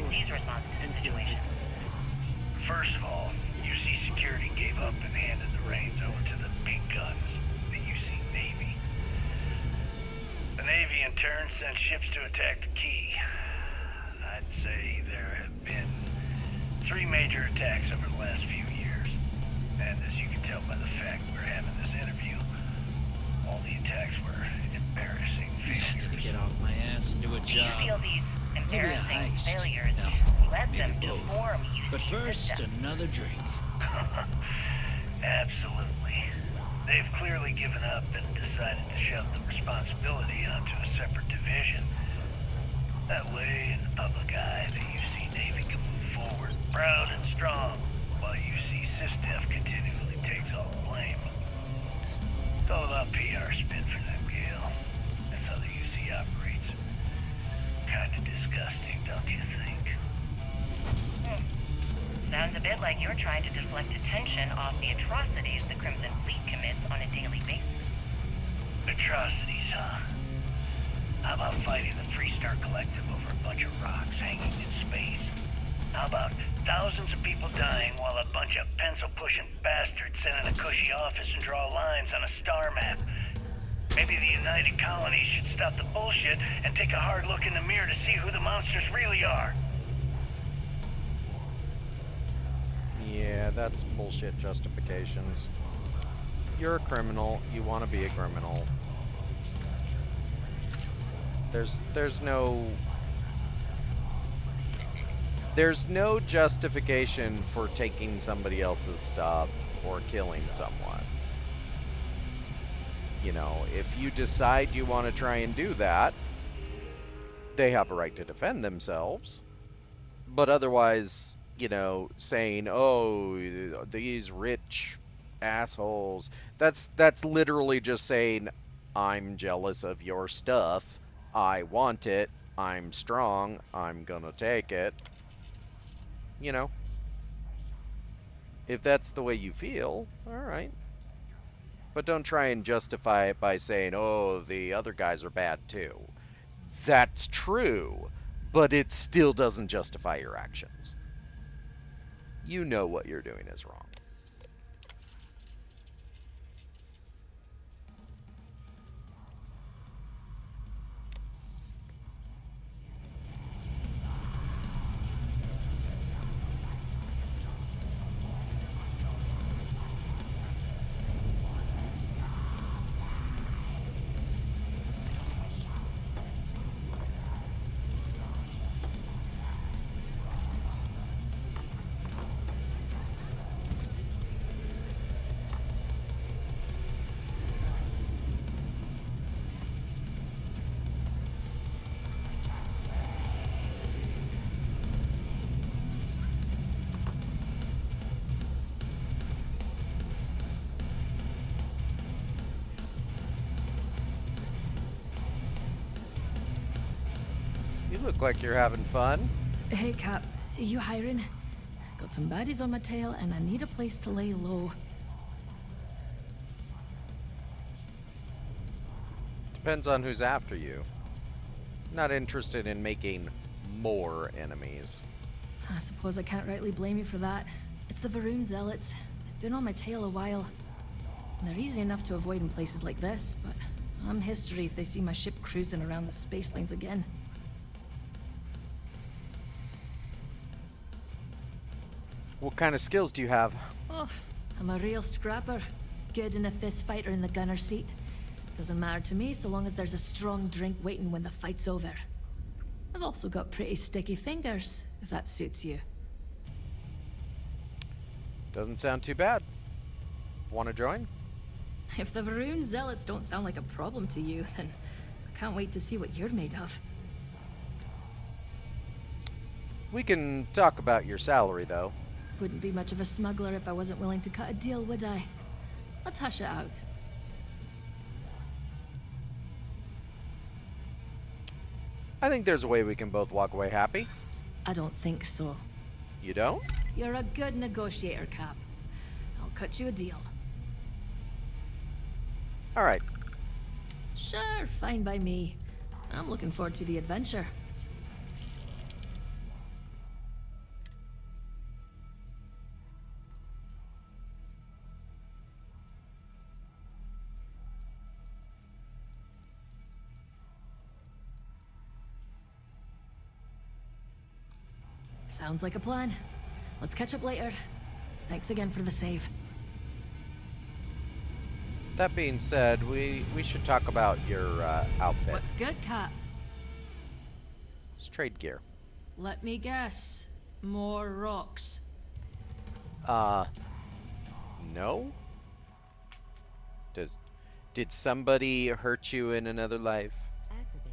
UC's response to the situation? First of all, UC security gave up and handed the reins over to the big guns, the UC Navy. The Navy in turn sent ships to attack the Key. I'd say there have been 3 major attacks over the last few years. And as you can tell by the fact we're having this interview, all the attacks were embarrassing failures. Get off my ass and do a Do you job. feel these Maybe a embarrassing heist. failures No, led maybe them to both. form UC But first, systems? another drink. Absolutely. They've clearly given up and decided to shove the responsibility onto a separate division. That way, in the public eye, the UC Navy can move forward proud and strong, while UC SysDef continually takes all the blame. It's all about PR spin for them, Gale. That's how the UC operates. Kinda disgusting, don't you think? Sounds a bit like you're trying to deflect attention off the atrocities the Crimson Fleet commits on a daily basis. Atrocities, huh? How about fighting the 3-Star Collective over a bunch of rocks hanging in space? How about thousands of people dying while a bunch of pencil-pushing bastards sit in a cushy office and draw lines on a star map? Maybe the United Colonies should stop the bullshit and take a hard look in the mirror to see who the monsters really are. Yeah, that's bullshit justifications. You're a criminal. You want to be a criminal. There's no justification for taking somebody else's stuff or killing someone. You know, if you decide you want to try and do that, they have a right to defend themselves. But otherwise, you know, saying, "Oh, these rich assholes," that's literally just saying, "I'm jealous of your stuff. I want it. I'm strong. I'm gonna take it." You know, if that's the way you feel, all right. But don't try and justify it by saying, "Oh, the other guys are bad too." That's true, but it still doesn't justify your actions. You know what you're doing is wrong. You look like you're having fun. Hey, Cap, you hiring? Got some baddies on my tail, and I need a place to lay low. Depends on who's after you. Not interested in making more enemies. I suppose I can't rightly blame you for that. It's the Varun Zealots. They've been on my tail a while. And they're easy enough to avoid in places like this, but I'm history if they see my ship cruising around the space lanes again. What kind of skills do you have? Oh, I'm a real scrapper. Good in a fist fight or in the gunner seat. Doesn't matter to me so long as there's a strong drink waiting when the fight's over. I've also got pretty sticky fingers, if that suits you. Doesn't sound too bad. Want to join? If the Varun Zealots don't sound like a problem to you, then I can't wait to see what you're made of. We can talk about your salary, though. Wouldn't be much of a smuggler if I wasn't willing to cut a deal, would I? Let's hush it out. I think there's a way we can both walk away happy. I don't think so. You don't? You're a good negotiator, Cap. I'll cut you a deal. All right. Sure, fine by me. I'm looking forward to the adventure. Sounds like a plan. Let's catch up later. Thanks again for the save. That being said, we should talk about your outfit. What's good, Cap? It's trade gear. Let me guess. More rocks. No? Did somebody hurt you in another life? Activated.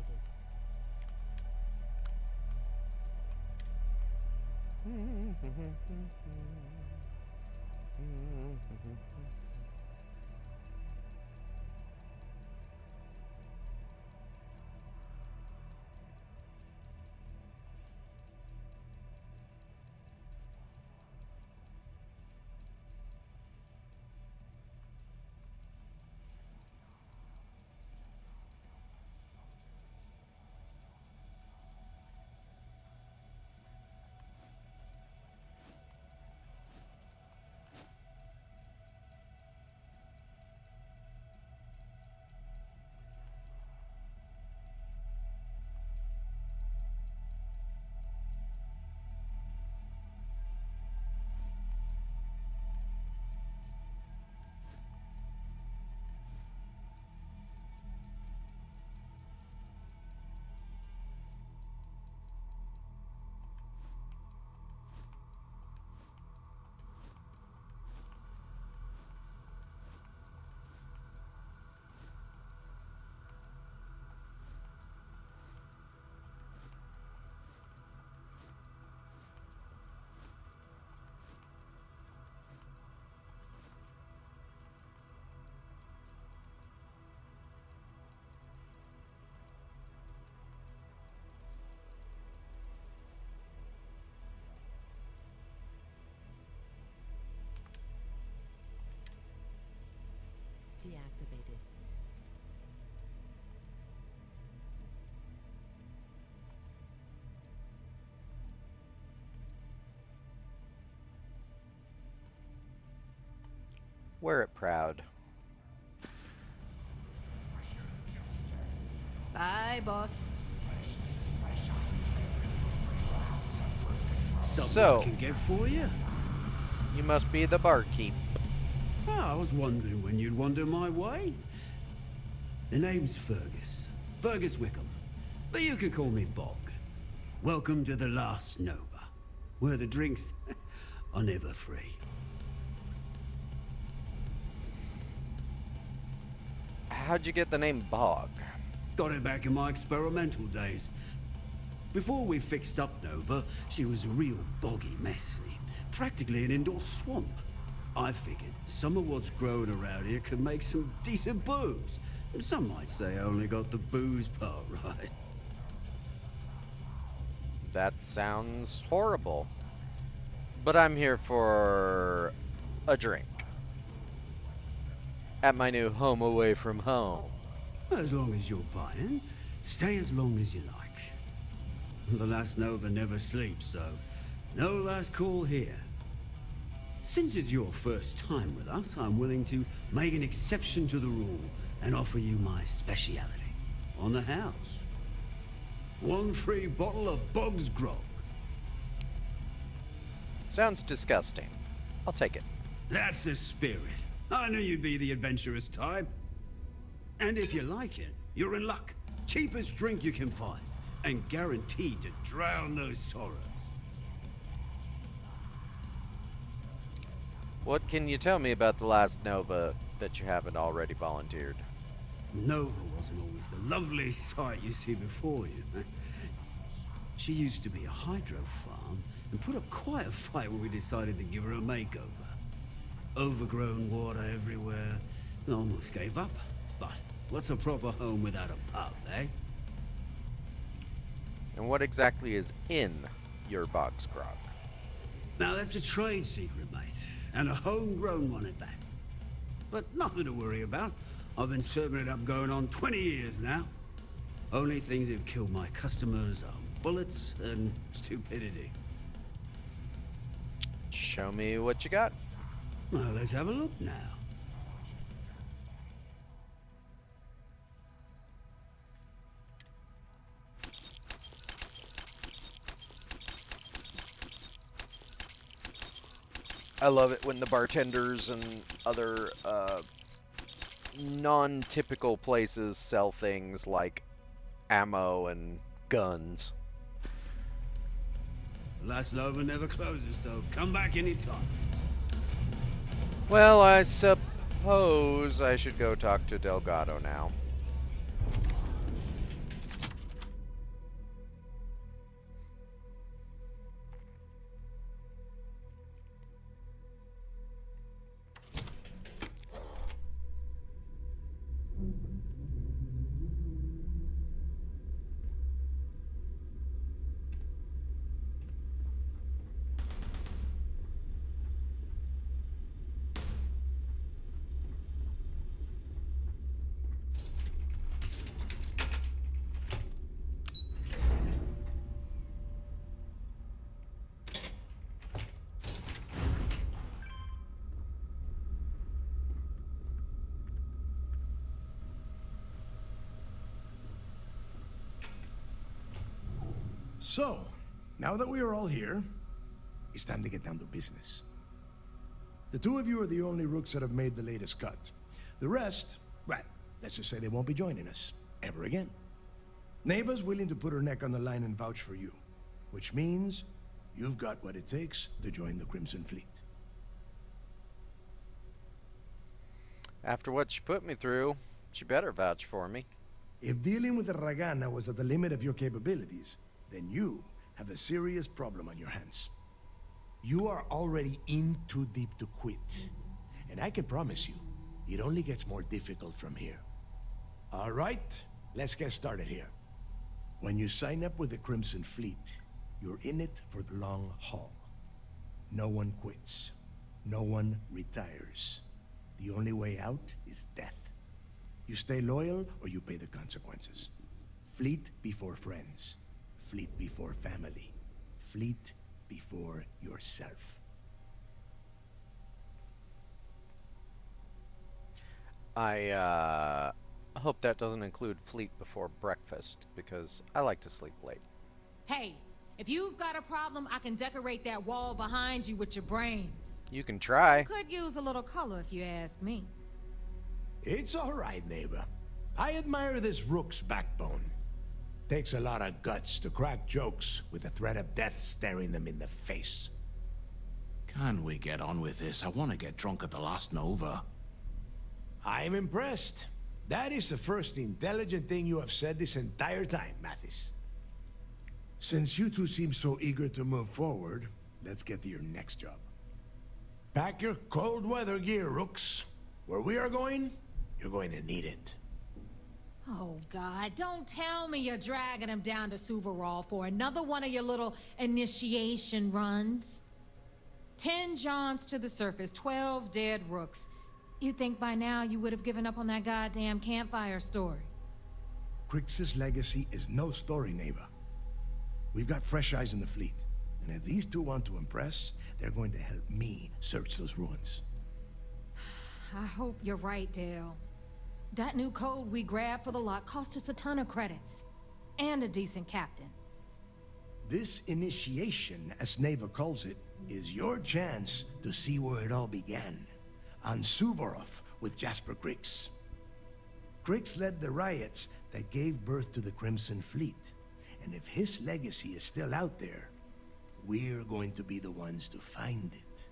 Deactivated. Wear it proud. Bye, boss. So, I can get for you. You must be the barkeep. Oh, I was wondering when you'd wander my way. The name's Fergus. Fergus Wickham. But you could call me Bog. Welcome to the Last Nova, where the drinks are never free. How'd you get the name Bog? Got it back in my experimental days. Before we fixed up Nova, she was a real boggy mess. Practically an indoor swamp. I figured some of what's growing around here could make some decent booze. Some might say I only got the booze part right. That sounds horrible. But I'm here for a drink. At my new home away from home. As long as you're buying, stay as long as you like. The Last Nova never sleeps, so no last call here. Since it's your first time with us, I'm willing to make an exception to the rule and offer you my speciality on the house. 1 free bottle of Bog's Grog. Sounds disgusting. I'll take it. That's the spirit. I knew you'd be the adventurous type. And if you like it, you're in luck. Cheapest drink you can find, and guaranteed to drown those sorrows. What can you tell me about the Last Nova that you haven't already volunteered? Nova wasn't always the lovely sight you see before you. She used to be a hydro farm and put up quite a fight when we decided to give her a makeover. Overgrown water everywhere. Almost gave up. But what's a proper home without a pub, eh? And what exactly is in your Bog's Grog? Now that's a trade secret, mate. And a homegrown one at that. But nothing to worry about. I've been serving it up going on 20 years now. Only things that kill my customers are bullets and stupidity. Show me what you got. Well, let's have a look now. I love it when the bartenders and other non-typical places sell things like ammo and guns. Last Nova never closes, so come back anytime. Well, I suppose I should go talk to Delgado now. So, now that we are all here, it's time to get down to business. The two of you are the only rooks that have made the latest cut. The rest, well, let's just say they won't be joining us ever again. Neva's willing to put her neck on the line and vouch for you, which means you've got what it takes to join the Crimson Fleet. After what she put me through, she better vouch for me. If dealing with the Ragana was at the limit of your capabilities, then you have a serious problem on your hands. You are already in too deep to quit. And I can promise you, it only gets more difficult from here. All right, let's get started here. When you sign up with the Crimson Fleet, you're in it for the long haul. No one quits. No one retires. The only way out is death. You stay loyal or you pay the consequences. Fleet before friends. Fleet before family. Fleet before yourself. I hope that doesn't include fleet before breakfast, because I like to sleep late. Hey, if you've got a problem, I can decorate that wall behind you with your brains. You can try. Could use a little color if you ask me. It's all right, neighbor. I admire this rook's backbone. Takes a lot of guts to crack jokes with the threat of death staring them in the face. Can we get on with this? I want to get drunk at the last Nova. I'm impressed. That is the first intelligent thing you have said this entire time, Mathis. Since you two seem so eager to move forward, let's get to your next job. Pack your cold weather gear, rooks. Where we are going, you're going to need it. Oh, God, don't tell me you're dragging him down to Suvarol for another one of your little initiation runs. 10 Johns to the surface, 12 dead rooks. You'd think by now you would have given up on that goddamn campfire story. Crix's legacy is no story, neighbor. We've got fresh eyes in the fleet, and if these two want to impress, they're going to help me search those ruins. I hope you're right, Dale. That new code we grabbed for the lot cost us a ton of credits. And a decent captain. This initiation, as Neva calls it, is your chance to see where it all began. On Suvorov with Jasper Crix. Crix led the riots that gave birth to the Crimson Fleet. And if his legacy is still out there, we're going to be the ones to find it.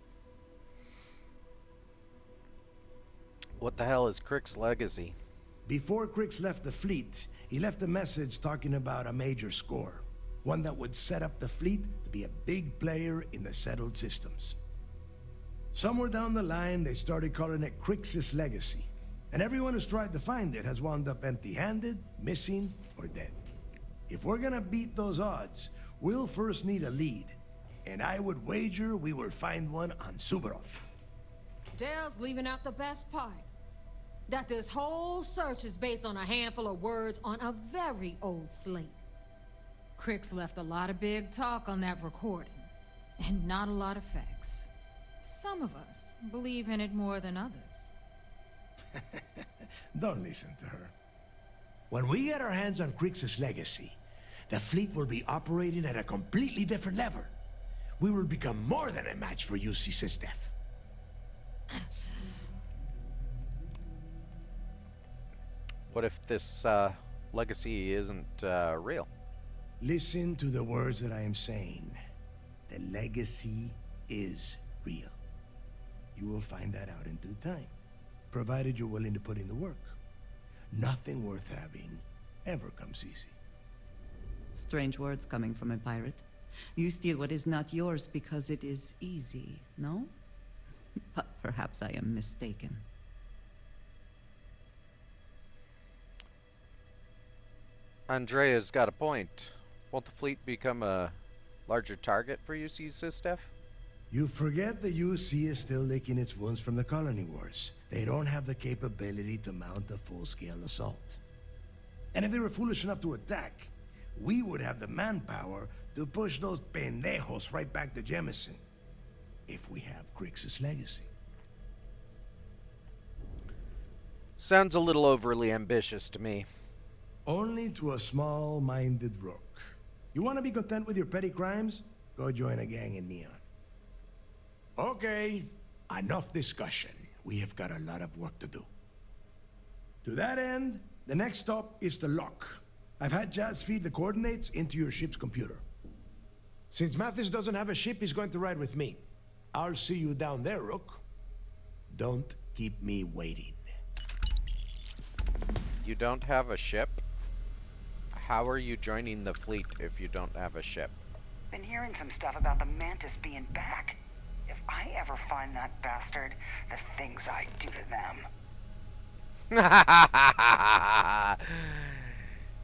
What the hell is Crick's legacy? Before Crix left the fleet, he left a message talking about a major score. One that would set up the fleet to be a big player in the settled systems. Somewhere down the line, they started calling it Crix's legacy. And everyone who's tried to find it has wound up empty-handed, missing, or dead. If we're gonna beat those odds, we'll first need a lead. And I would wager we will find one on Suvorov. Dale's leaving out the best part. That this whole search is based on a handful of words on a very old slate. Crix left a lot of big talk on that recording, and not a lot of facts. Some of us believe in it more than others. Don't listen to her. When we get our hands on Crix's legacy, the fleet will be operating at a completely different level. We will become more than a match for UC Sysdef. What if this legacy isn't real? Listen to the words that I am saying. The legacy is real. You will find that out in due time, provided you're willing to put in the work. Nothing worth having ever comes easy. Strange words coming from a pirate. You steal what is not yours because it is easy, no? But perhaps I am mistaken. Andrea's got a point. Won't the fleet become a larger target for UC Sysdef? You forget the UC is still licking its wounds from the colony wars. They don't have the capability to mount a full-scale assault. And if they were foolish enough to attack, we would have the manpower to push those pendejos right back to Jemison. If we have Grixis legacy. Sounds a little overly ambitious to me. Only to a small-minded rook. You want to be content with your petty crimes? Go join a gang in Neon. Okay, enough discussion. We have got a lot of work to do. To that end, the next stop is the lock. I've had Jazz feed the coordinates into your ship's computer. Since Mathis doesn't have a ship, he's going to ride with me. I'll see you down there, Rook. Don't keep me waiting. You don't have a ship? How are you joining the fleet if you don't have a ship? Been hearing some stuff about the Mantis being back. If I ever find that bastard, the things I do to them.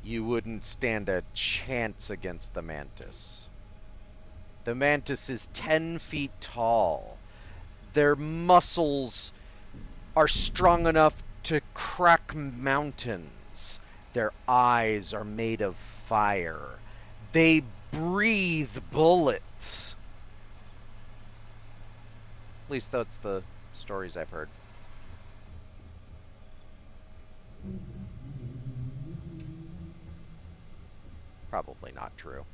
You wouldn't stand a chance against the Mantis. The Mantis is 10 feet tall. Their muscles are strong enough to crack mountains. Their eyes are made of fire. They breathe bullets. At least that's the stories I've heard. Probably not true.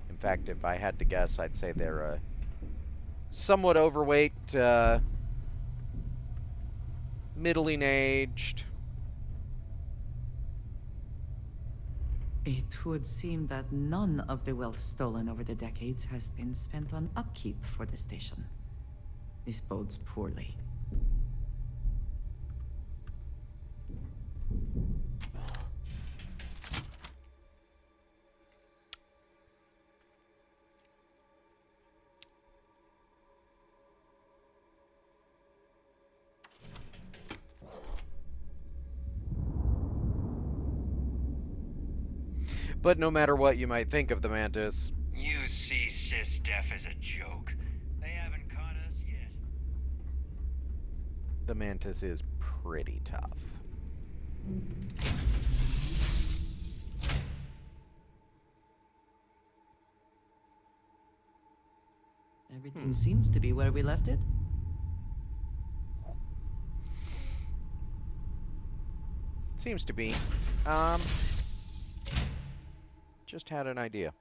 In fact, if I had to guess, I'd say they're somewhat overweight, middling aged. It would seem that none of the wealth stolen over the decades has been spent on upkeep for the station. This bodes poorly. But no matter what you might think of the Mantis, You see Sysdef as a joke. They haven't caught us yet. the Mantis is pretty tough. Everything seems to be where we left it. Seems to be. Just had an idea.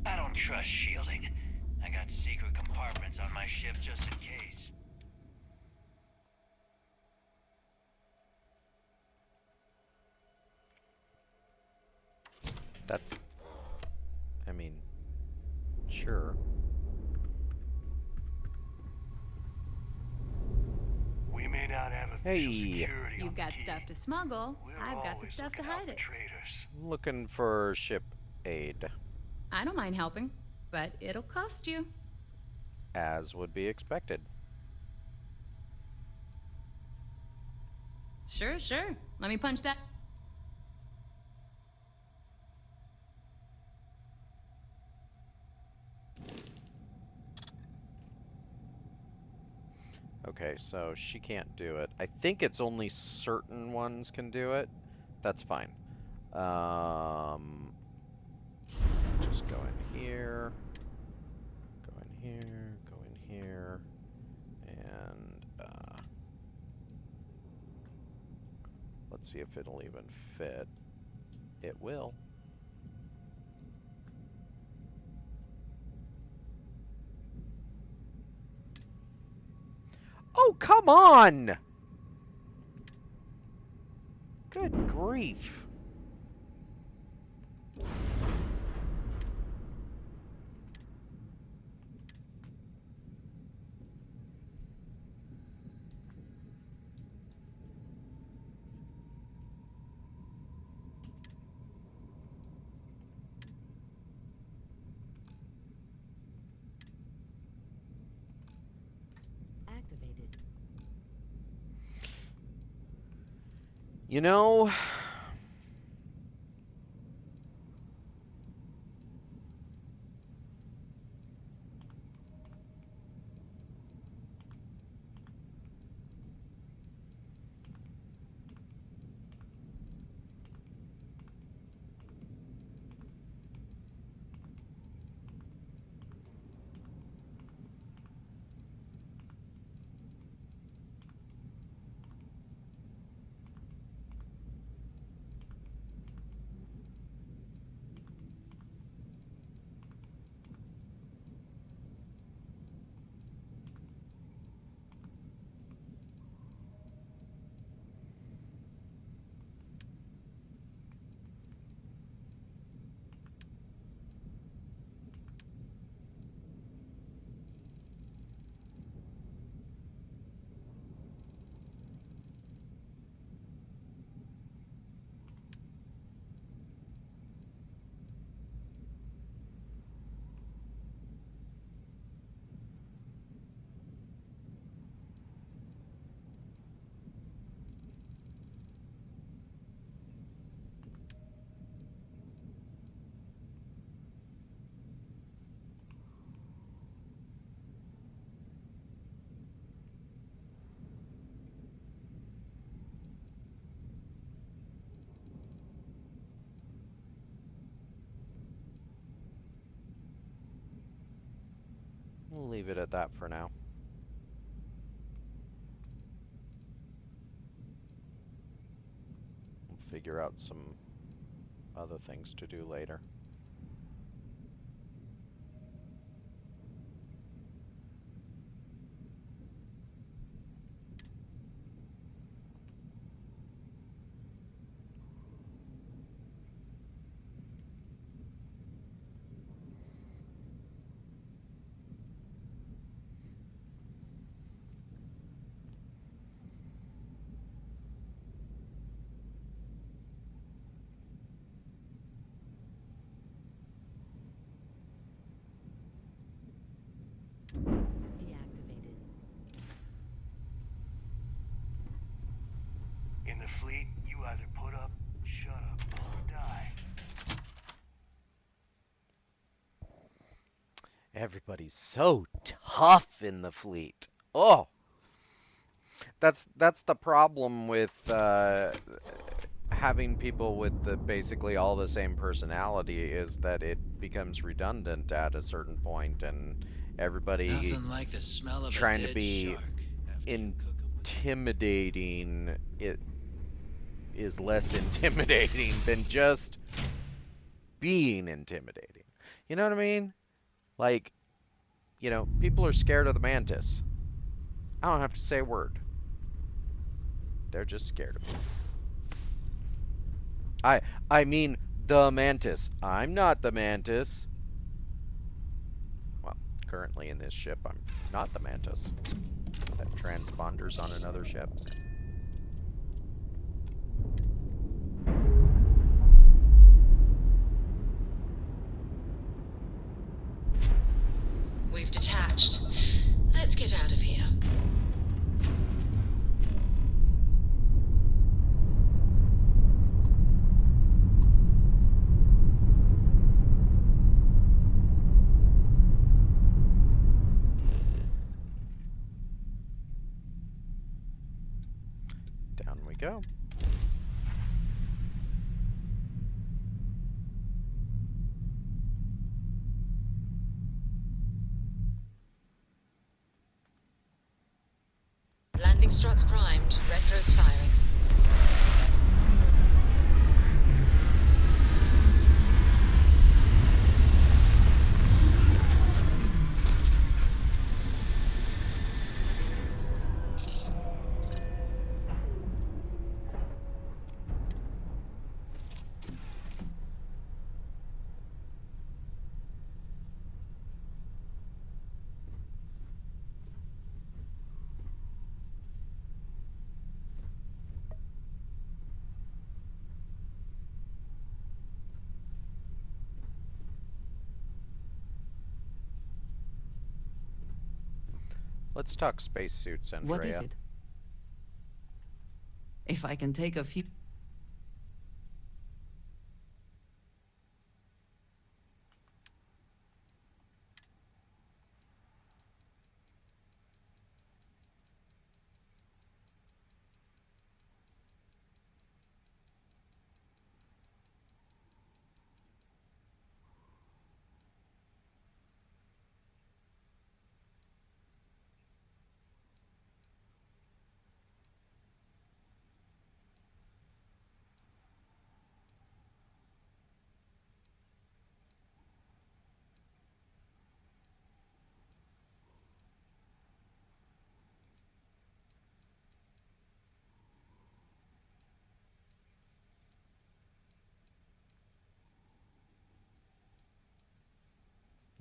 I don't trust shielding. I got secret compartments on my ship just in case. That's... I mean, sure. We may not have official Hey. security. You've got stuff to smuggle. I've got the stuff to hide it. Traders. Looking for ship aid, I don't mind helping, but it'll cost you. as would be expected. Sure, sure. Let me punch that. Okay, so she can't do it. I think it's only certain ones can do it. That's fine. Just go in here. Go in here. Go in here. And Let's see if it'll even fit. It will. Oh, come on! Good grief. Activated. You know, we'll leave it at that for now. We'll figure out some other things to do later. Deactivated. In the fleet, you either put up, shut up, or die. Everybody's so tough in the fleet. Oh! That's the problem with having people with basically all the same personality, is that it becomes redundant at a certain point, and everybody Nothing like the smell of trying a dead to be shark. intimidating. It is less intimidating than just being intimidating. You know what I mean? Like, you know, people are scared of the mantis. I don't have to say a word. They're just scared of it. I mean the mantis. I'm not the mantis. Well, currently in this ship, I'm not the mantis. That transponder's on another ship. We've detached. Let's get out of here. Down we go. Landing struts primed. Retros firing. Let's talk spacesuits, Andrea. What is it? If I can take a few...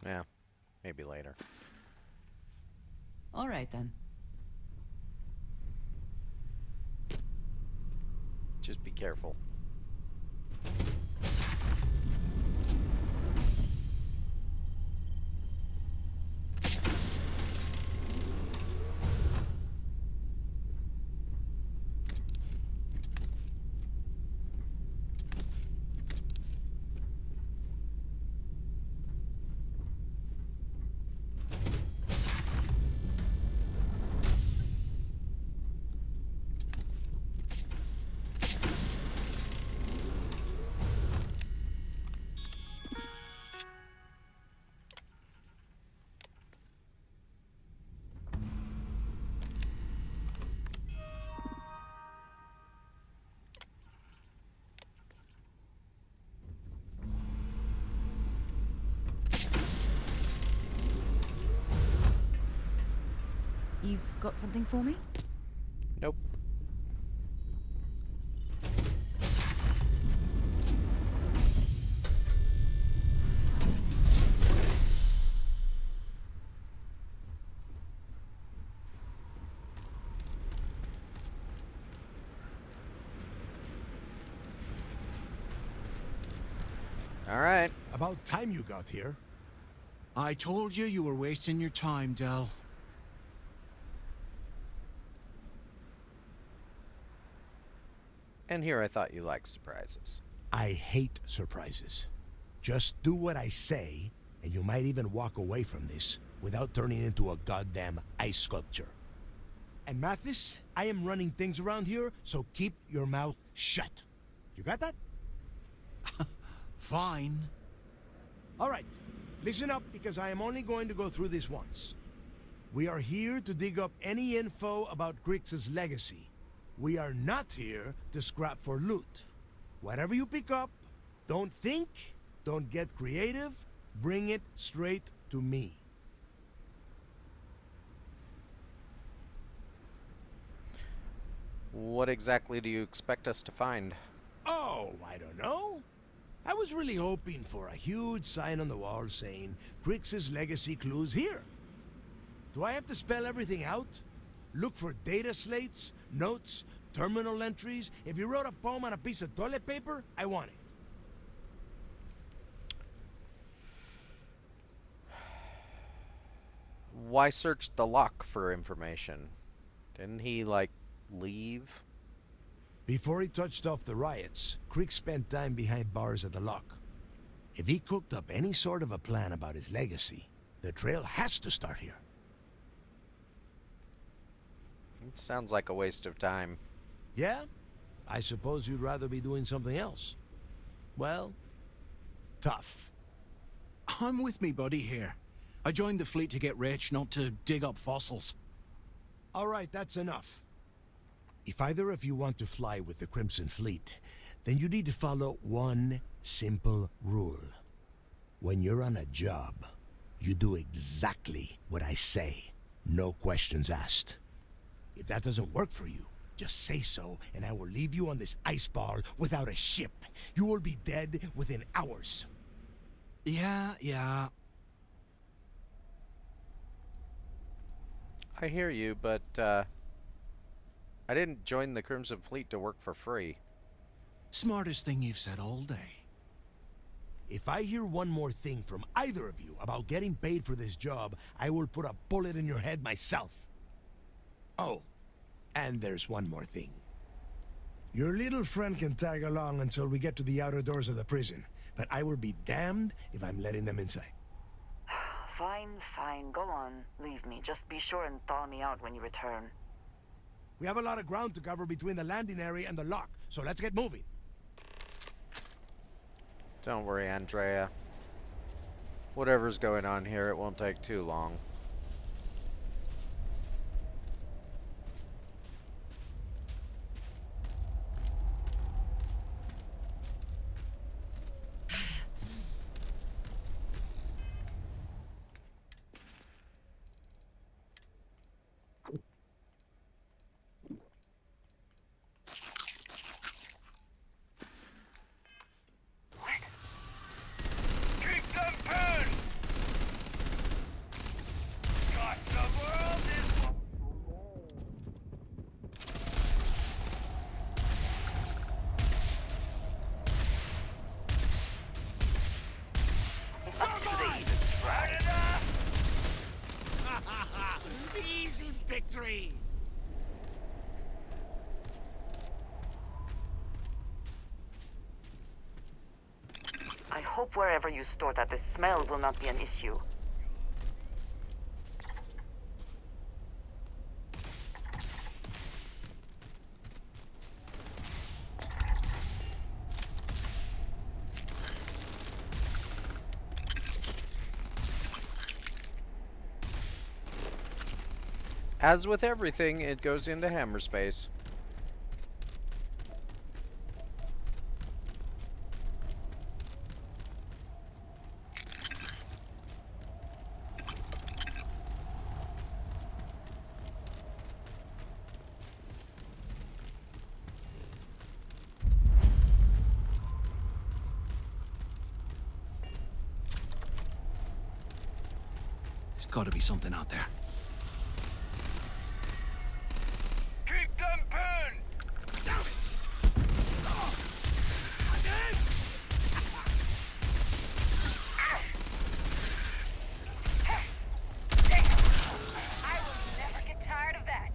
Yeah, maybe later. All right, then. Just be careful. You've got something for me? Nope. All right. About time you got here. I told you you were wasting your time, Del. And here I thought you liked surprises. I hate surprises. Just do what I say, and you might even walk away from this without turning into a goddamn ice sculpture. And Mathis, I am running things around here, so keep your mouth shut. You got that? Fine. All right, listen up because I am only going to go through this once. We are here to dig up any info about Grix's legacy. We are not here to scrap for loot. Whatever you pick up, don't think, don't get creative, bring it straight to me. What exactly do you expect us to find? Oh, I don't know. I was really hoping for a huge sign on the wall saying, Grix's legacy clues here. Do I have to spell everything out? Look for data slates, notes, terminal entries? If you wrote a poem on a piece of toilet paper, I want it. Why search the lock for information? Didn't he, like, leave? Before he touched off the riots, Creek spent time behind bars at the lock. If he cooked up any sort of a plan about his legacy, the trail has to start here. It sounds like a waste of time. Yeah? I suppose you'd rather be doing something else. Well, tough. I'm with me buddy here. I joined the fleet to get rich, not to dig up fossils. All right, that's enough. If either of you want to fly with the Crimson Fleet, then you need to follow one simple rule. When you're on a job, you do exactly what I say. No questions asked. If that doesn't work for you, just say so, and I will leave you on this ice ball without a ship. You will be dead within hours. Yeah. I hear you, but, I didn't join the Crimson Fleet to work for free. Smartest thing you've said all day. If I hear one more thing from either of you about getting paid for this job, I will put a bullet in your head myself. Oh, and there's one more thing. Your little friend can tag along until we get to the outer doors of the prison, but I will be damned if I'm letting them inside. Fine, fine. Go on. Leave me. Just be sure and thaw me out when you return. We have a lot of ground to cover between the landing area and the lock, so let's get moving. Don't worry, Andrea. Whatever's going on here, it won't take too long. Easy victory! I hope wherever you store that, the smell will not be an issue. As with everything, it goes into hammer space. There's gotta be something out there. Keep them pinned! Damn it! I will never get tired of that.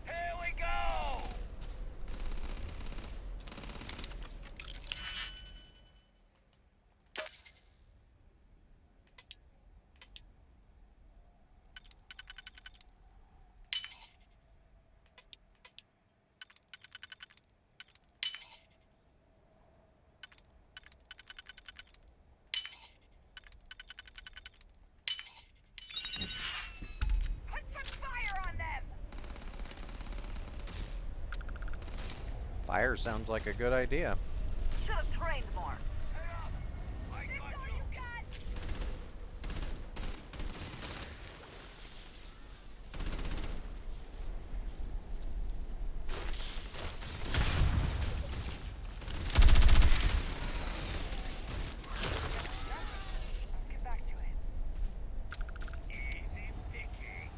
Here we go! Put some fire on them! Fire sounds like a good idea. Should have trained more. Let's get back to it. Easy picky.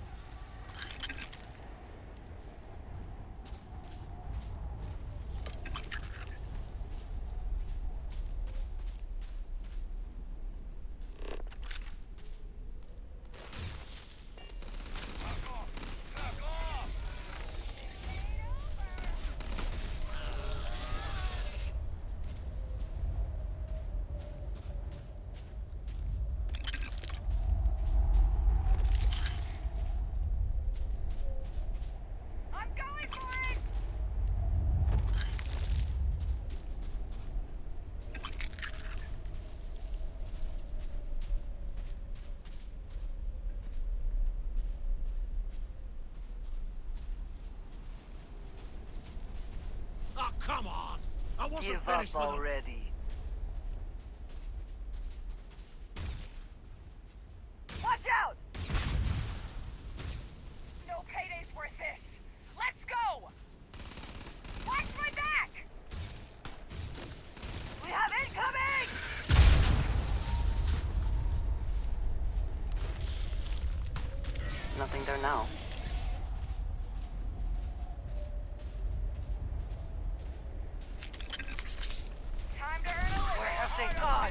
I'm going for it! Oh, come on! I wasn't Give finished up with them. already. Watch out! No payday's worth this. Let's go! Watch my back! We have incoming! know. Time to earn a living. Where have they gone?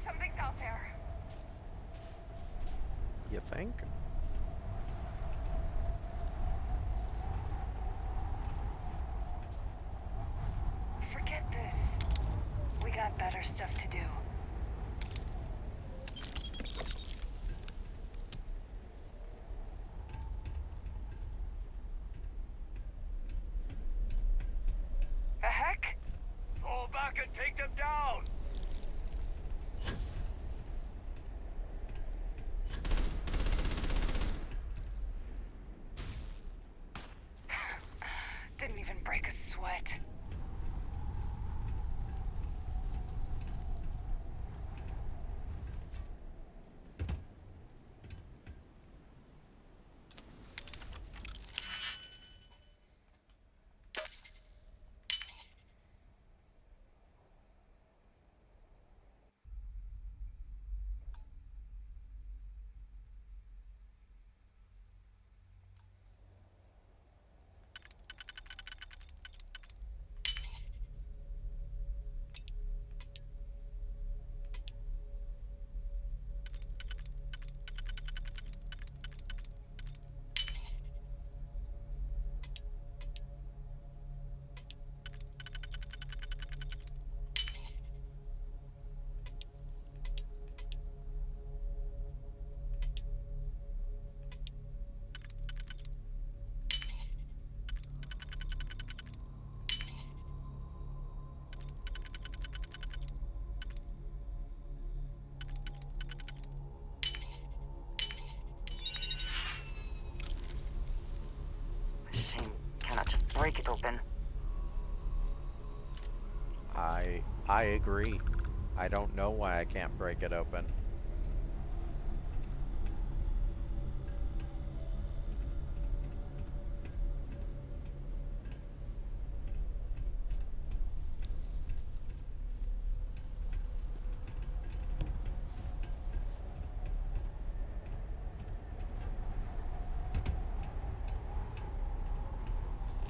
Something's out there. You think? Forget this. We got better stuff to do. The heck? Fall back and take them down! Didn't even break a sweat. Shame cannot just break it open. I agree. I don't know why I can't break it open.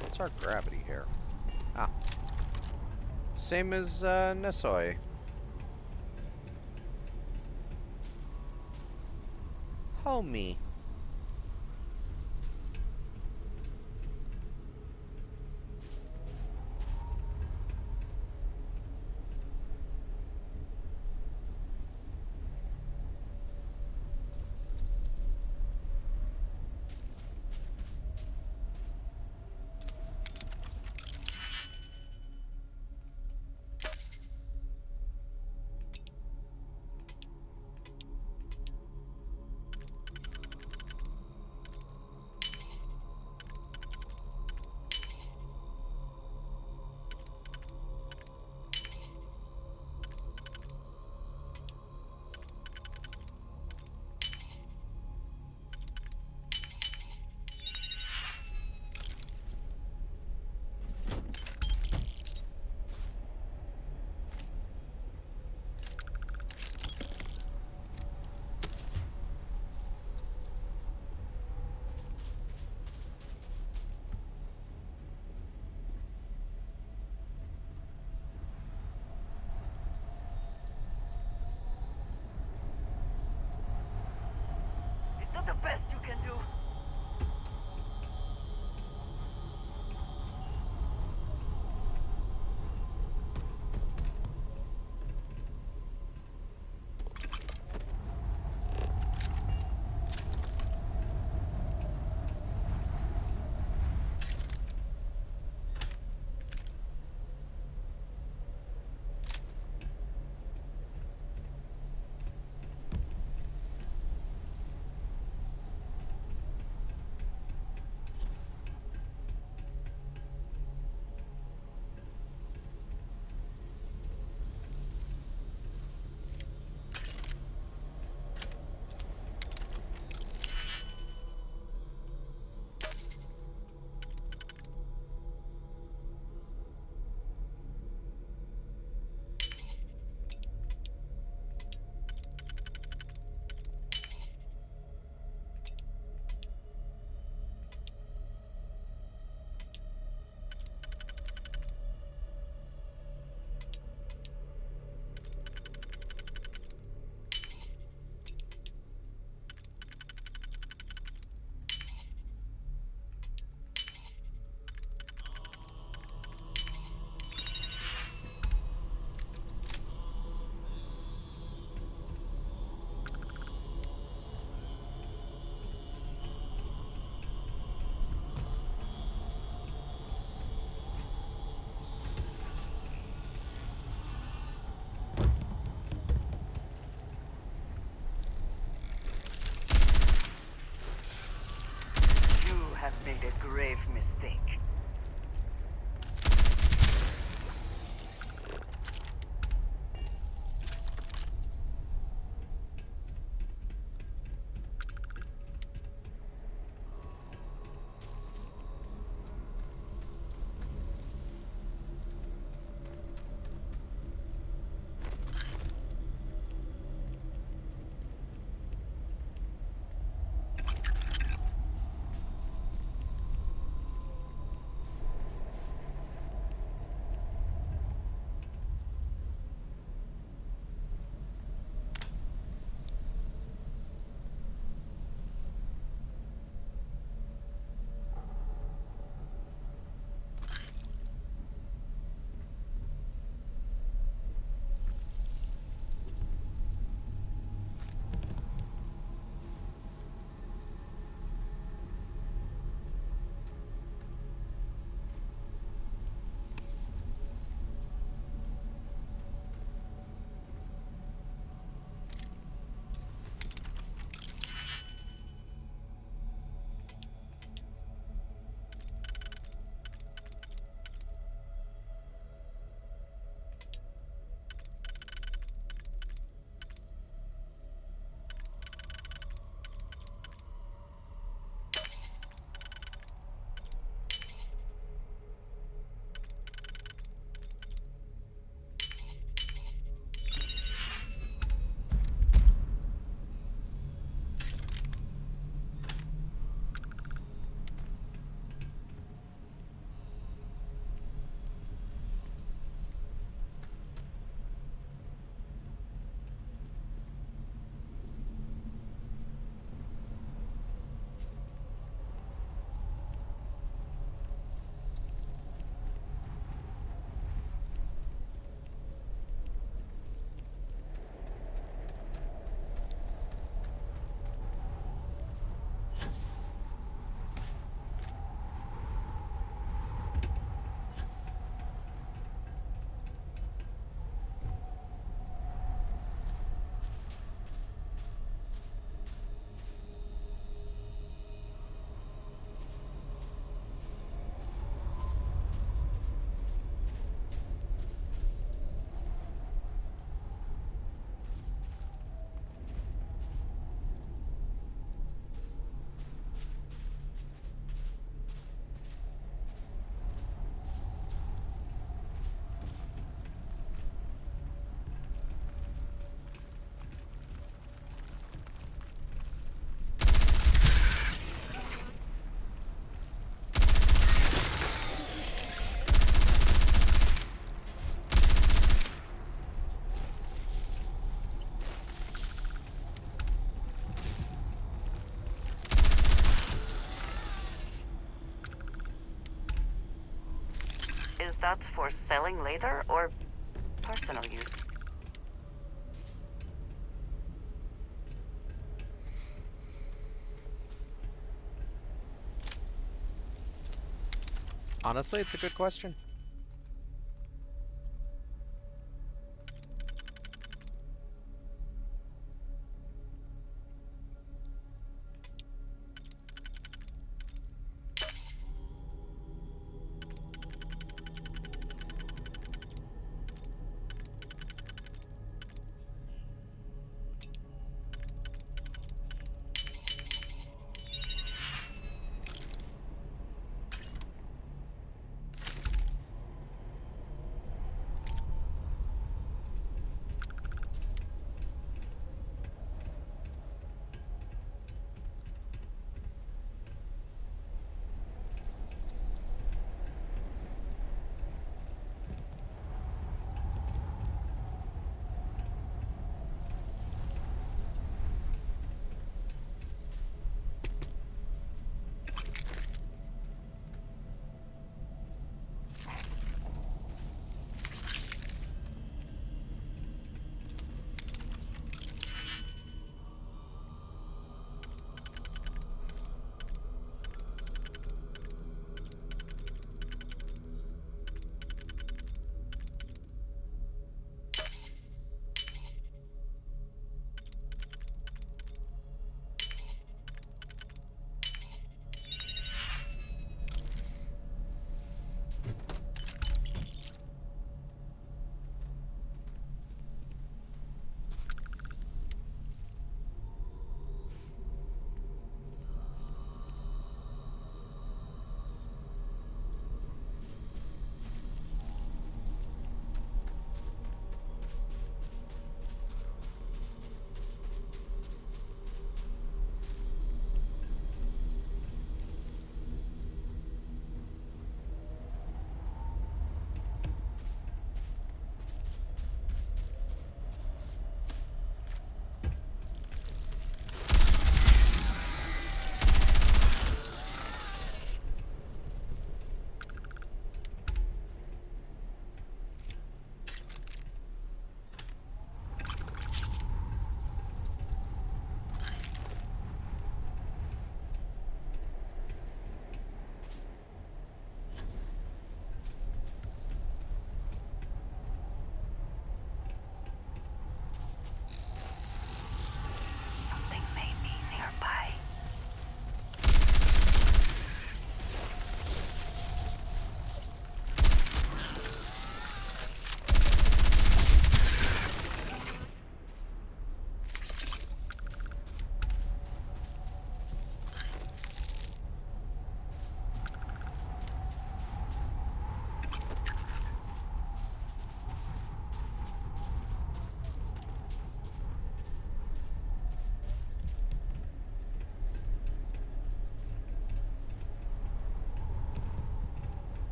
What's our gravity here? Ah. Same as Nesoi. Homie. Is that the best you can do? Is that for selling later or personal use? Honestly, it's a good question.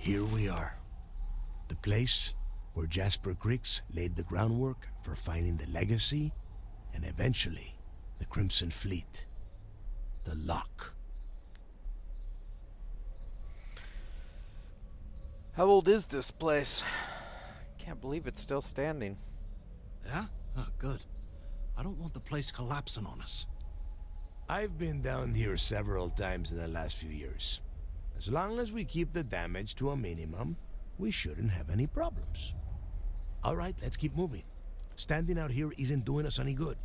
Here we are. The place where Jasper Griggs laid the groundwork for finding the legacy and eventually the Crimson Fleet. The Lock. How old is this place? Can't believe it's still standing. Yeah? Oh, good. I don't want the place collapsing on us. I've been down here several times in the last few years. As long as we keep the damage to a minimum, we shouldn't have any problems. All right, let's keep moving. Standing out here isn't doing us any good.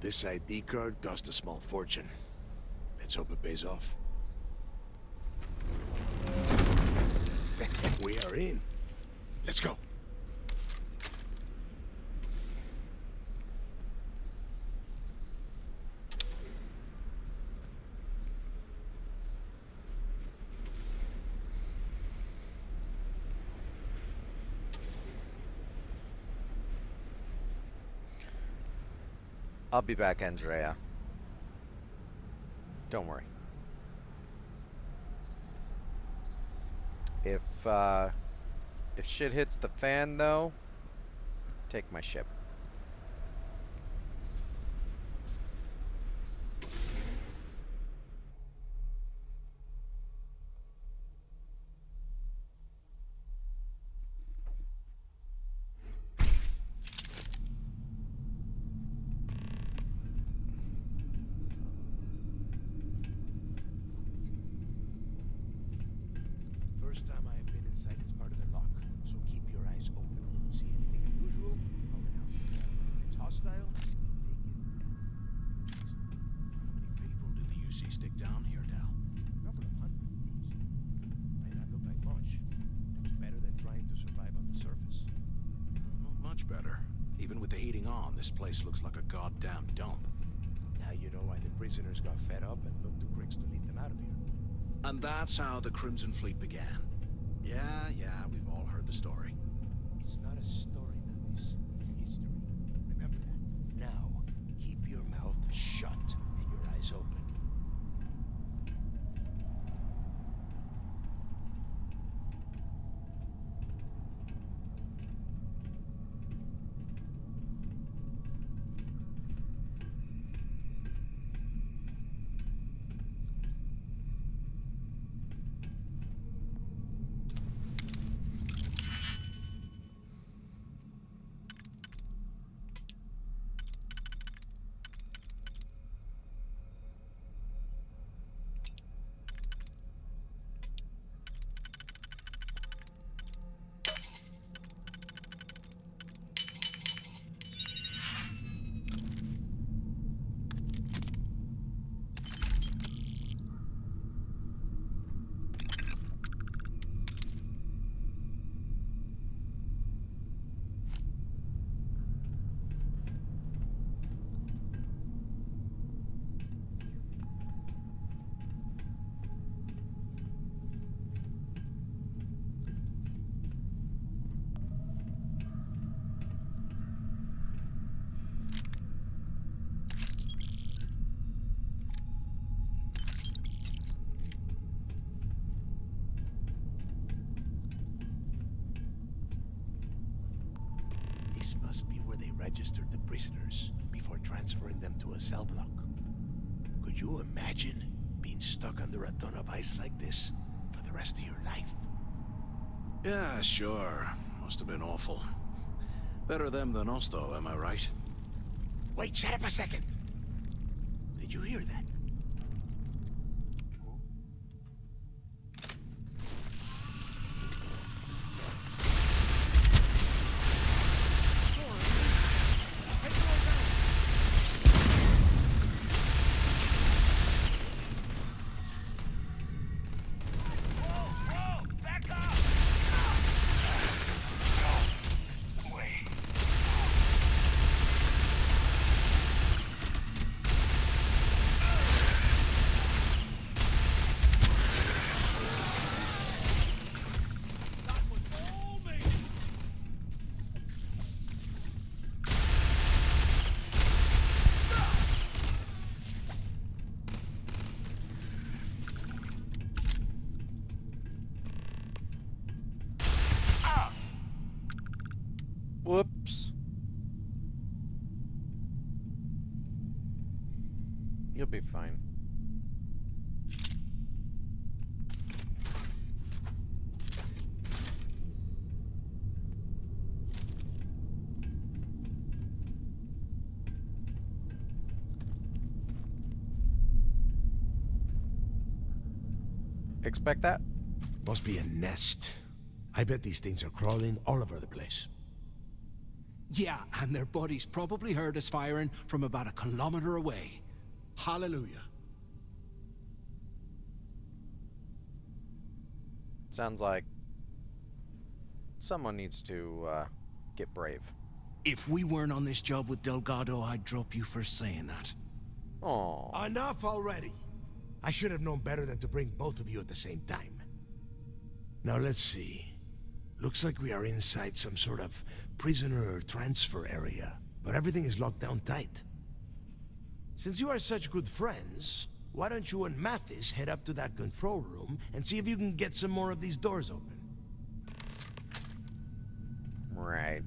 This ID card cost a small fortune. Let's hope it pays off. We are in. Let's go. I'll be back, Andrea. Don't worry. If shit hits the fan, though, take my ship. First time I have been inside this part of the lock, so keep your eyes open. See anything unusual? Call it out. If it's hostile, take it and... How many people did the UC stick down here, Dal? A couple of hundred. Might not look like much. It was better than trying to survive on the surface. Not much better. Even with the heating on, this place looks like a goddamn dump. Now you know why the prisoners got fed up and looked to Griggs to lead them out of here. And that's how the Crimson Fleet began. Yeah, we've all heard the story. It's not a story, Mavis. It's history. Remember that. Now, keep your mouth shut and your eyes open. This must be where they registered the prisoners before transferring them to a cell block. Could you imagine being stuck under a ton of ice like this for the rest of your life? Yeah, sure. Must have been awful. Better them than us, though, am I right? Wait, shut up a second. Did you hear that? Whoops. You'll be fine. Expect that? Must be a nest. I bet these things are crawling all over the place. Yeah, and their buddies probably heard us firing from about 1 kilometer away. Hallelujah. Sounds like someone needs to get brave. If we weren't on this job with Delgado, I'd drop you for saying that. Oh. Enough already. I should have known better than to bring both of you at the same time. Now let's see. Looks like we are inside some sort of prisoner transfer area, but everything is locked down tight. Since you are such good friends, why don't you and Mathis head up to that control room and see if you can get some more of these doors open? Right.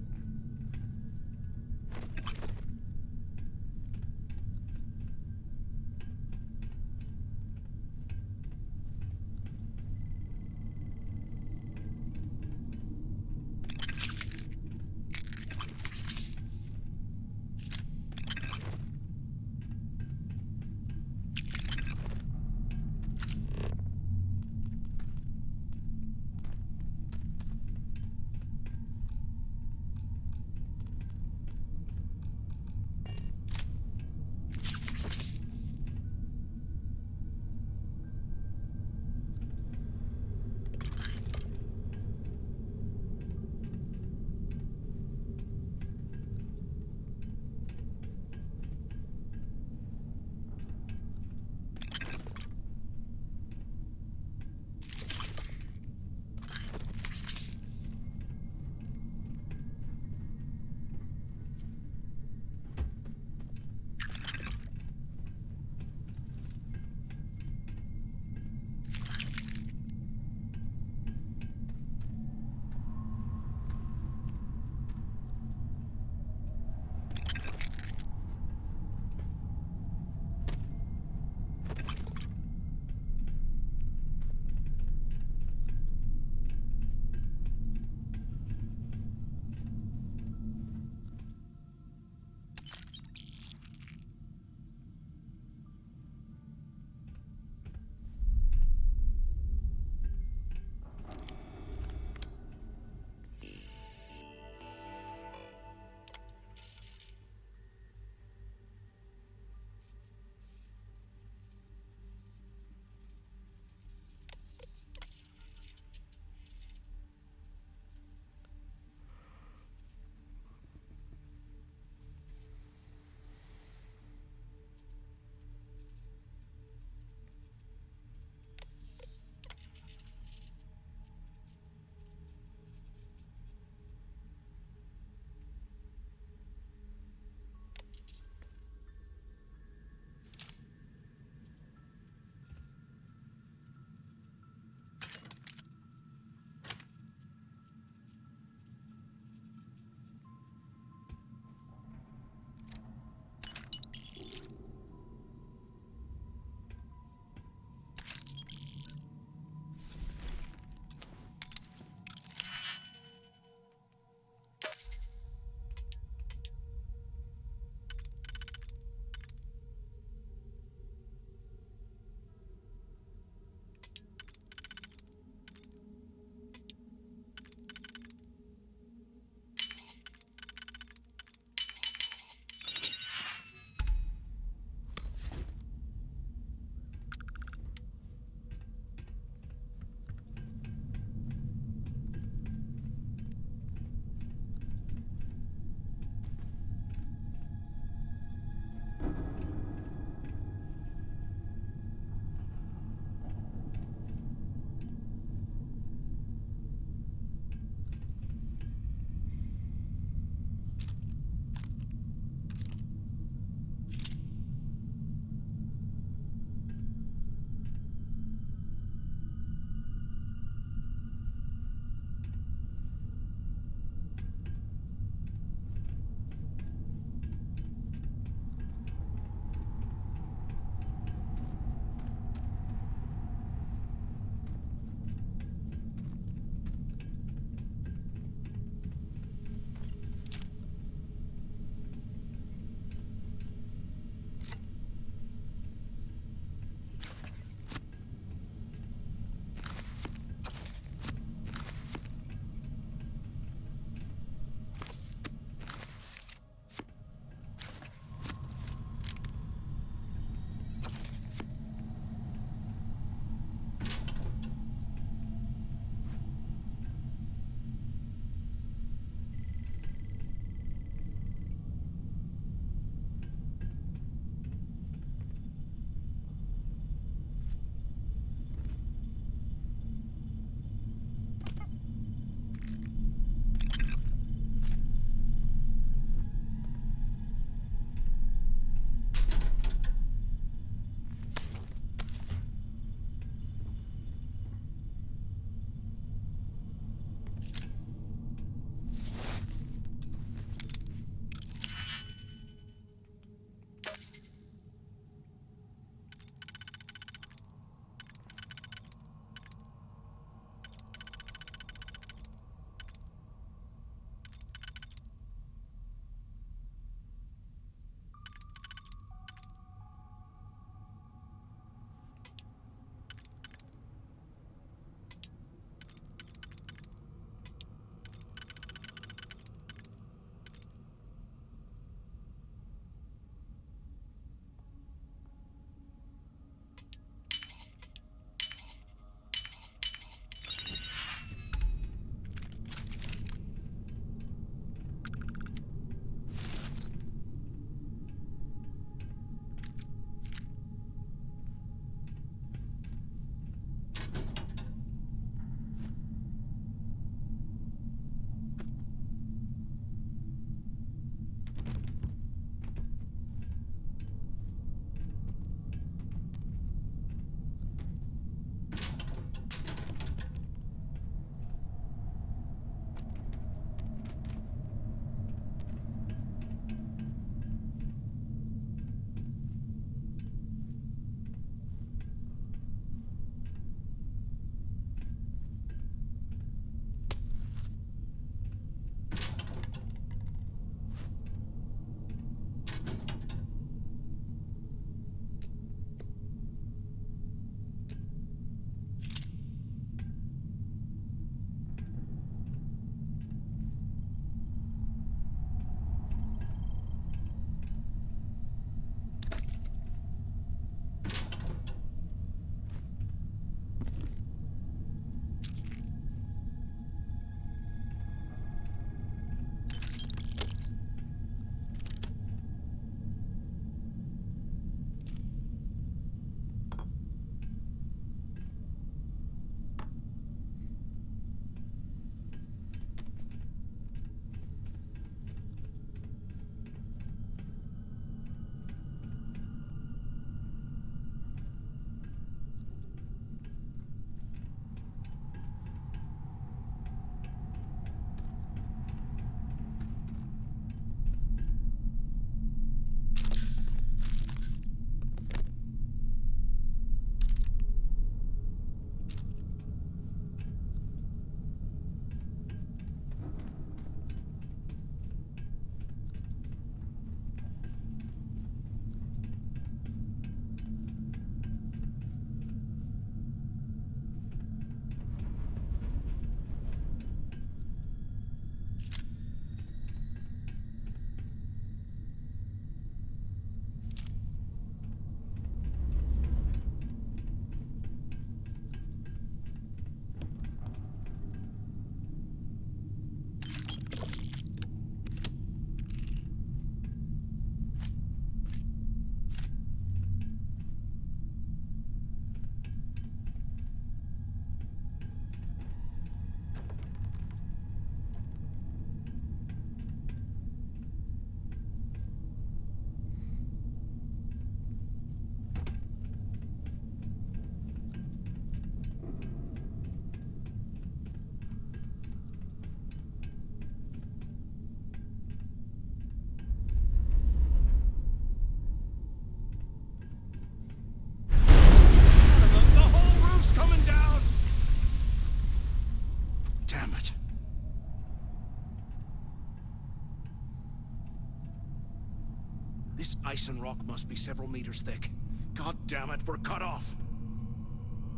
This ice and rock must be several meters thick. God damn it, we're cut off.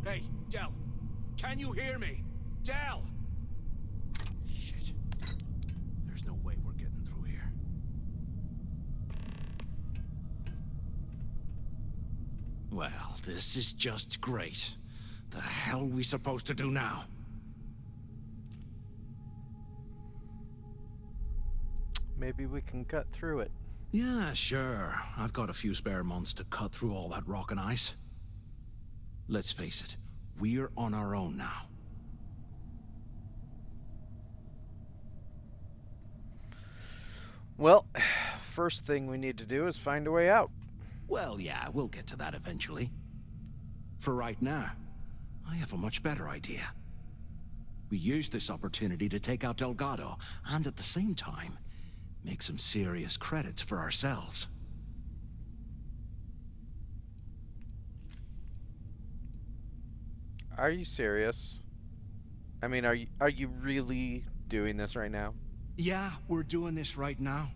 Hey, Del. Can you hear me? Del! Shit. There's no way we're getting through here. Well, this is just great. The hell are we supposed to do now? Maybe we can cut through it. Yeah, sure. I've got a few spare months to cut through all that rock and ice. Let's face it, we're on our own now. Well, first thing we need to do is find a way out. Well, yeah, we'll get to that eventually. For right now, I have a much better idea. We use this opportunity to take out Delgado, and at the same time, make some serious credits for ourselves. Are you serious? I mean, are you really doing this right now? Yeah, we're doing this right now.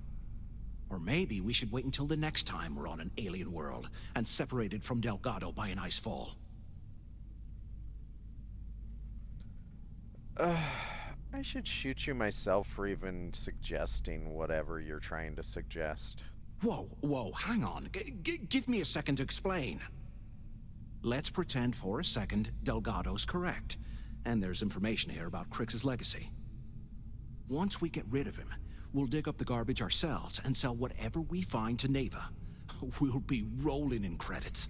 Or maybe we should wait until the next time we're on an alien world and separated from Delgado by an ice fall. I should shoot you myself for even suggesting whatever you're trying to suggest. Whoa, hang on. Give me a second to explain. Let's pretend for a second Delgado's correct, and there's information here about Crix's legacy. Once we get rid of him, we'll dig up the garbage ourselves and sell whatever we find to Neva. We'll be rolling in credits.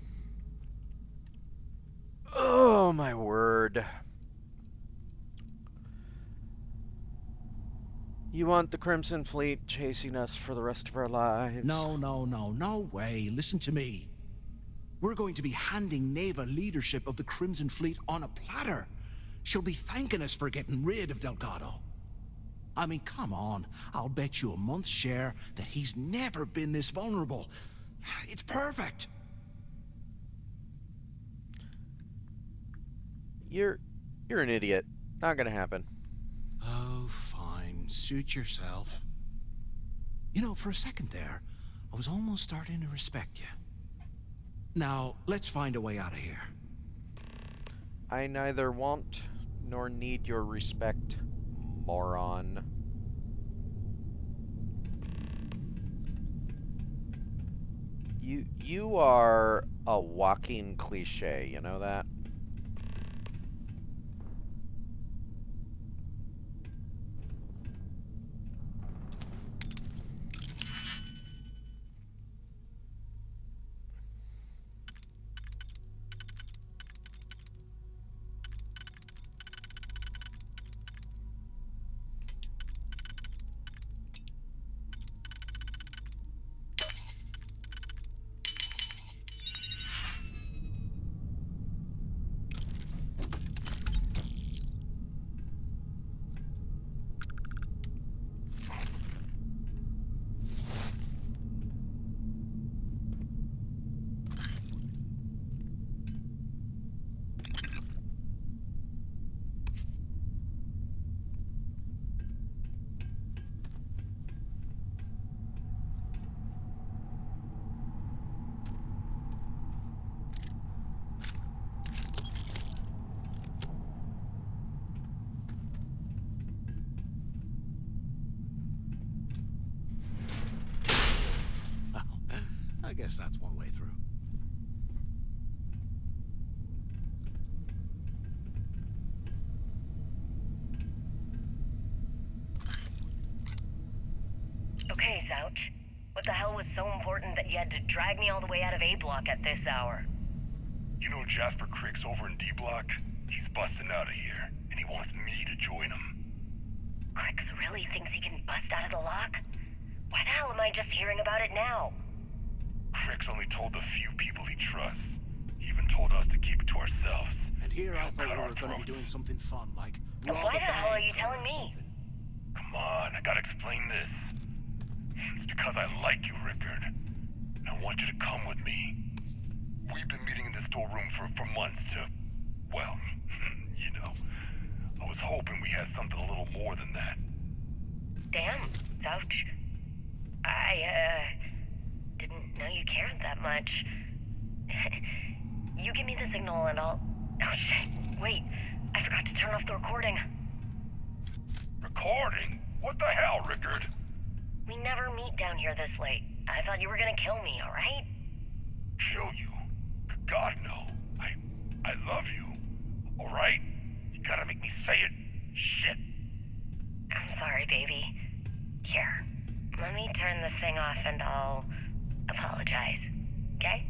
Oh, my word. You want the Crimson Fleet chasing us for the rest of our lives? No way. Listen to me. We're going to be handing Neva leadership of the Crimson Fleet on a platter. She'll be thanking us for getting rid of Delgado. I mean, come on. I'll bet you a month's share that he's never been this vulnerable. It's perfect. You're an idiot. Not gonna happen. Oh, fine. Suit yourself. You know, for a second there, I was almost starting to respect you. Now, let's find a way out of here. I neither want nor need your respect, moron. You are a walking cliche, you know that? I guess that's one way through. Okay, Zouch. What the hell was so important that you had to drag me all the way out of A Block at this hour? You know Jasper Crick's over in D Block? He's busting out of here, and he wants me to join him. Crix really thinks he can bust out of the lock? Why the hell am I just hearing about it now? Crick's only told the few people he trusts. He even told us to keep it to ourselves. And here I thought we were going to be doing something fun, like Then rob why a the hell are you bank telling or me? something. Come on, I gotta explain this. It's because I like you, Rickard. And I want you to come with me. We've been meeting in the storeroom for months to, well, you know. I was hoping we had something a little more than that. Damn, Zouch. I, didn't cared that much. You give me the signal and I'll... Oh shit, wait. I forgot to turn off the recording. Recording? What the hell, Rickard? We never meet down here this late. I thought you were gonna kill me, alright? Kill you? God, no. I love you. Alright? You gotta make me say it. Shit. I'm sorry, baby. Here, let me turn this thing off and I'll apologize, okay?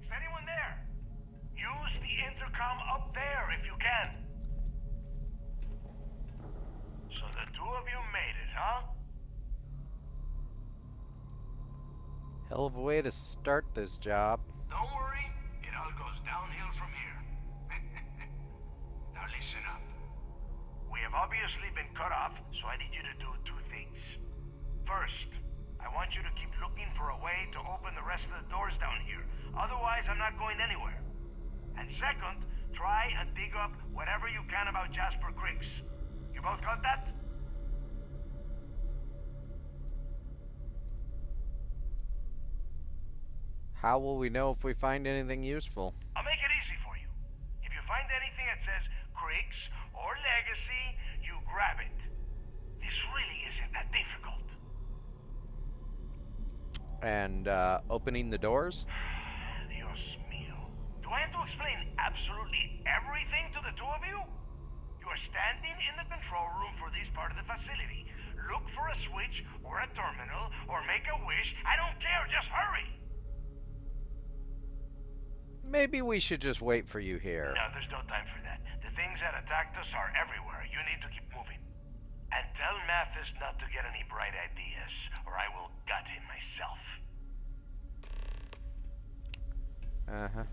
Is anyone there? Use the intercom up there if you can. So the two of you made it, huh? Hell of a way to start this job. Don't worry, it all goes downhill from here. Now listen up. We have obviously been cut off, so I need you to do two things. First, I want you to keep looking for a way to open the rest of the doors down here. Otherwise, I'm not going anywhere. And second, try and dig up whatever you can about Jasper Cricks. You both got that? How will we know if we find anything useful? I'll make it easy for you. If you find anything that says Cricks or Legacy, you grab it. This really isn't that difficult. And, opening the doors? Dios mío. Do I have to explain absolutely everything to the two of you? You are standing in the control room for this part of the facility. Look for a switch or a terminal or make a wish. I don't care, just hurry! Maybe we should just wait for you here. No, there's no time for that. The things that attacked us are everywhere. You need to keep moving. And tell Mathis not to get any bright ideas, or I will gut him myself. Uh-huh.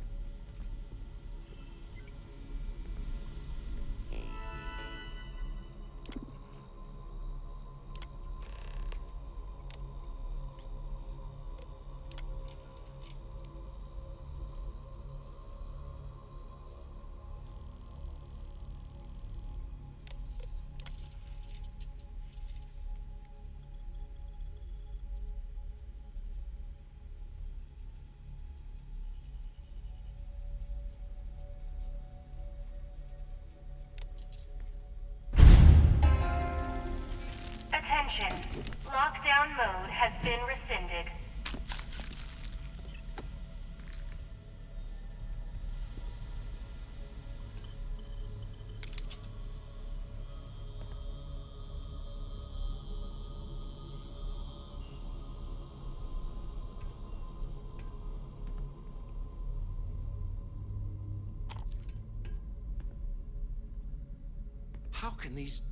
Attention. Lockdown mode has been rescinded. How can these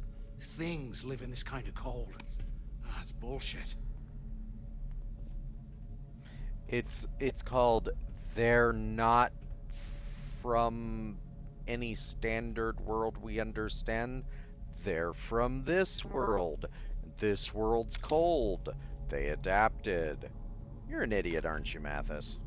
things live in this kind of cold? That's bullshit. It's called They're Not From Any Standard World We Understand. They're from this world. This world's cold. They adapted. You're an idiot, aren't you, Mathis?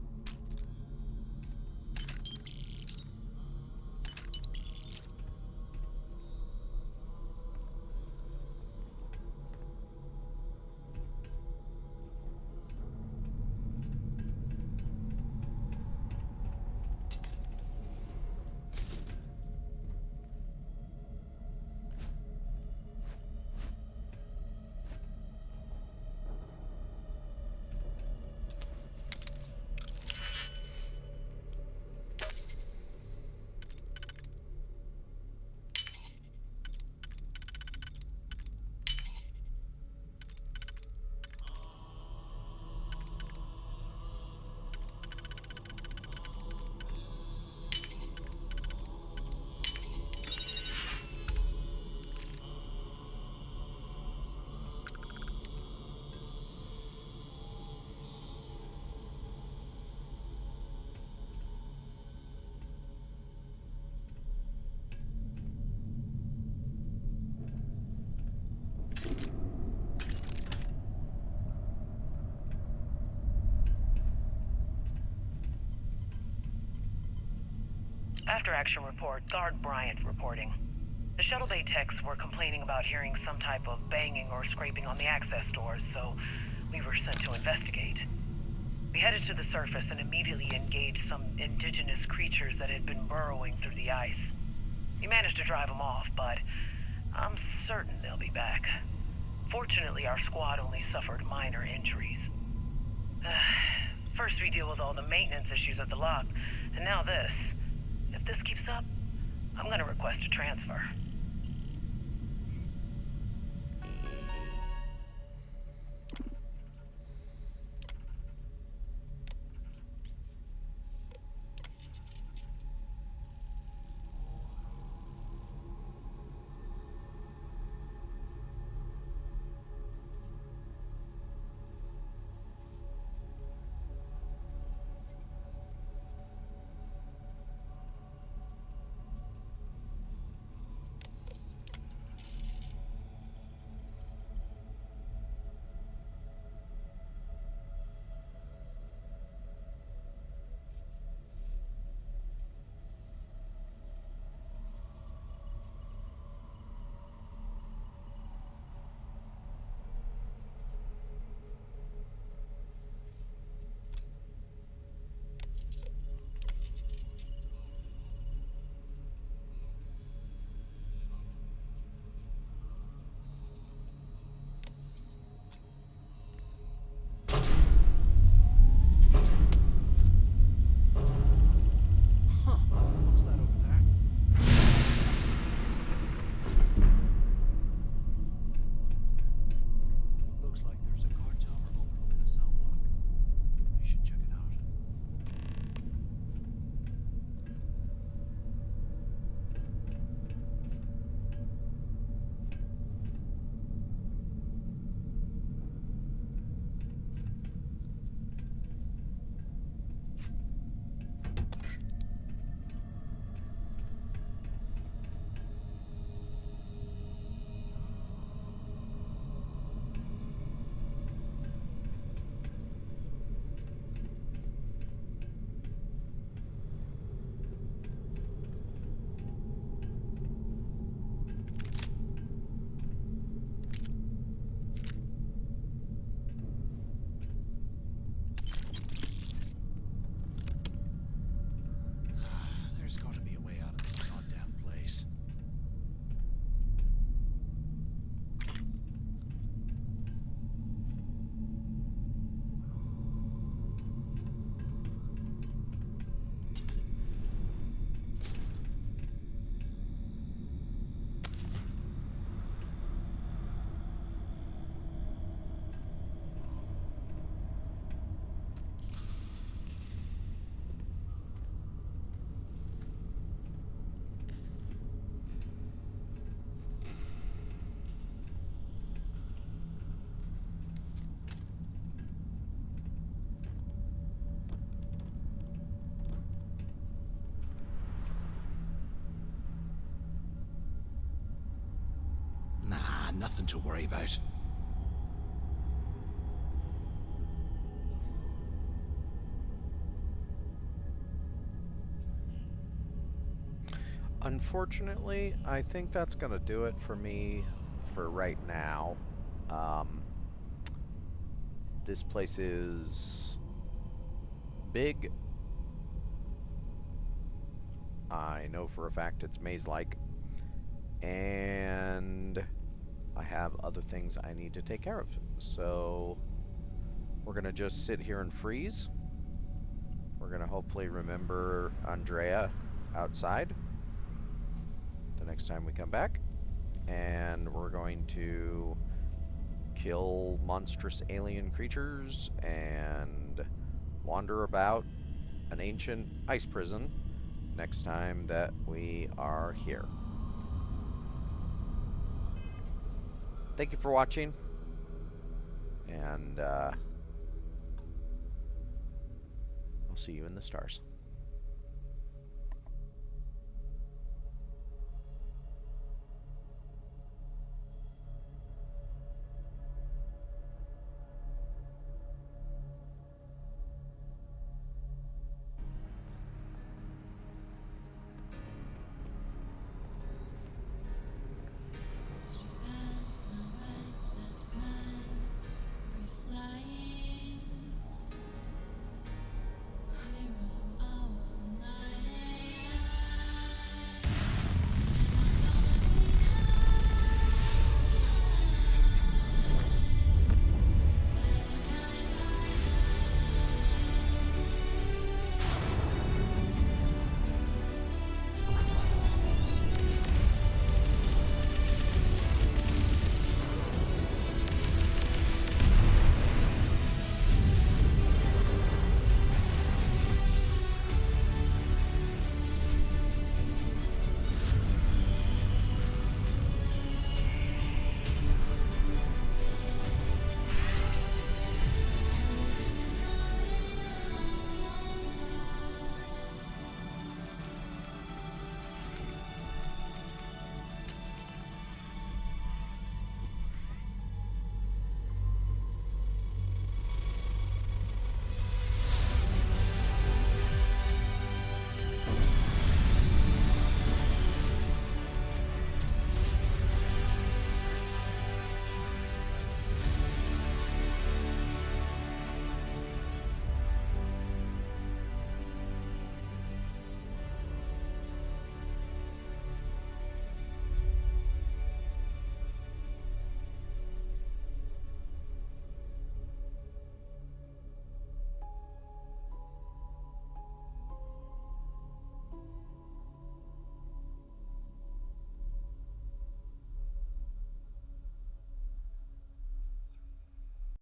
After-action report, Guard Bryant reporting. The shuttle bay techs were complaining about hearing some type of banging or scraping on the access doors, so we were sent to investigate. We headed to the surface and immediately engaged some indigenous creatures that had been burrowing through the ice. We managed to drive them off, but I'm certain they'll be back. Fortunately, our squad only suffered minor injuries. First we deal with all the maintenance issues at the lock, and now this. If this keeps up, I'm gonna request a transfer. There's got to be a way out of this goddamn place. Nah, nothing to worry about. Unfortunately, I think that's gonna do it for me for right now. This place is big. I know for a fact it's maze-like. And I have other things I need to take care of. So we're gonna just sit here and freeze. We're gonna hopefully remember Andrea outside the next time we come back. And we're going to kill monstrous alien creatures and wander about an ancient ice prison next time that we are here. Thank you for watching, and I'll see you in the stars.